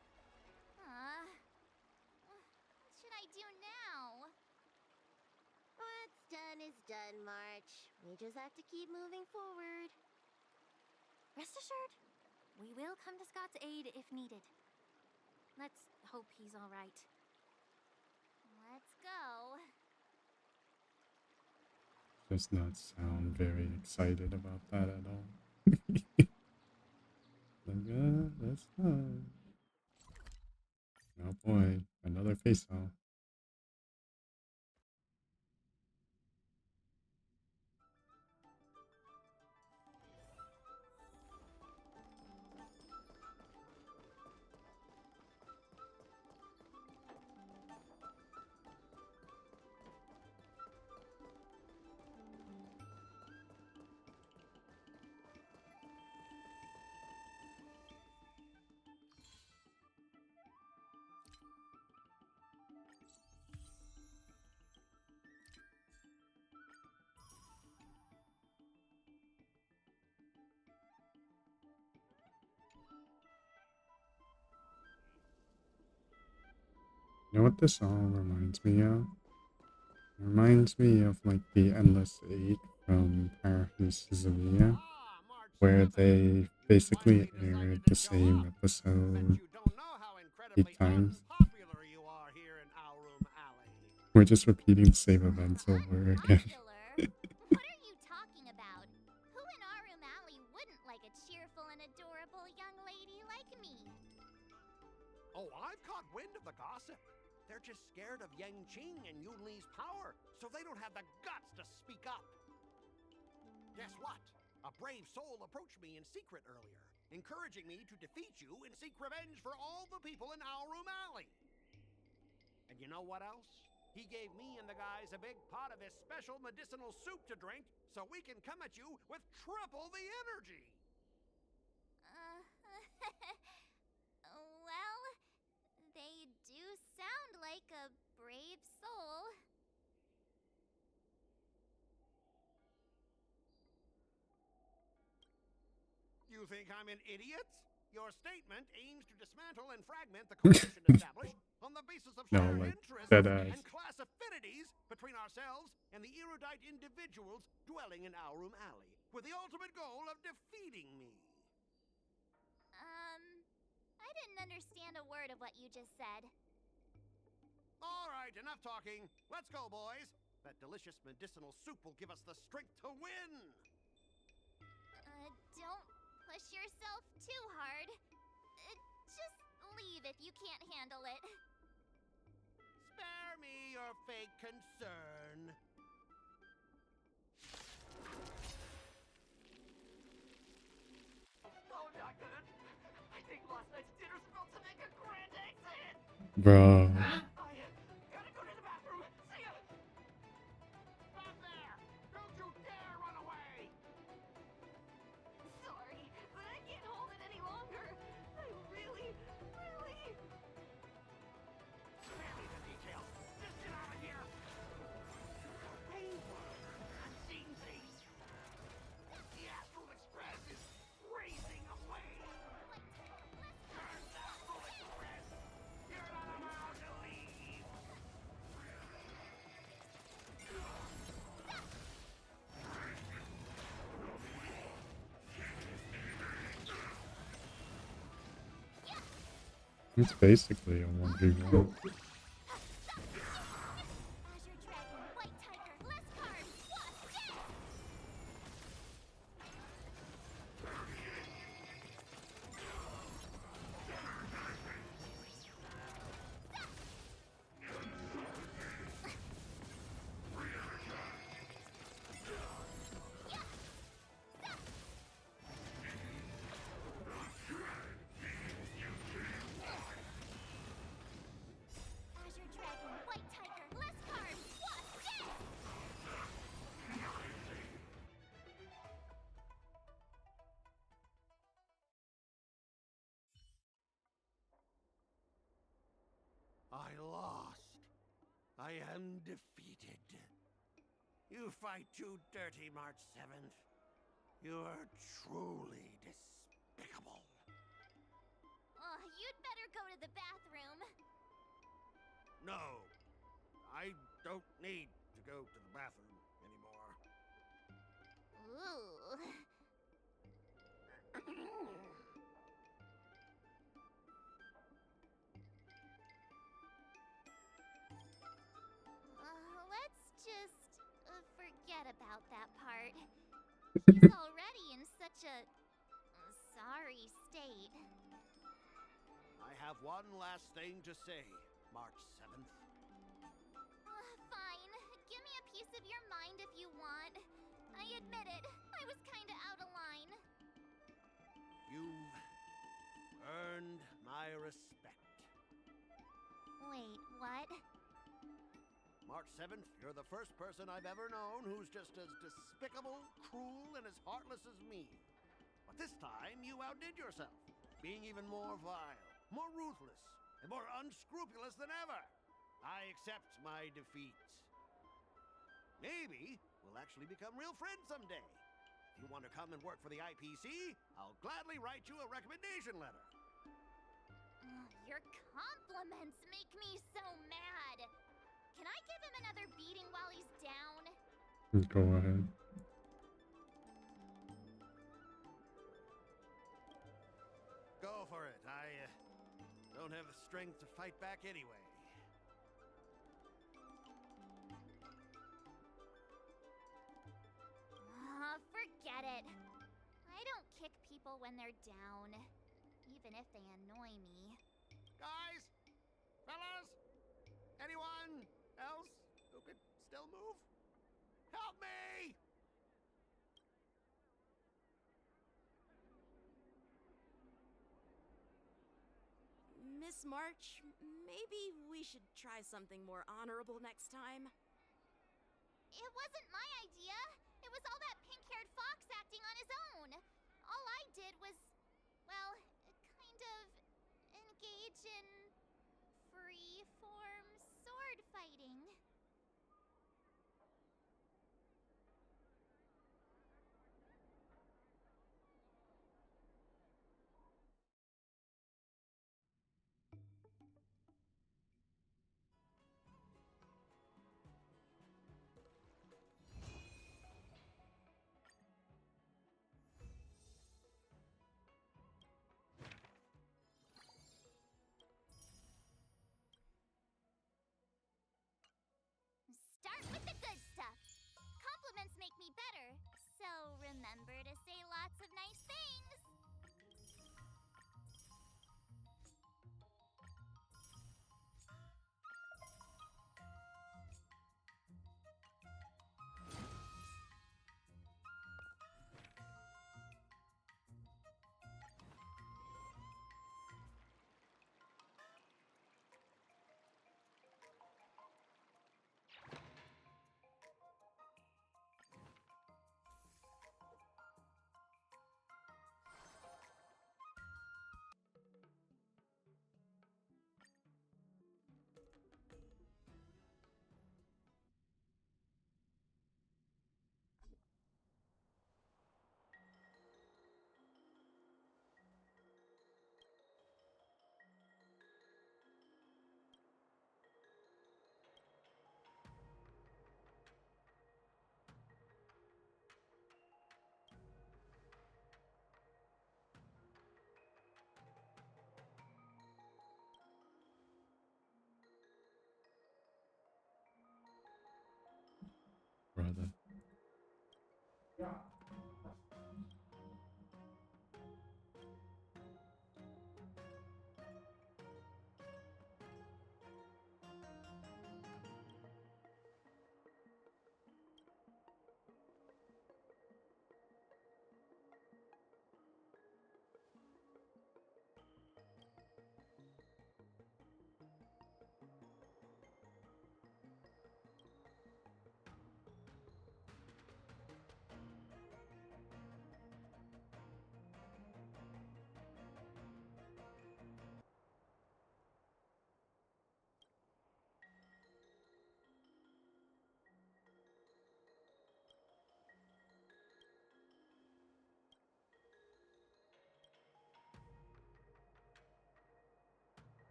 What should I do now? What's done is done, March. We just have to keep moving forward. Rest assured, we will come to Scott's aid if needed. Let's hope he's all right. Let's go. Does not sound very excited about that at all. Like, that's fine. Oh boy, another face off. You know what this all reminds me of? It reminds me of like the Endless Eight from Paris Suzumiya, where they basically aired the same episode 8 times. We're just repeating the same events over again. What are you talking about? Who in Arum Alley wouldn't like a cheerful and adorable young lady like me? Oh, I've caught wind of the gossip. They're just scared of Yang Qing and Yun Li's power, so they don't have the guts to speak up. Guess what? A brave soul approached me in secret earlier, encouraging me to defeat you and seek revenge for all the people in Arum Alley. And you know what else? He gave me and the guys a big pot of his special medicinal soup to drink, so we can come at you with triple the energy. Well, they do sound like a brave soul. You think I'm an idiot? Your statement aims to dismantle and fragment the coalition established on the basis of No, shared like, interests deadass. and class affinities between ourselves and the erudite individuals dwelling in Arum Alley, with the ultimate goal of defeating me. I didn't understand a word of what you just said. All right, enough talking. Let's go, boys. That delicious medicinal soup will give us the strength to win. Don't push yourself too hard. Just leave if you can't handle it. Spare me your fake concern. Oh, not good. I think last night's dinner's about to make a grand exit. Bro. I gotta go to the bathroom. See ya. Stop there! Don't you dare run away! Sorry, but I can't hold it any longer. I really. Spare me the details. Just get out of here. Over. I'm seeing things. The Astral Express is racing away. Turn the Astral Express. You're not allowed to leave. It's basically a 1v1. Azure Dragon, White Tiger, less cards, Wasp, death! Azure Dragon, White Tiger, less cards, Wasp, death! I lost. I am defeated. You fight too dirty, March 7th. You are truly despicable. You'd better go to the bathroom. No, I don't need to go to the bathroom anymore. Ooh. Let's just forget about that part. She's already in such a sorry state. I have one last thing to say, March 7th. Fine. Give me a piece of your mind if you want. I admit it. I was kinda out of line. You've earned my respect. Wait, what? March 7th, you're the first person I've ever known who's just as despicable, cruel, and as heartless as me. But this time, you outdid yourself, being even more vile, more ruthless, and more unscrupulous than ever. I accept my defeat. Maybe we'll actually become real friends someday. If you want to come and work for the IPC, I'll gladly write you a recommendation letter. Your compliments make me so mad. Can I give him another beating while he's down? Go ahead. Go for it. I don't have the strength to fight back anyway. Forget it. I don't kick people when they're down, even if they annoy me. Guys? Fellas? Anyone else who could still move? Help me! Miss March, maybe we should try something more honorable next time. It wasn't my idea. It was all that pink-haired fox acting on his own. All I did was, well, kind of engage in free-form sword fighting. Start with the good stuff. Compliments make me better, so remember to say lots of nice things. Brother.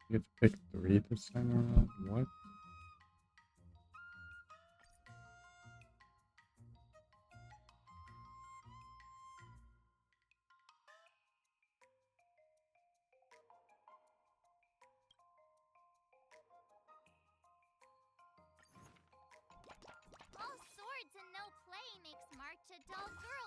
You get to pick 3 this time around? What? All swords and no play makes March a dull girl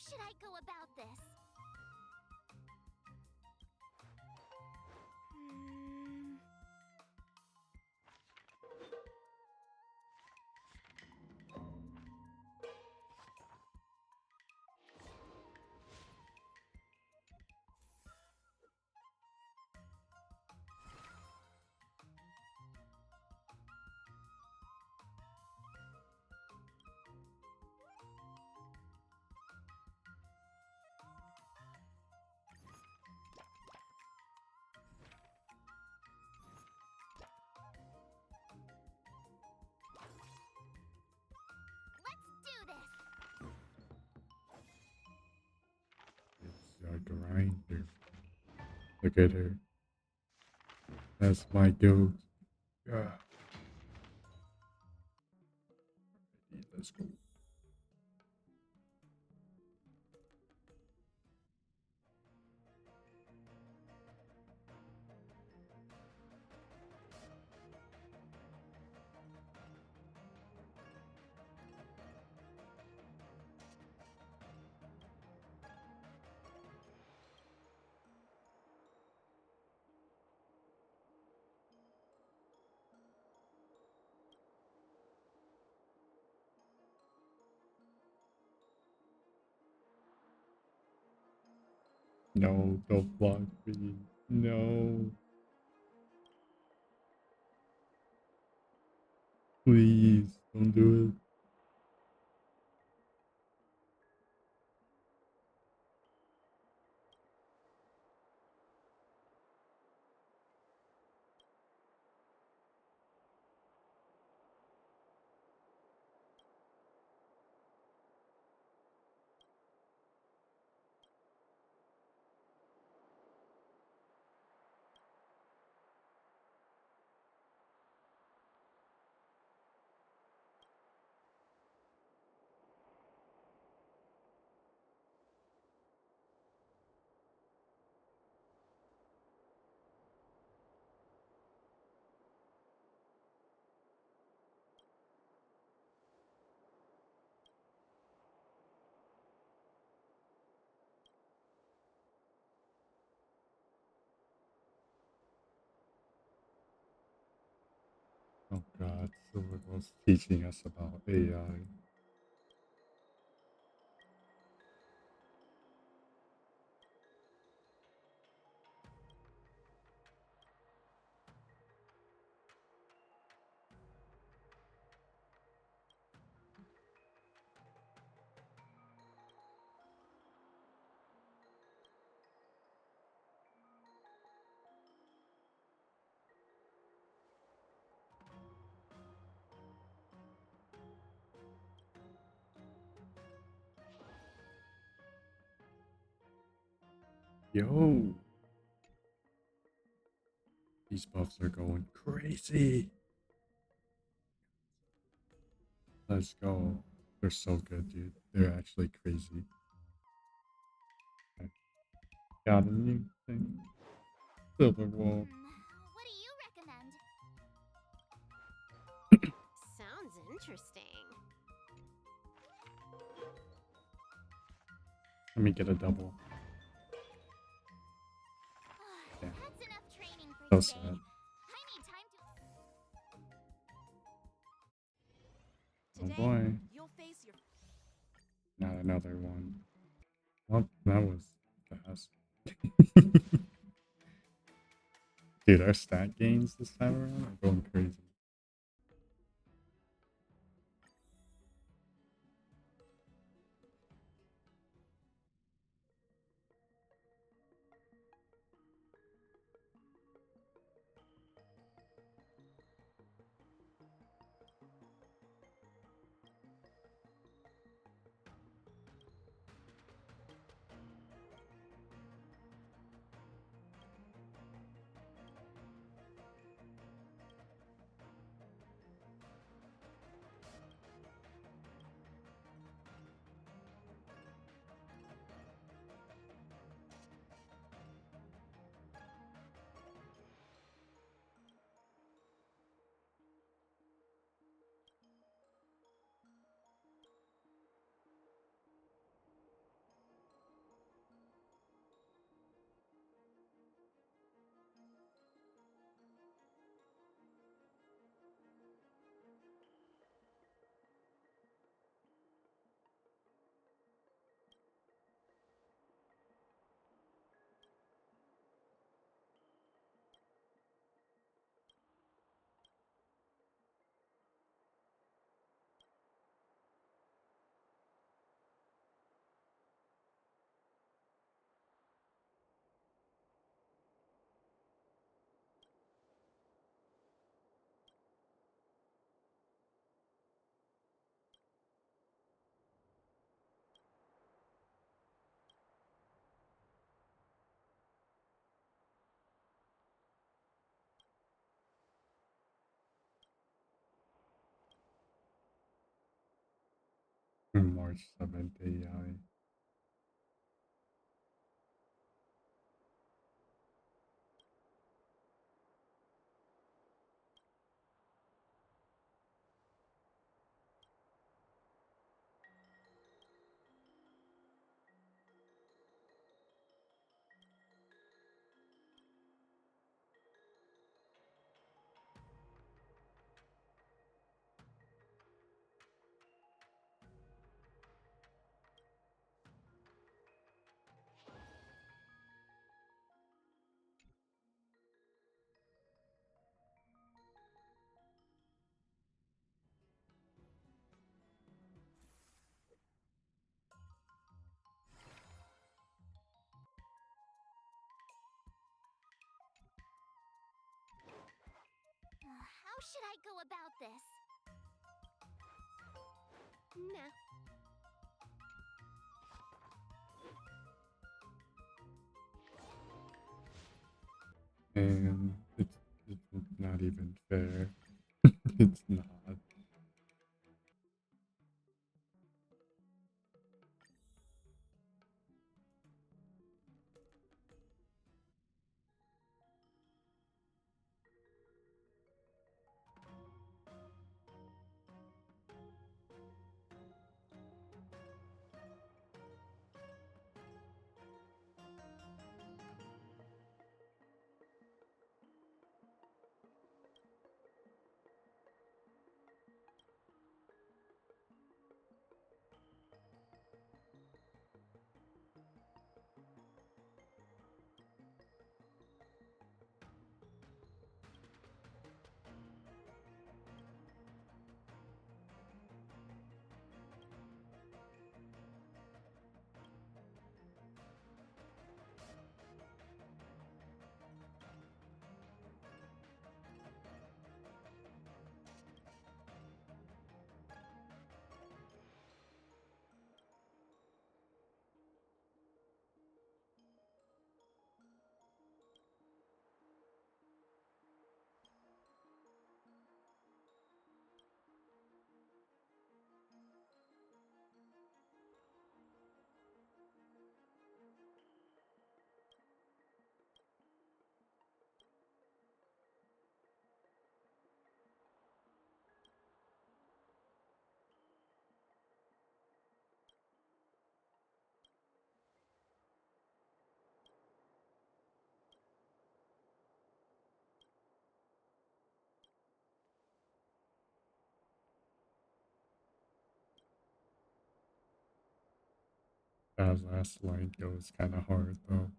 should I go about this? It's a grinder. Look at her. That's my dude. Yeah. Let's go. No, don't block me. No. Please, don't do it. Oh god, Silver was teaching us about AI. Yo! These buffs are going crazy. Let's go. They're so good, dude. They're actually crazy. I got a new thing. Silver wall. What do you recommend? Sounds interesting. Let me get a double. Yeah. That's enough training for So today. sad. I need time to. Oh boy. You'll face your Not another one. Well, that was fast. Dude, our stat gains this time around are going crazy. March 7th AI. How should I go about this? Nah. And it's not even fair. It's not. That last line goes kind of hard though.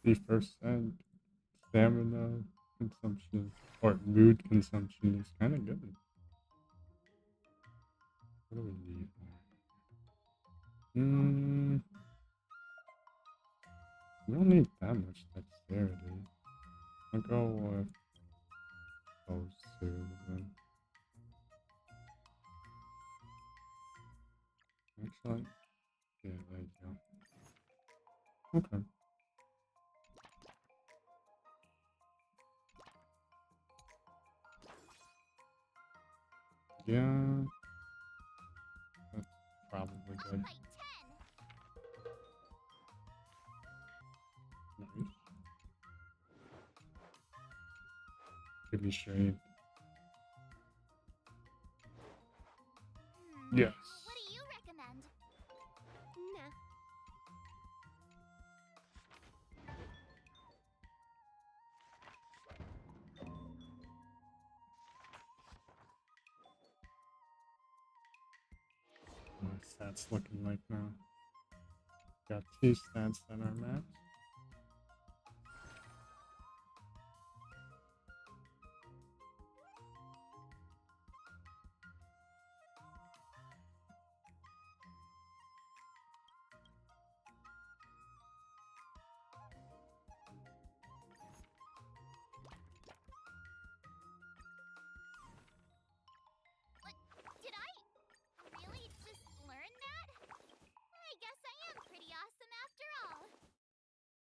%50 stamina consumption or mood consumption is kind of good. What do we need more? We don't need that much dexterity. I'll go with those two then. Actually, yeah, there you go. Okay. Yeah, that's probably good. Nice. Give me strength. Yes. What do you recommend? Nah. My stats looking like now. Got 2 stats that are max.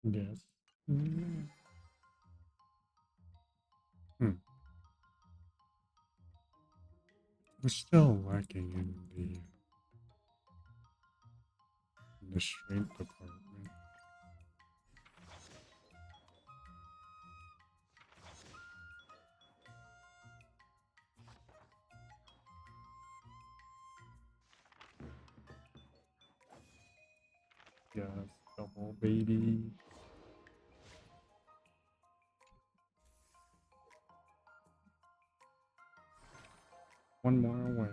Yes. Mm. Hmm. We're still lacking in the strength department. Yes, double baby. One more away.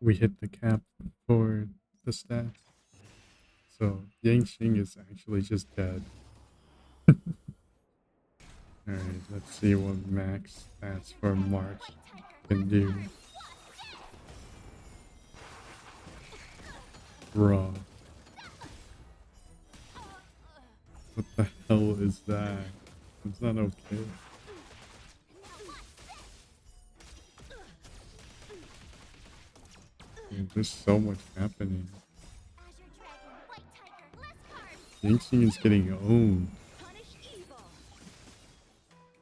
We hit the cap for the stats. So Yangxing is actually just dead. Alright, let's see what max stats for March can do. Raw. What the hell is that? It's not okay. Dude, there's so much happening. Yangxing is getting owned.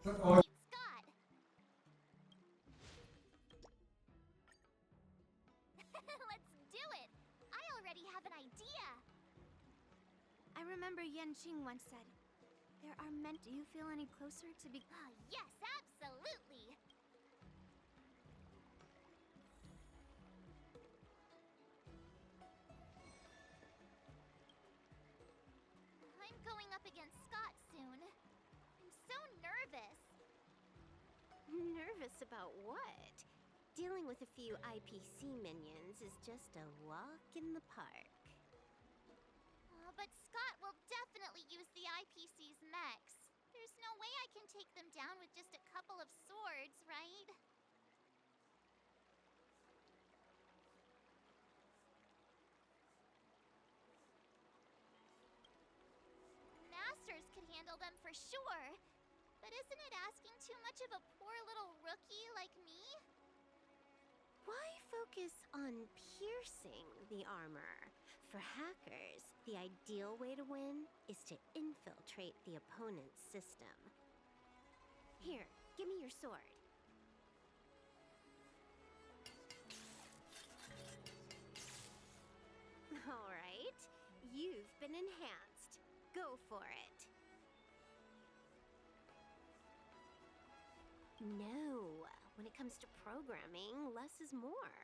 Let's do it! I already have an idea! I remember Yanqing once said, there are meant. Do you feel any closer to be? Yes, absolutely! I'm going up against Scott soon. I'm so nervous. Nervous about what? Dealing with a few IPC minions is just a walk in the park. But Scott will definitely use the IPC's mechs. There's no way I can take them down with just a couple of swords, right? Masters could handle them for sure. But isn't it asking too much of a poor little rookie like me? Why focus on piercing the armor? For hackers, the ideal way to win is to infiltrate the opponent's system. Here, give me your sword. All right, you've been enhanced. Go for it. No, when it comes to programming, less is more.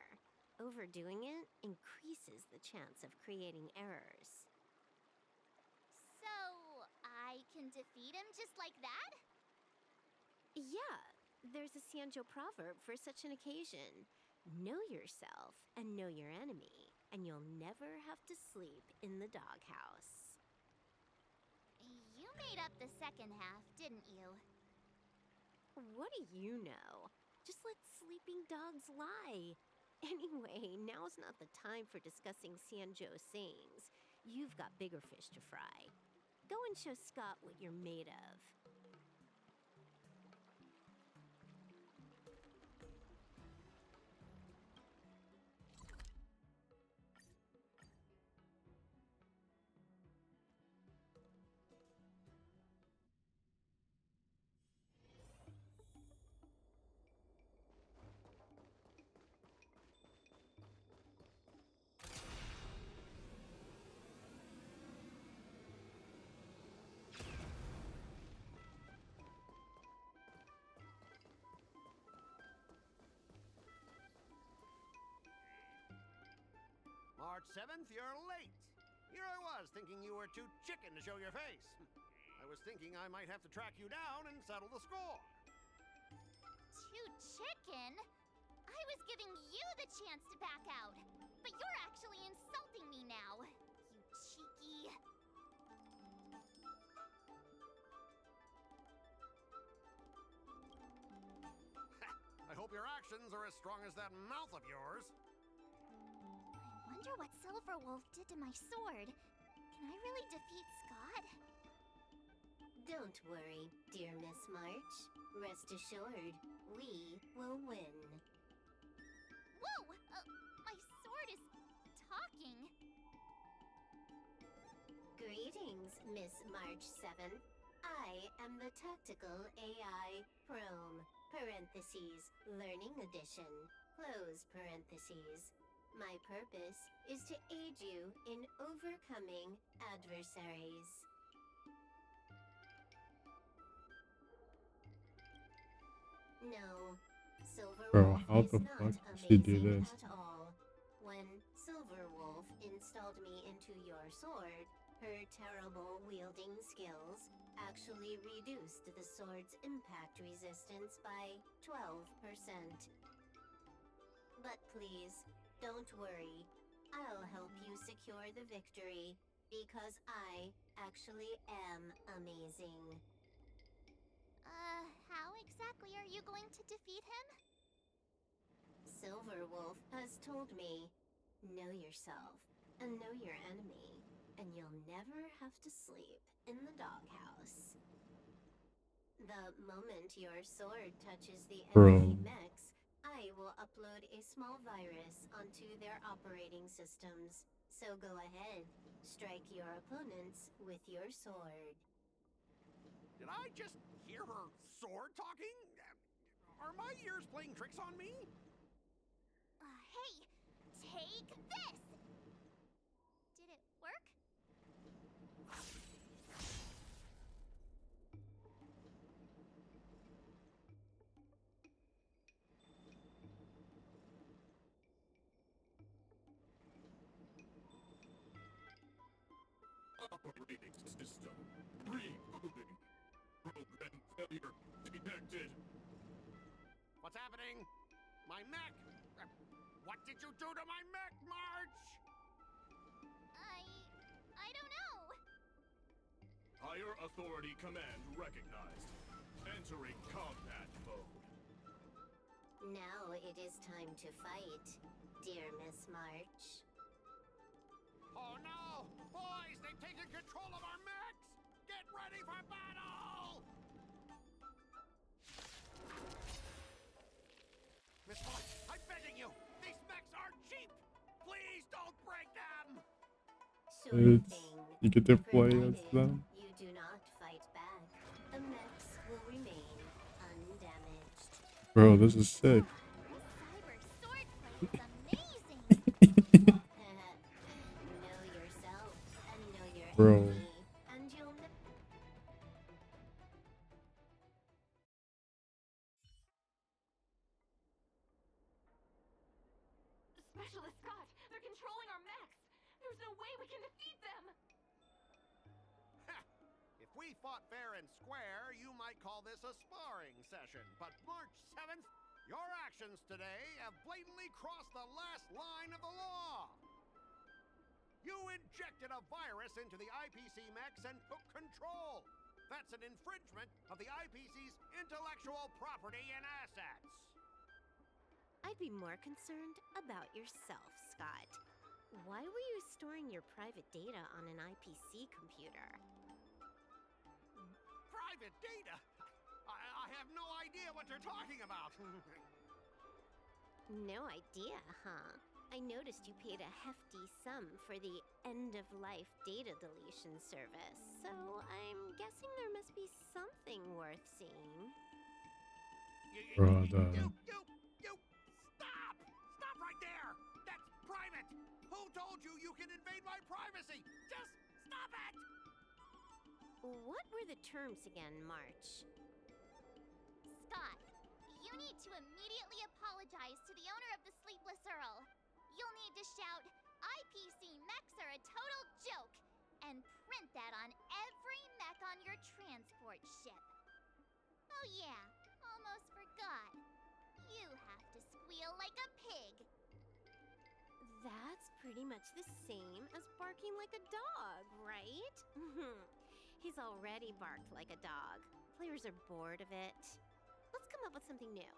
Overdoing it increases the chance of creating errors. So, I can defeat him just like that? Yeah, there's a Xianzhou proverb for such an occasion. Know yourself and know your enemy, and you'll never have to sleep in the doghouse. You made up the second half, didn't you? What do you know? Just let sleeping dogs lie. Anyway, now's not the time for discussing Xianzhou sayings. You've got bigger fish to fry. Go and show Scott what you're made of. March 7th, you're late. Here I was thinking you were too chicken to show your face. I was thinking I might have to track you down and settle the score. Too chicken? I was giving you the chance to back out. But you're actually insulting me now. You cheeky... I hope your actions are as strong as that mouth of yours. I wonder what Silverwolf did to my sword. Can I really defeat Scott? Don't worry, dear Miss March. Rest assured, we will win. Whoa! My sword is talking. Greetings, Miss March 7. I am the Tactical AI Prome, parentheses, Learning Edition, close parentheses. My purpose is to aid you in overcoming adversaries. No, Bro, Silverwolf how is the not fuck did she do amazing this? at all. When Silverwolf installed me into your sword, her terrible wielding skills actually reduced the sword's impact resistance by 12%. But please, don't worry. I'll help you secure the victory, because I actually am amazing. How exactly are you going to defeat him? Silverwolf has told me, know yourself and know your enemy, and you'll never have to sleep in the doghouse. The moment your sword touches the enemy Bro. mechs, I will upload a small virus onto their operating systems. So go ahead, strike your opponents with your sword. Did I just hear her sword talking? Are my ears playing tricks on me? Hey, take this! Did it work? Operating system rebooting. Program failure detected. What's happening? My mech! What did you do to my mech, March? I don't know. Higher authority command recognized. Entering combat mode. Now it is time to fight, dear Miss March. Oh no! Boys, they've taken control of our mechs! Get ready for battle! Miss March, I'm begging you! These mechs are cheap! Please don't break them! Sure It's, thing. you get to play as Provided them. you do not fight back, the mechs will remain undamaged. Bro, this is sick. Cyber swordplay is amazing! Know yourself and know your Bro. enemy, and you'll know. Specialist Scott, they're controlling our mechs. There's no way we can defeat them. If we fought fair and square, you might call this a sparring session. But March 7th, your actions today have blatantly crossed the last line of the law. You injected a virus into the IPC mechs and took control. That's an infringement of the IPC's intellectual property and assets. I'd be more concerned about yourself, Scott. Why were you storing your private data on an IPC computer? Private data? I have no idea what you're talking about. No idea, huh? I noticed you paid a hefty sum for the end-of-life data deletion service, so I'm guessing there must be something worth seeing. Bro, You, stop! Stop right there! That's private! Who told you you can invade my privacy? Just stop it! What were the terms again, March? Scott, you need to immediately apologize to the owner of the Sleepless Earl. You'll need to shout, IPC mechs are a total joke, and print that on every mech on your transport ship. Oh yeah, almost forgot. You have to squeal like a pig. That's pretty much the same as barking like a dog, right? He's already barked like a dog. Players are bored of it. Let's come up with something new.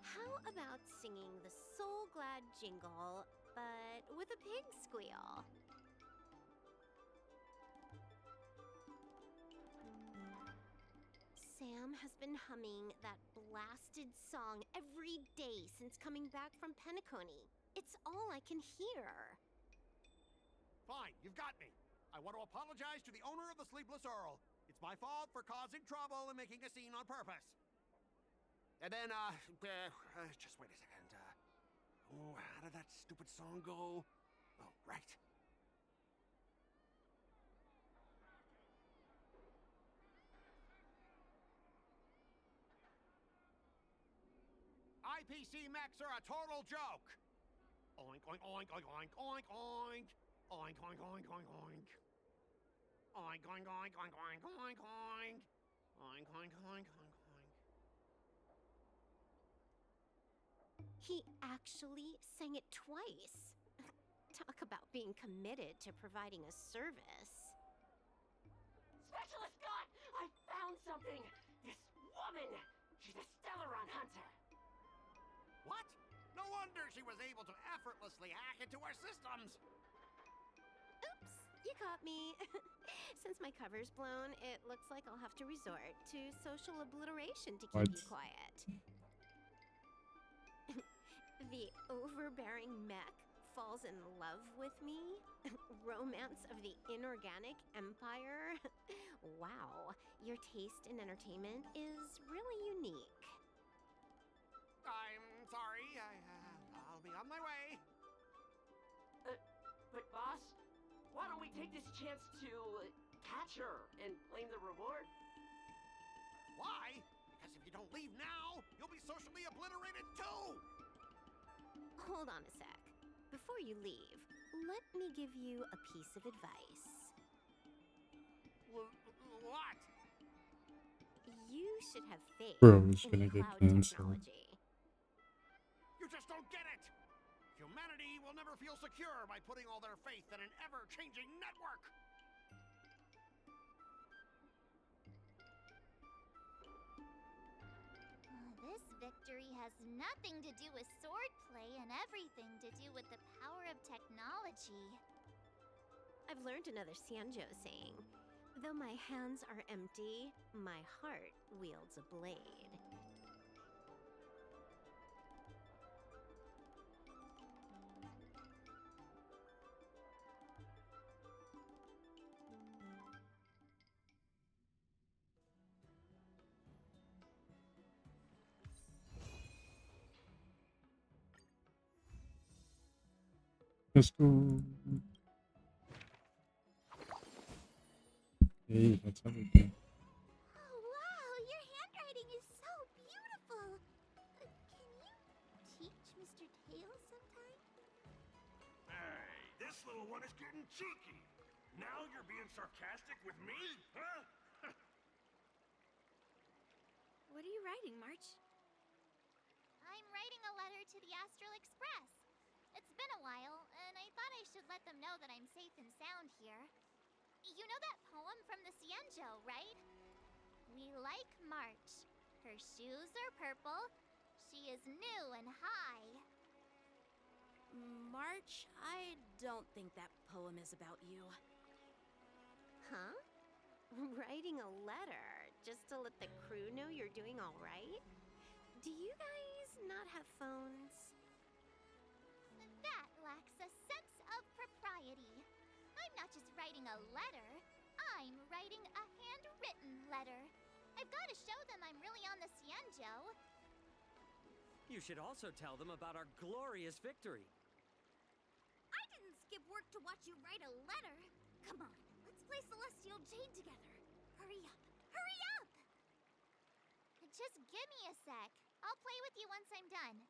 How about singing the Soul Glad jingle, but with a pig squeal? Sam has been humming that blasted song every day since coming back from Penacony. It's all I can hear. Fine, you've got me. I want to apologize to the owner of the Sleepless Earl. It's my fault for causing trouble and making a scene on purpose. And then, just wait a second. How did that stupid song go? Oh, right. IPC mechs are a total joke. Oink, oink, oink, oink, oink, oink, oink. Oink, oink, oink, oink, oink. Oink, oink, oink, oink, oink, oink, oink. Oink, oink, oink, oink, oink. He actually sang it twice. Talk about being committed to providing a service. Specialist Scott! I found something! This woman! She's a Stellaron hunter! What? No wonder she was able to effortlessly hack into our systems! Oops, you caught me. Since my cover's blown, it looks like I'll have to resort to social obliteration to keep you quiet. The overbearing mech falls in love with me? Romance of the inorganic empire? Wow, your taste in entertainment is really unique. I'm sorry, I'll be on my way. But boss, why don't we take this chance to catch her and claim the reward? Why? Because if you don't leave now, you'll be socially obliterated too! Hold on a sec. Before you leave, let me give you a piece of advice. What? You should have faith Bro, who's in gonna get cloud canceled? technology. You just don't get it! Humanity will never feel secure by putting all their faith in an ever-changing network! This victory has nothing to do with swordplay and everything to do with the power of technology. I've learned another Sanjo saying. Though my hands are empty, my heart wields a blade. Let's go. Hey, that's everything. Oh, wow, your handwriting is so beautiful. Can you teach Mr. Tails sometime? Hey, this little one is getting cheeky. Now you're being sarcastic with me, huh? What are you writing, March? I'm writing a letter to the Astral Express. It's been a while, and I thought I should let them know that I'm safe and sound here. You know that poem from the Cienjo, right? We like March. Her shoes are purple. She is new and high. March, I don't think that poem is about you. Huh? Writing a letter just to let the crew know you're doing all right? Do you guys not have phones? That lacks a sense of propriety. I'm not just writing a letter. I'm writing a handwritten letter. I've got to show them I'm really on the Cienjo. You should also tell them about our glorious victory. I didn't skip work to watch you write a letter. Come on, let's play Celestial Jade together. Hurry up! Hurry up! Just give me a sec. I'll play with you once I'm done.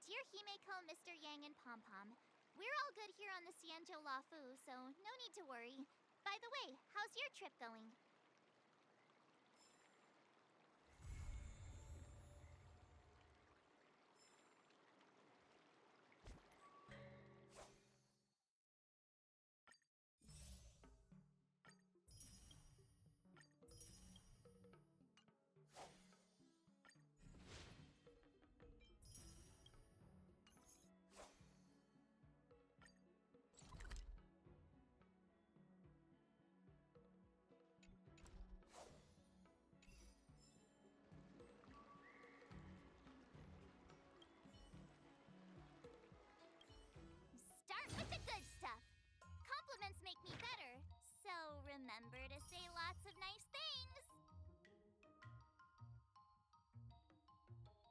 Dear Himeko, Mr. Yang, and Pom Pom, we're all good here on the Cienjo Lafu, so no need to worry. By the way, how's your trip going?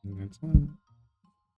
And that's all.